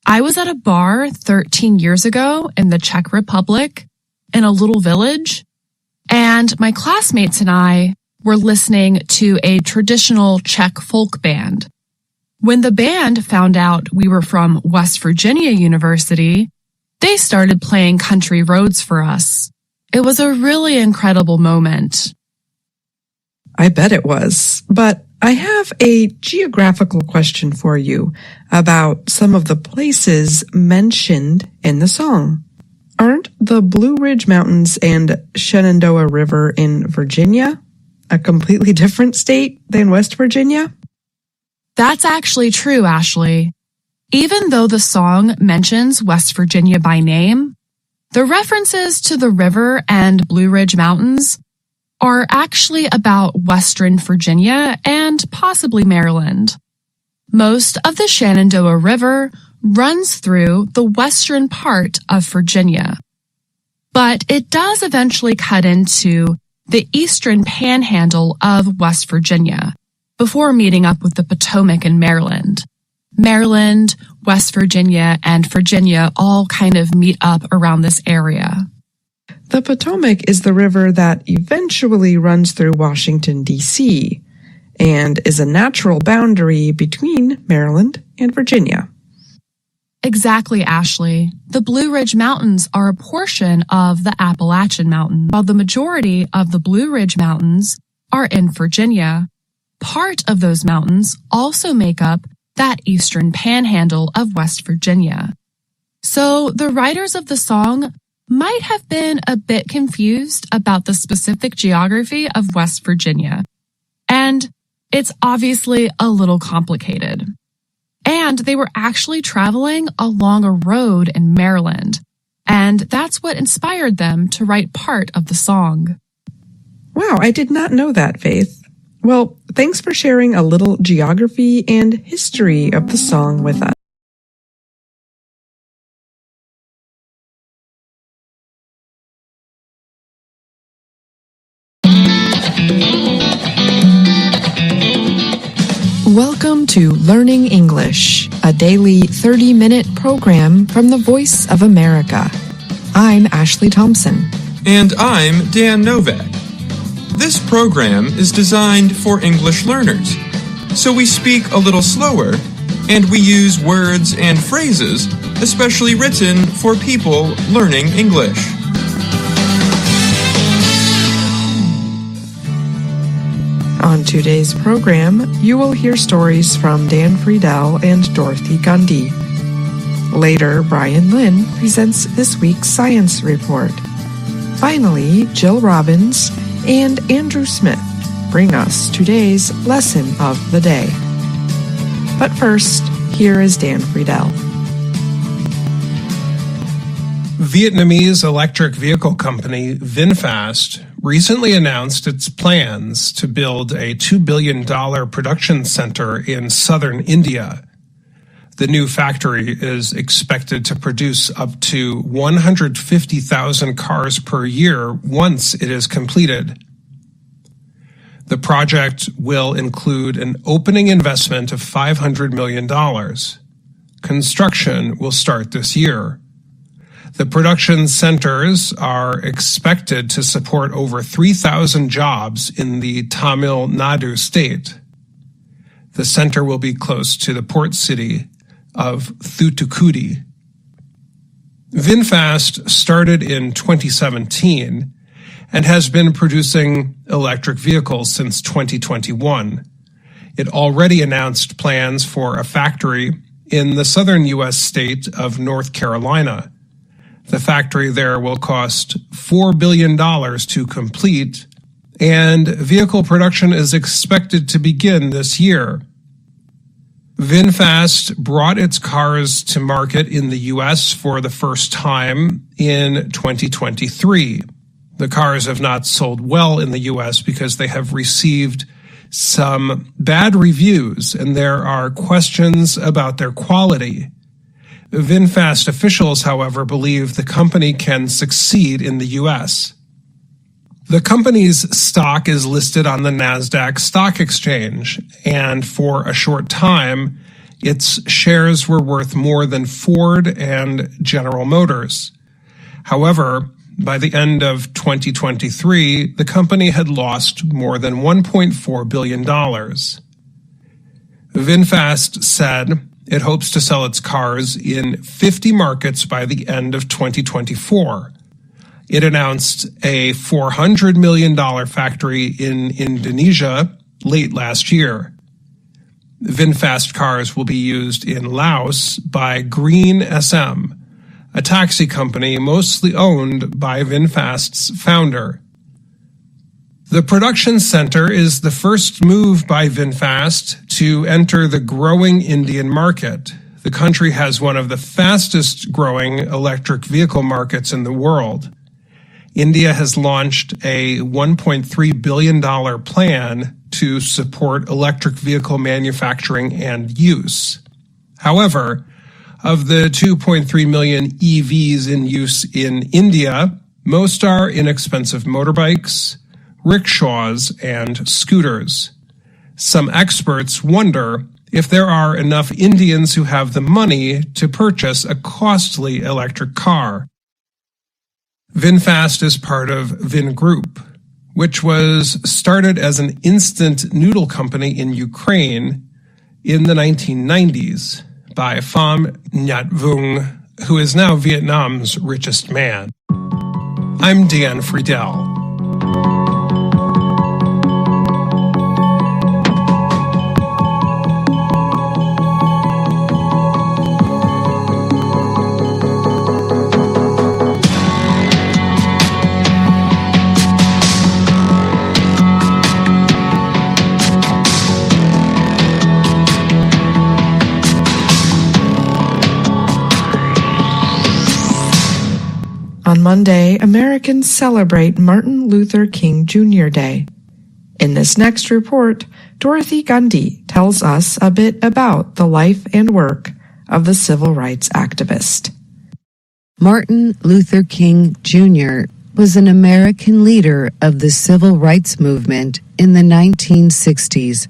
Speaker 19: I was at a bar 13 years ago in the Czech Republic in a little village, and my classmates and I were listening to a traditional Czech folk band. When the band found out we were from West Virginia University, they started playing Country Roads for us. It was a really incredible moment.
Speaker 13: I bet it was, but I have a geographical question for you about some of the places mentioned in the song. Aren't the Blue Ridge Mountains and Shenandoah River in Virginia a completely different state than West Virginia?
Speaker 19: That's actually true, Ashley. Even though the song mentions West Virginia by name, the references to the river and Blue Ridge Mountains are actually about Western Virginia and possibly Maryland. Most of the Shenandoah River runs through the western part of Virginia, but it does eventually cut into the eastern panhandle of West Virginia before meeting up with the Potomac in Maryland. Maryland, West Virginia, and Virginia all kind of meet up around this area.
Speaker 13: The Potomac is the river that eventually runs through Washington, D.C., and is a natural boundary between Maryland and Virginia.
Speaker 19: Exactly, Ashley. The Blue Ridge Mountains are a portion of the Appalachian Mountains, while the majority of the Blue Ridge Mountains are in Virginia. Part of those mountains also make up that eastern panhandle of West Virginia. So the writers of the song might have been a bit confused about the specific geography of West Virginia. And it's obviously a little complicated. And they were actually traveling along a road in Maryland. And that's what inspired them to write part of the song.
Speaker 13: Wow, I did not know that, Faith. Well, thanks for sharing a little geography and history of the song with us. Welcome to Learning English, a daily 30-minute program from the Voice of America. I'm Ashley Thompson.
Speaker 1: And I'm Dan Novak. This program is designed for English learners, so we speak a little slower, and we use words and phrases especially written for people learning English.
Speaker 13: On today's program, you will hear stories from Dan Friedel and Dorothy Gundy. Later, Brian Lynn presents this week's science report. Finally, Jill Robbins and Andrew Smith bring us today's lesson of the day. But first, here is Dan Friedel.
Speaker 17: Vietnamese electric vehicle company VinFast recently announced its plans to build a $2 billion production center in southern India. The new factory is expected to produce up to 150,000 cars per year once it is completed. The project will include an opening investment of $500 million. Construction will start this year. The production centers are expected to support over 3,000 jobs in the Tamil Nadu state. The center will be close to the port city of Thoothukudi. VinFast started in 2017 and has been producing electric vehicles since 2021. It already announced plans for a factory in the southern U.S. state of North Carolina. The factory there will cost $4 billion to complete, and vehicle production is expected to begin this year. VinFast brought its cars to market in the U.S. for the first time in 2023. The cars have not sold well in the U.S. because they have received some bad reviews, and there are questions about their quality. VinFast officials, however, believe the company can succeed in the U.S. The company's stock is listed on the NASDAQ stock exchange, and for a short time, its shares were worth more than Ford and General Motors. However, by the end of 2023, the company had lost more than $1.4 billion. VinFast said it hopes to sell its cars in 50 markets by the end of 2024. It announced a $400 million factory in Indonesia late last year. VinFast cars will be used in Laos by Green SM, a taxi company mostly owned by VinFast's founder. The production center is the first move by VinFast to enter the growing Indian market. The country has one of the fastest growing electric vehicle markets in the world. India has launched a $1.3 billion plan to support electric vehicle manufacturing and use. However, of the 2.3 million EVs in use in India, most are inexpensive motorbikes, rickshaws, and scooters. Some experts wonder if there are enough Indians who have the money to purchase a costly electric car. VinFast is part of Vingroup, which was started as an instant noodle company in Ukraine in the 1990s by Pham Nhat Vuong, who is now Vietnam's richest man. I'm Dan Friedel.
Speaker 13: On Monday, Americans celebrate Martin Luther King Jr. Day. In this next report, Dorothy Gundy tells us a bit about the life and work of the civil rights activist.
Speaker 14: Martin Luther King Jr. was an American leader of the civil rights movement in the 1960s.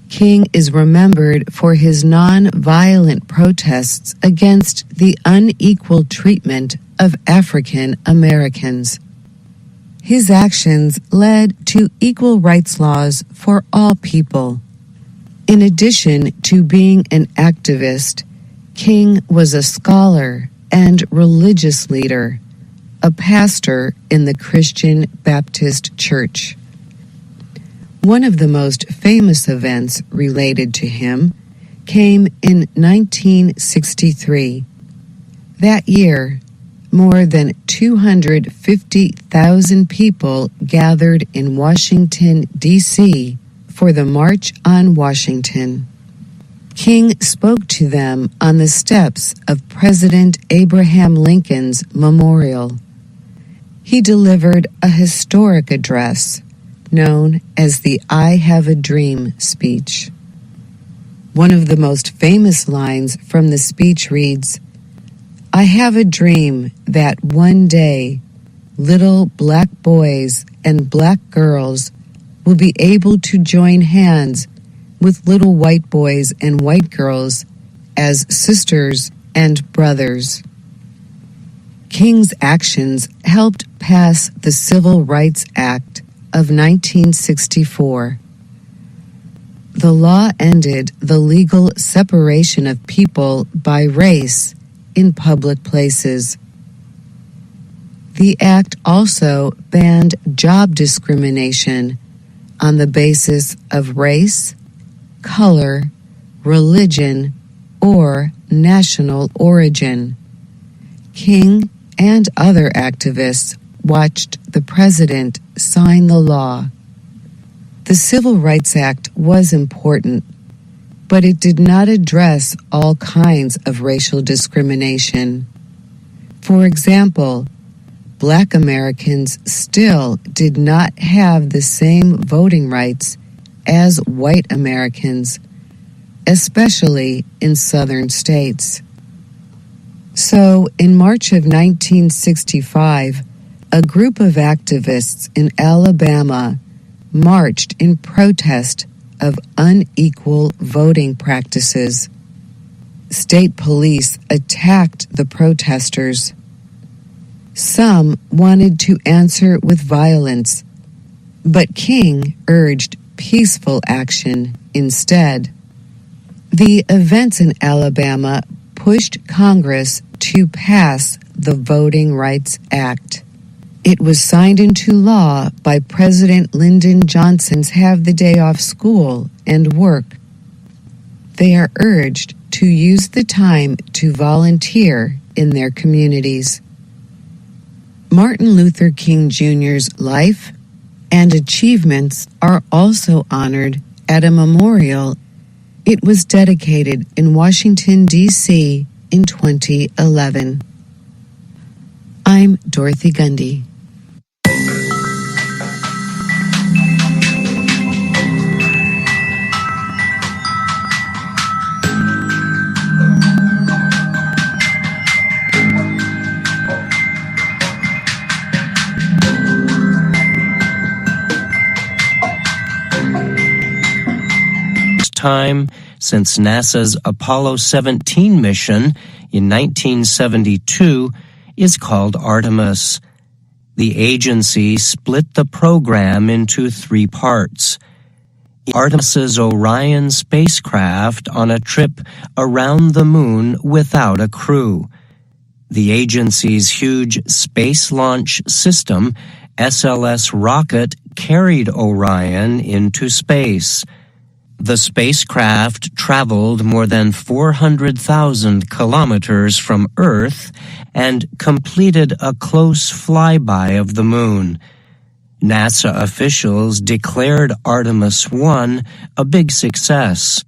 Speaker 14: King is remembered for his non-violent protests against the unequal treatment of African Americans. His actions led to equal rights laws for all people. In addition to being an activist, King was a scholar and religious leader, a pastor in the Christian Baptist Church. One of the most famous events related to him came in 1963. That year, more than 250,000 people gathered in Washington, D.C. for the March on Washington. King spoke to them on the steps of President Abraham Lincoln's memorial. He delivered a historic address known as the I Have a Dream speech. One of the most famous lines from the speech reads, "I have a dream that one day little black boys and black girls will be able to join hands with little white boys and white girls as sisters and brothers." King's actions helped pass the Civil Rights Act of 1964. The law ended the legal separation of people by race in public places. The act also banned job discrimination on the basis of race, color, religion, or national origin. King and other activists watched the president sign the law. The Civil Rights Act was important, but it did not address all kinds of racial discrimination. For example, Black Americans still did not have the same voting rights as white Americans, especially in southern states. So, in March of 1965, a group of activists in Alabama marched in protest of unequal voting practices. State police attacked the protesters. Some wanted to answer with violence, but King urged peaceful action instead. The events in Alabama pushed Congress to pass the Voting Rights Act. It was signed into law by President Lyndon Johnson's Have the Day Off School and Work. They are urged to use the time to volunteer in their communities. Martin Luther King Jr.'s life and achievements are also honored at a memorial. It was dedicated in Washington, D.C. in 2011. I'm Dorothy Gundy.
Speaker 4: Time since NASA's Apollo 17 mission in 1972 is called Artemis. The agency split the program into 3 parts. Artemis's Orion spacecraft on a trip around the moon without a crew. The agency's huge Space Launch System, SLS rocket, carried Orion into space. The spacecraft traveled more than 400,000 kilometers from Earth and completed a close flyby of the moon. NASA officials declared Artemis 1 a big success.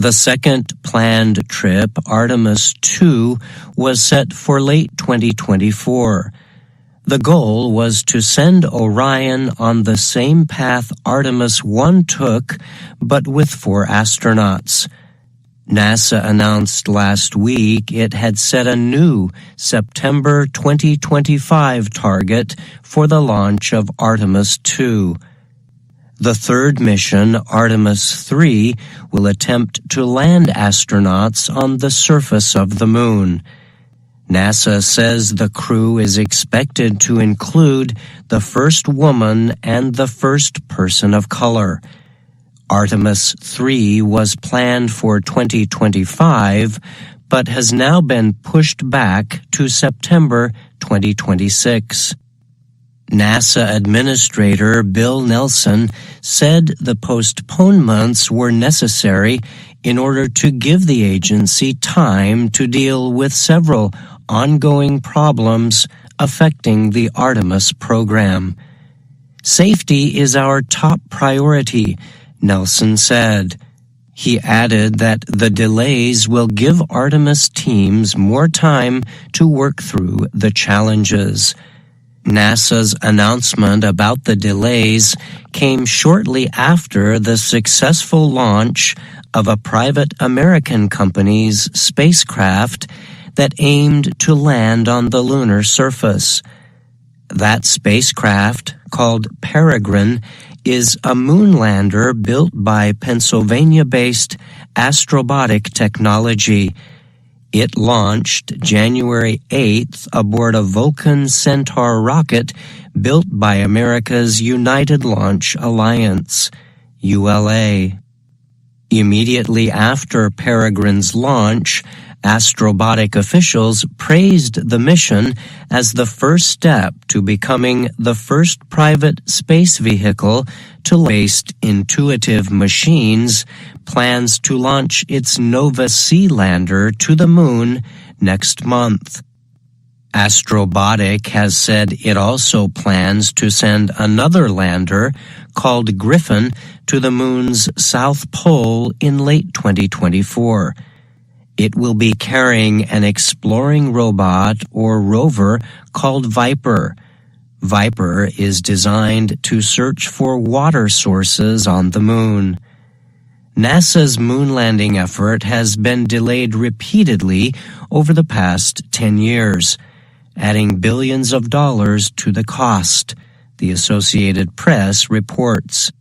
Speaker 4: The second planned trip, Artemis II, was set for late 2024. The goal was to send Orion on the same path Artemis I took, but with 4 astronauts. NASA announced last week it had set a new September 2025 target for the launch of Artemis II. The third mission, Artemis III, will attempt to land astronauts on the surface of the moon. NASA says the crew is expected to include the first woman and the first person of color. Artemis III was planned for 2025, but has now been pushed back to September 2026. NASA Administrator Bill Nelson said the postponements were necessary in order to give the agency time to deal with several ongoing problems affecting the Artemis program. Safety is our top priority, Nelson said. He added that the delays will give Artemis teams more time to work through the challenges. NASA's announcement about the delays came shortly after the successful launch of a private American company's spacecraft that aimed to land on the lunar surface. That spacecraft, called Peregrine, is a moonlander built by Pennsylvania-based Astrobotic Technology. It launched January 8th aboard a Vulcan Centaur rocket built by America's United Launch Alliance, ULA. Immediately after Peregrine's launch, Astrobotic officials praised the mission as the first step to becoming the first private space vehicle to based intuitive machines, plans to launch its Nova C lander to the moon next month. Astrobotic has said it also plans to send another lander called Griffin to the moon's south pole in late 2024. It will be carrying an exploring robot or rover called Viper. Viper is designed to search for water sources on the moon. NASA's moon landing effort has been delayed repeatedly over the past 10 years, adding billions of dollars to the cost, the Associated Press reports.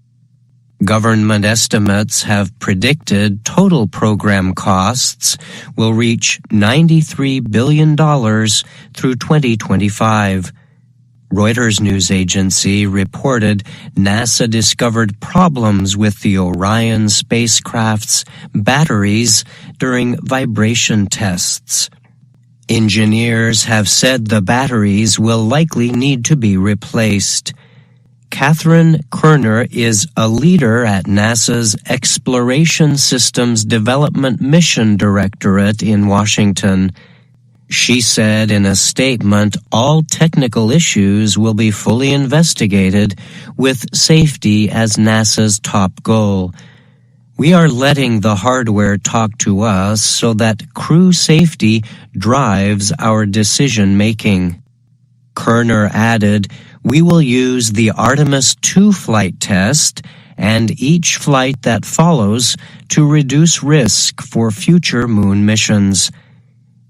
Speaker 4: Government estimates have predicted total program costs will reach $93 billion through 2025. Reuters news agency reported NASA discovered problems with the Orion spacecraft's batteries during vibration tests. Engineers have said the batteries will likely need to be replaced. Catherine Kerner is a leader at NASA's Exploration Systems Development Mission Directorate in Washington. She said in a statement all technical issues will be fully investigated with safety as NASA's top goal. We are letting the hardware talk to us so that crew safety drives our decision-making. Kerner added, "We will use the Artemis II flight test and each flight that follows to reduce risk for future moon missions."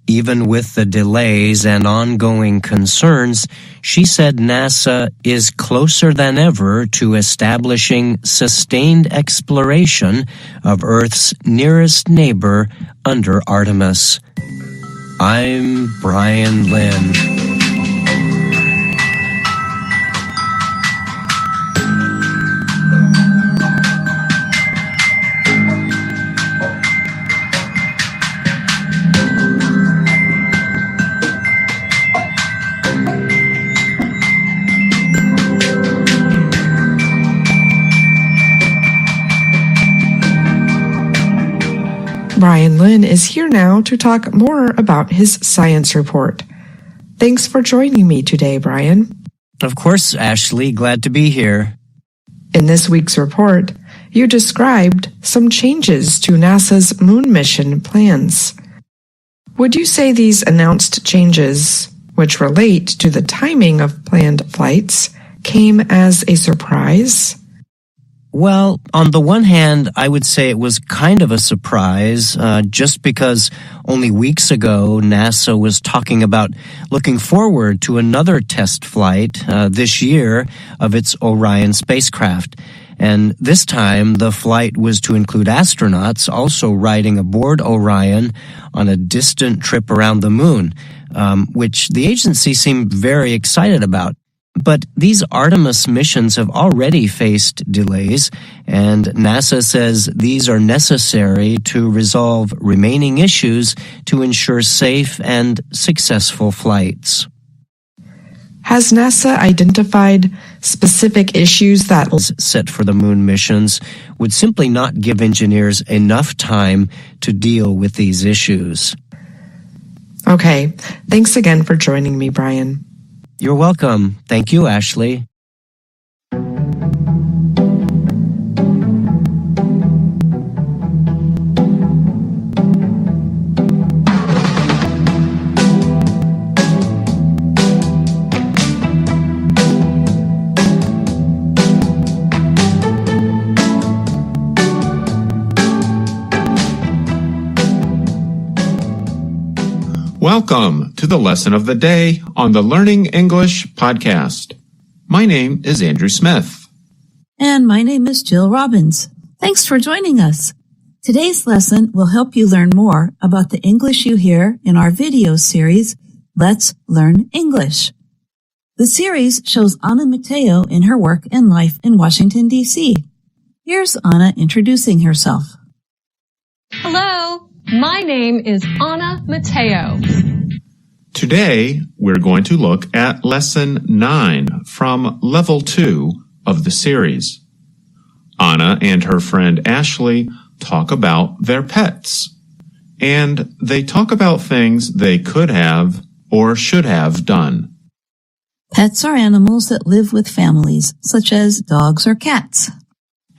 Speaker 4: Even with the delays and ongoing concerns, she said NASA is closer than ever to establishing sustained exploration of Earth's nearest neighbor under Artemis. I'm Brian Lynn.
Speaker 13: Brian Lynn is here now to talk more about his science report. Thanks for joining me today, Brian.
Speaker 4: Of course, Ashley. Glad to be here.
Speaker 13: In this week's report, you described some changes to NASA's moon mission plans. Would you say these announced changes, which relate to the timing of planned flights, came as a surprise?
Speaker 4: Well, on the one hand, I would say it was kind of a surprise, just because only weeks ago NASA was talking about looking forward to another test flight this year of its Orion spacecraft. And this time, the flight was to include astronauts also riding aboard Orion on a distant trip around the moon, which the agency seemed very excited about. But these Artemis missions have already faced delays, and NASA says these are necessary to resolve remaining issues to ensure safe and successful flights.
Speaker 13: Has NASA identified specific issues that
Speaker 4: set for the moon missions would simply not give engineers enough time to deal with these issues?
Speaker 13: Okay, thanks again for joining me, Brian.
Speaker 4: You're welcome. Thank you, Ashley.
Speaker 15: Welcome to the Lesson of the Day on the Learning English podcast. My name is Andrew Smith.
Speaker 16: And my name is Jill Robbins. Thanks for joining us. Today's lesson will help you learn more about the English you hear in our video series, Let's Learn English. The series shows Anna Mateo in her work and life in Washington, D.C. Here's Anna introducing herself.
Speaker 12: Hello, my name is Anna Mateo.
Speaker 15: Today, we're going to look at Lesson 9 from Level 2 of the series. Anna and her friend Ashley talk about their pets, and they talk about things they could have or should have done.
Speaker 16: Pets are animals that live with families, such as dogs or cats.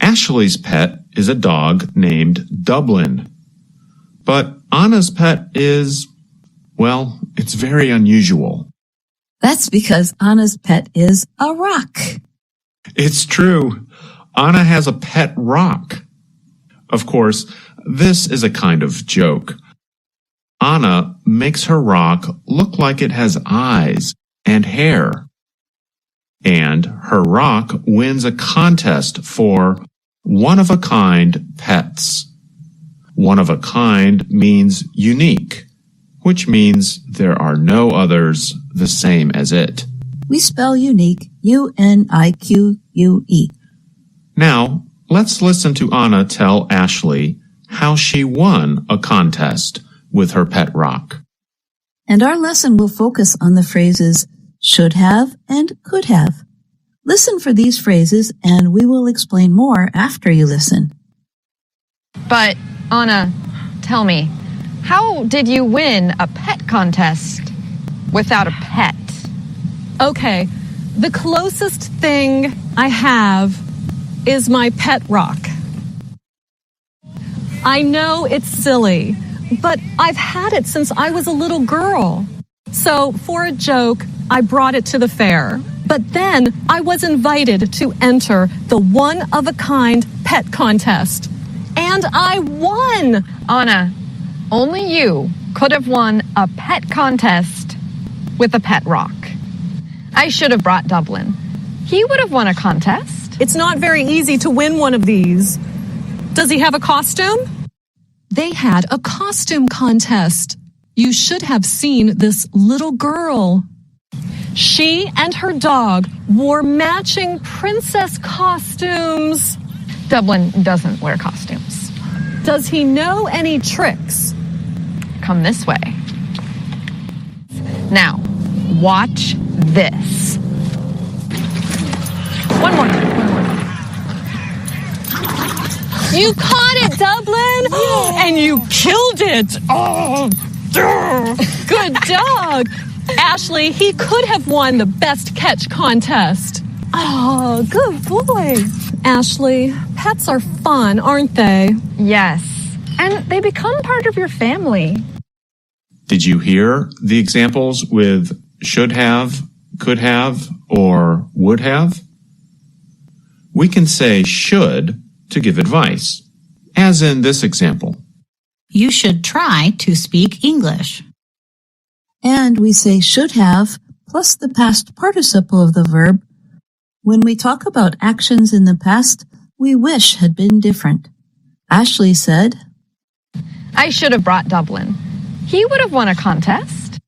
Speaker 15: Ashley's pet is a dog named Dublin. But Anna's pet is, well, it's very unusual.
Speaker 16: That's because Anna's pet is a rock.
Speaker 15: It's true. Anna has a pet rock. Of course, this is a kind of joke. Anna makes her rock look like it has eyes and hair. And her rock wins a contest for one-of-a-kind pets. One-of-a-kind means unique, which means there are no others the same as it.
Speaker 16: We spell unique, U-N-I-Q-U-E.
Speaker 15: Now, let's listen to Anna tell Ashley how she won a contest with her pet rock.
Speaker 16: And our lesson will focus on the phrases should have and could have. Listen for these phrases and we will explain more after you listen.
Speaker 21: But, Anna, tell me, how did you win a pet contest without a pet?
Speaker 12: Okay, the closest thing I have is my pet rock. I know it's silly, but I've had it since I was a little girl. So, for a joke, I brought it to the fair. But then I was invited to enter the one-of-a-kind pet contest. And I won!
Speaker 21: Anna, only you could have won a pet contest with a pet rock. I should have brought Dublin. He would have won a contest.
Speaker 12: It's not very easy to win one of these. Does he have a costume?
Speaker 20: They had a costume contest. You should have seen this little girl.
Speaker 12: She and her dog wore matching princess costumes.
Speaker 21: Dublin doesn't wear costumes.
Speaker 12: Does he know any tricks?
Speaker 21: Come this way. Now, watch this. One more.
Speaker 12: You caught it, Dublin! And you killed it! Oh, good dog! Ashley, he could have won the best catch contest. Oh, good boy. Ashley, Pets are fun, aren't they?
Speaker 21: Yes. And they become part of your family.
Speaker 15: Did you hear the examples with should have, could have, or would have? We can say should to give advice, as in this example.
Speaker 16: You should try to speak English. And we say should have plus the past participle of the verb. When we talk about actions in the past we wish had been different. Ashley said,
Speaker 21: I should have brought Dublin. He would have won a contest.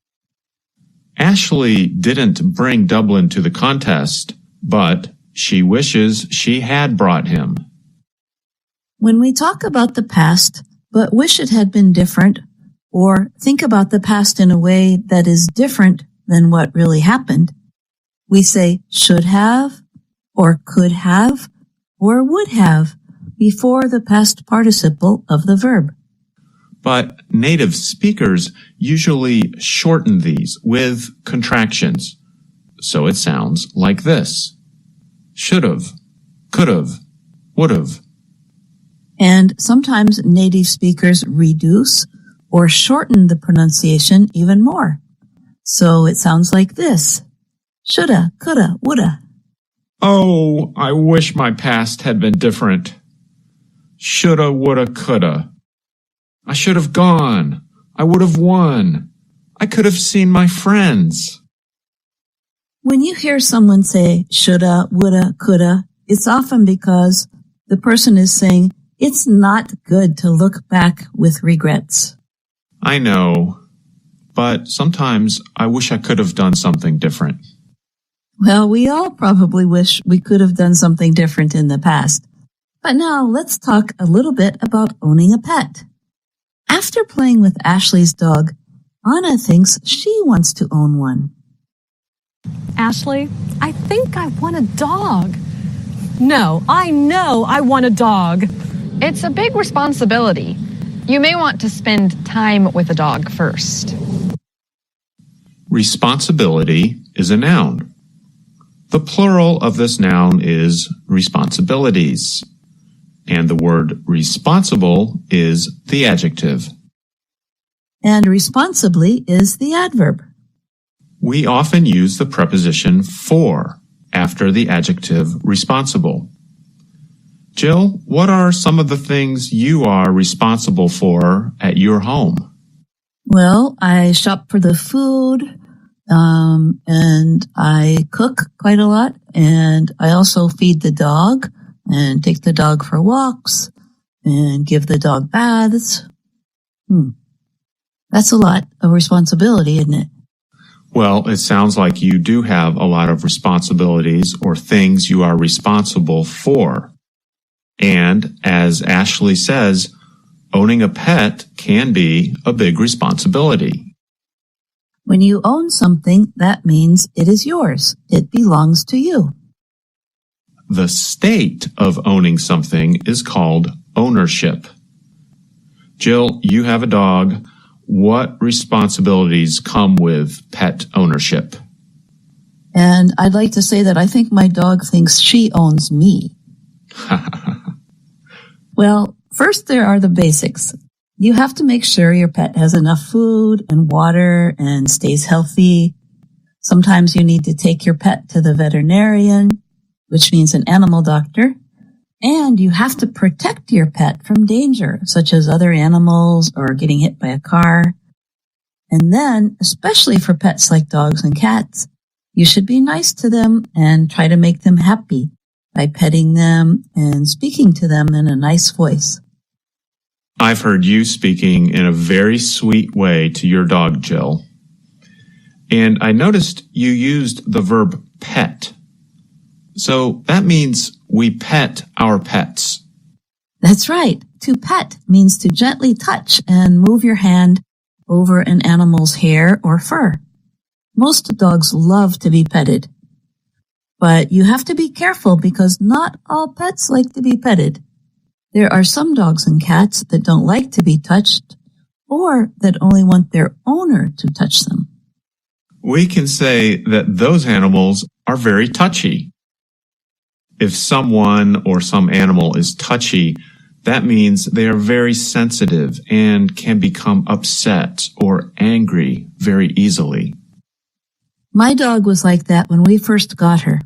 Speaker 15: Ashley didn't bring Dublin to the contest, but she wishes she had brought him.
Speaker 16: When we talk about the past, but wish it had been different, or think about the past in a way that is different than what really happened, we say should have, or could have, or would have before the past participle of the verb.
Speaker 15: But native speakers usually shorten these with contractions, so it sounds like this. Should've, could've, would've.
Speaker 16: And sometimes native speakers reduce or shorten the pronunciation even more. So it sounds like this. Shoulda, coulda, woulda.
Speaker 15: Oh, I wish my past had been different. Shoulda, woulda, coulda. I should have gone. I would have won. I could have seen my friends.
Speaker 16: When you hear someone say shoulda, woulda, coulda, it's often because the person is saying it's not good to look back with regrets.
Speaker 15: I know, but sometimes I wish I could have done something different.
Speaker 16: Well, we all probably wish we could have done something different in the past. But now let's talk a little bit about owning a pet. After playing with Ashley's dog, Anna thinks she wants to own one.
Speaker 12: Ashley, I think I want a dog. No, I know I want a dog.
Speaker 21: It's a big responsibility. You may want to spend time with a dog first.
Speaker 15: Responsibility is a noun. The plural of this noun is responsibilities, and the word responsible is the adjective.
Speaker 16: And responsibly is the adverb.
Speaker 15: We often use the preposition for after the adjective responsible. Jill, what are some of the things you are responsible for at your home?
Speaker 16: Well, I shop for the food, and I cook quite a lot, and I also feed the dog and take the dog for walks and give the dog baths. That's a lot of responsibility, isn't it?
Speaker 15: Well, it sounds like you do have a lot of responsibilities or things you are responsible for. And as Ashley says, owning a pet can be a big responsibility.
Speaker 16: When you own something, that means it is yours. It belongs to you.
Speaker 15: The state of owning something is called ownership. Jill, you have a dog. What responsibilities come with pet ownership?
Speaker 16: And I'd like to say that I think my dog thinks she owns me. Well, first there are the basics. You have to make sure your pet has enough food and water and stays healthy. Sometimes you need to take your pet to the veterinarian, which means an animal doctor. And you have to protect your pet from danger, such as other animals or getting hit by a car. And then, especially for pets like dogs and cats, you should be nice to them and try to make them happy by petting them and speaking to them in a nice voice.
Speaker 15: I've heard you speaking in a very sweet way to your dog, Jill. And I noticed you used the verb pet. So that means we pet our pets.
Speaker 16: That's right. To pet means to gently touch and move your hand over an animal's hair or fur. Most dogs love to be petted. But you have to be careful because not all pets like to be petted. There are some dogs and cats that don't like to be touched or that only want their owner to touch them.
Speaker 15: We can say that those animals are very touchy. If someone or some animal is touchy, that means they are very sensitive and can become upset or angry very easily.
Speaker 16: My dog was like that when we first got her.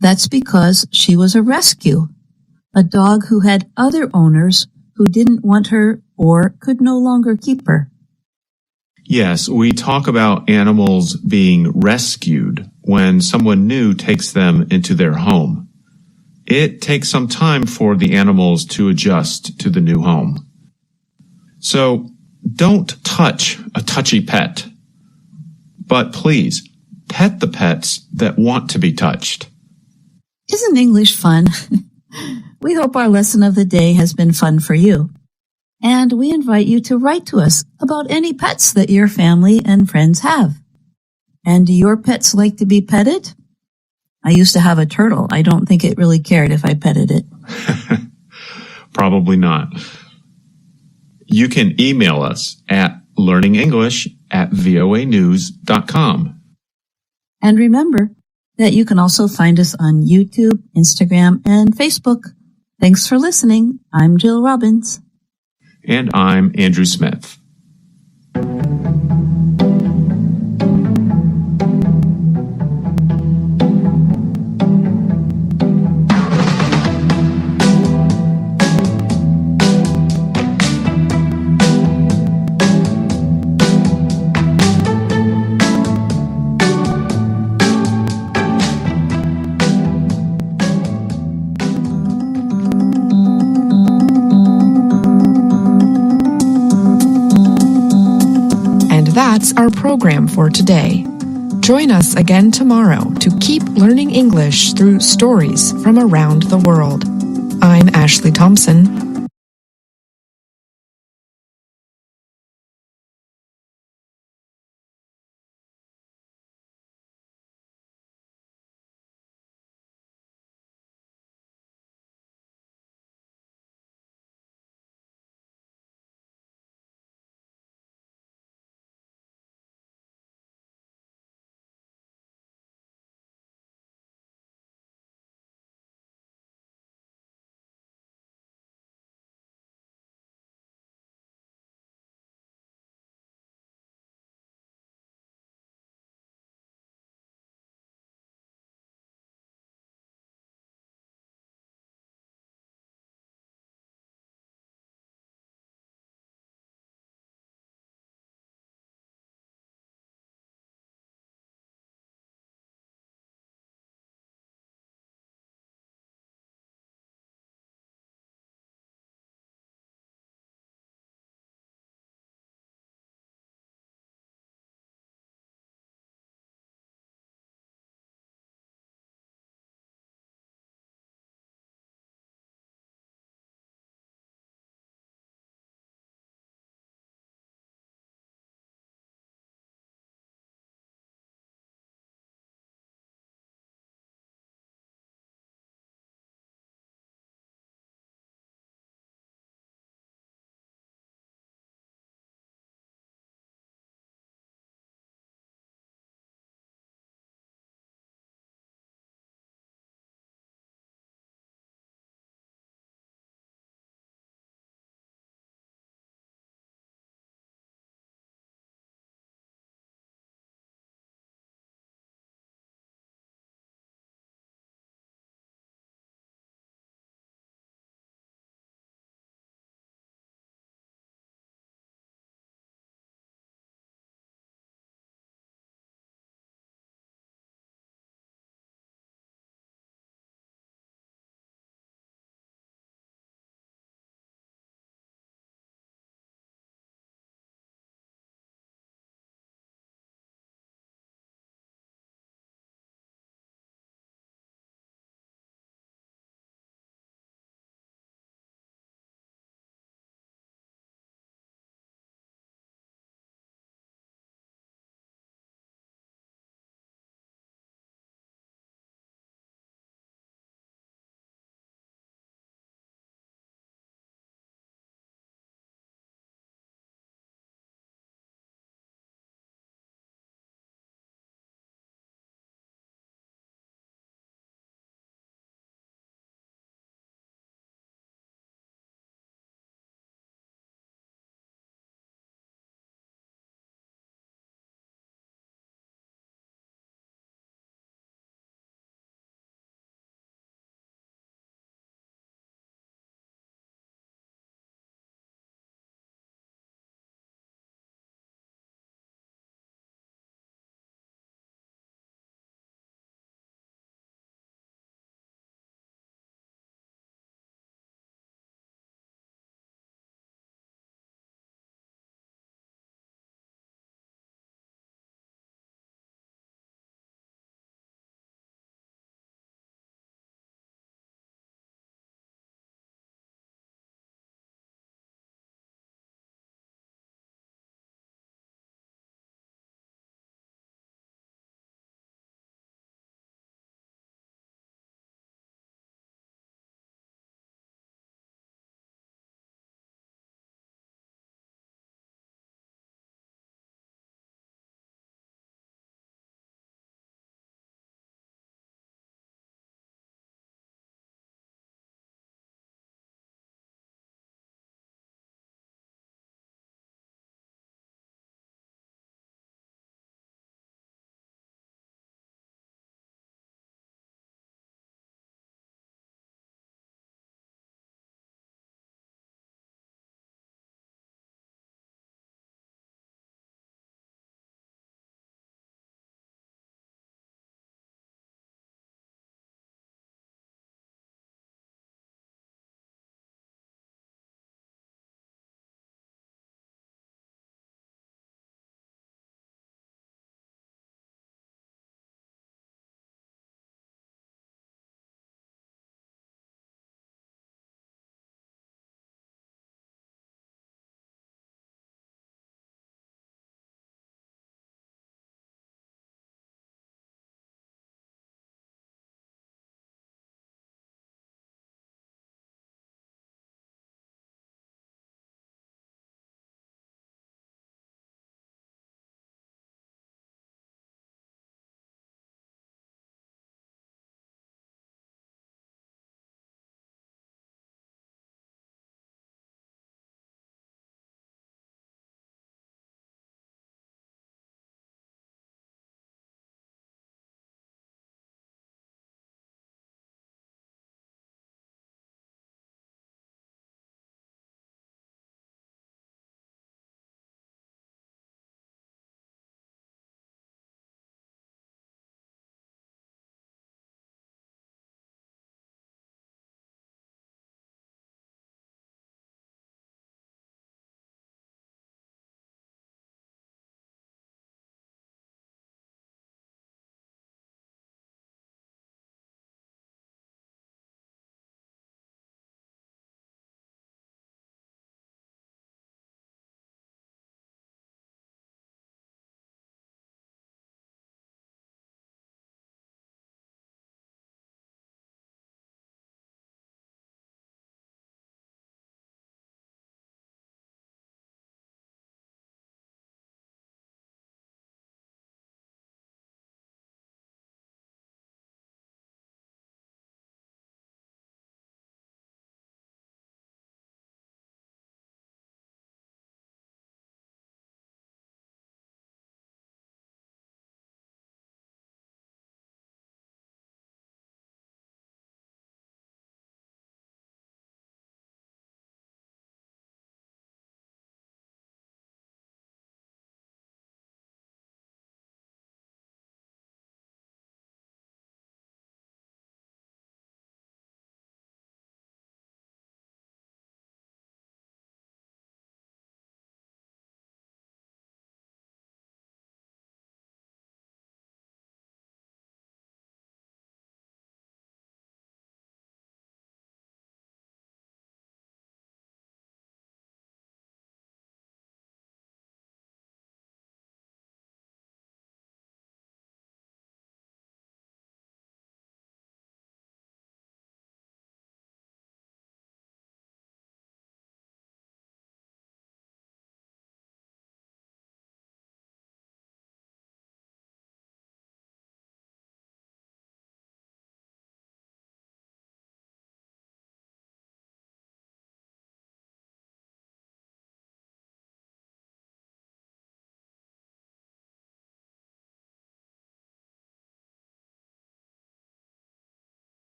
Speaker 16: That's because she was a rescue, a dog who had other owners who didn't want her or could no longer keep her.
Speaker 15: Yes, we talk about animals being rescued when someone new takes them into their home. It takes some time for the animals to adjust to the new home. So don't touch a touchy pet, but please pet the pets that want to be touched.
Speaker 16: Isn't English fun? We hope our lesson of the day has been fun for you. And we invite you to write to us about any pets that your family and friends have. And do your pets like to be petted? I used to have a turtle. I don't think it really cared if I petted it.
Speaker 15: Probably not. You can email us at learningenglish@voanews.com.
Speaker 16: And remember that you can also find us on YouTube, Instagram, and Facebook. Thanks for listening. I'm Jill Robbins.
Speaker 15: And I'm Andrew Smith.
Speaker 2: That's our program for today. Join us again tomorrow to keep learning English through stories from around the world. I'm Ashley Thompson.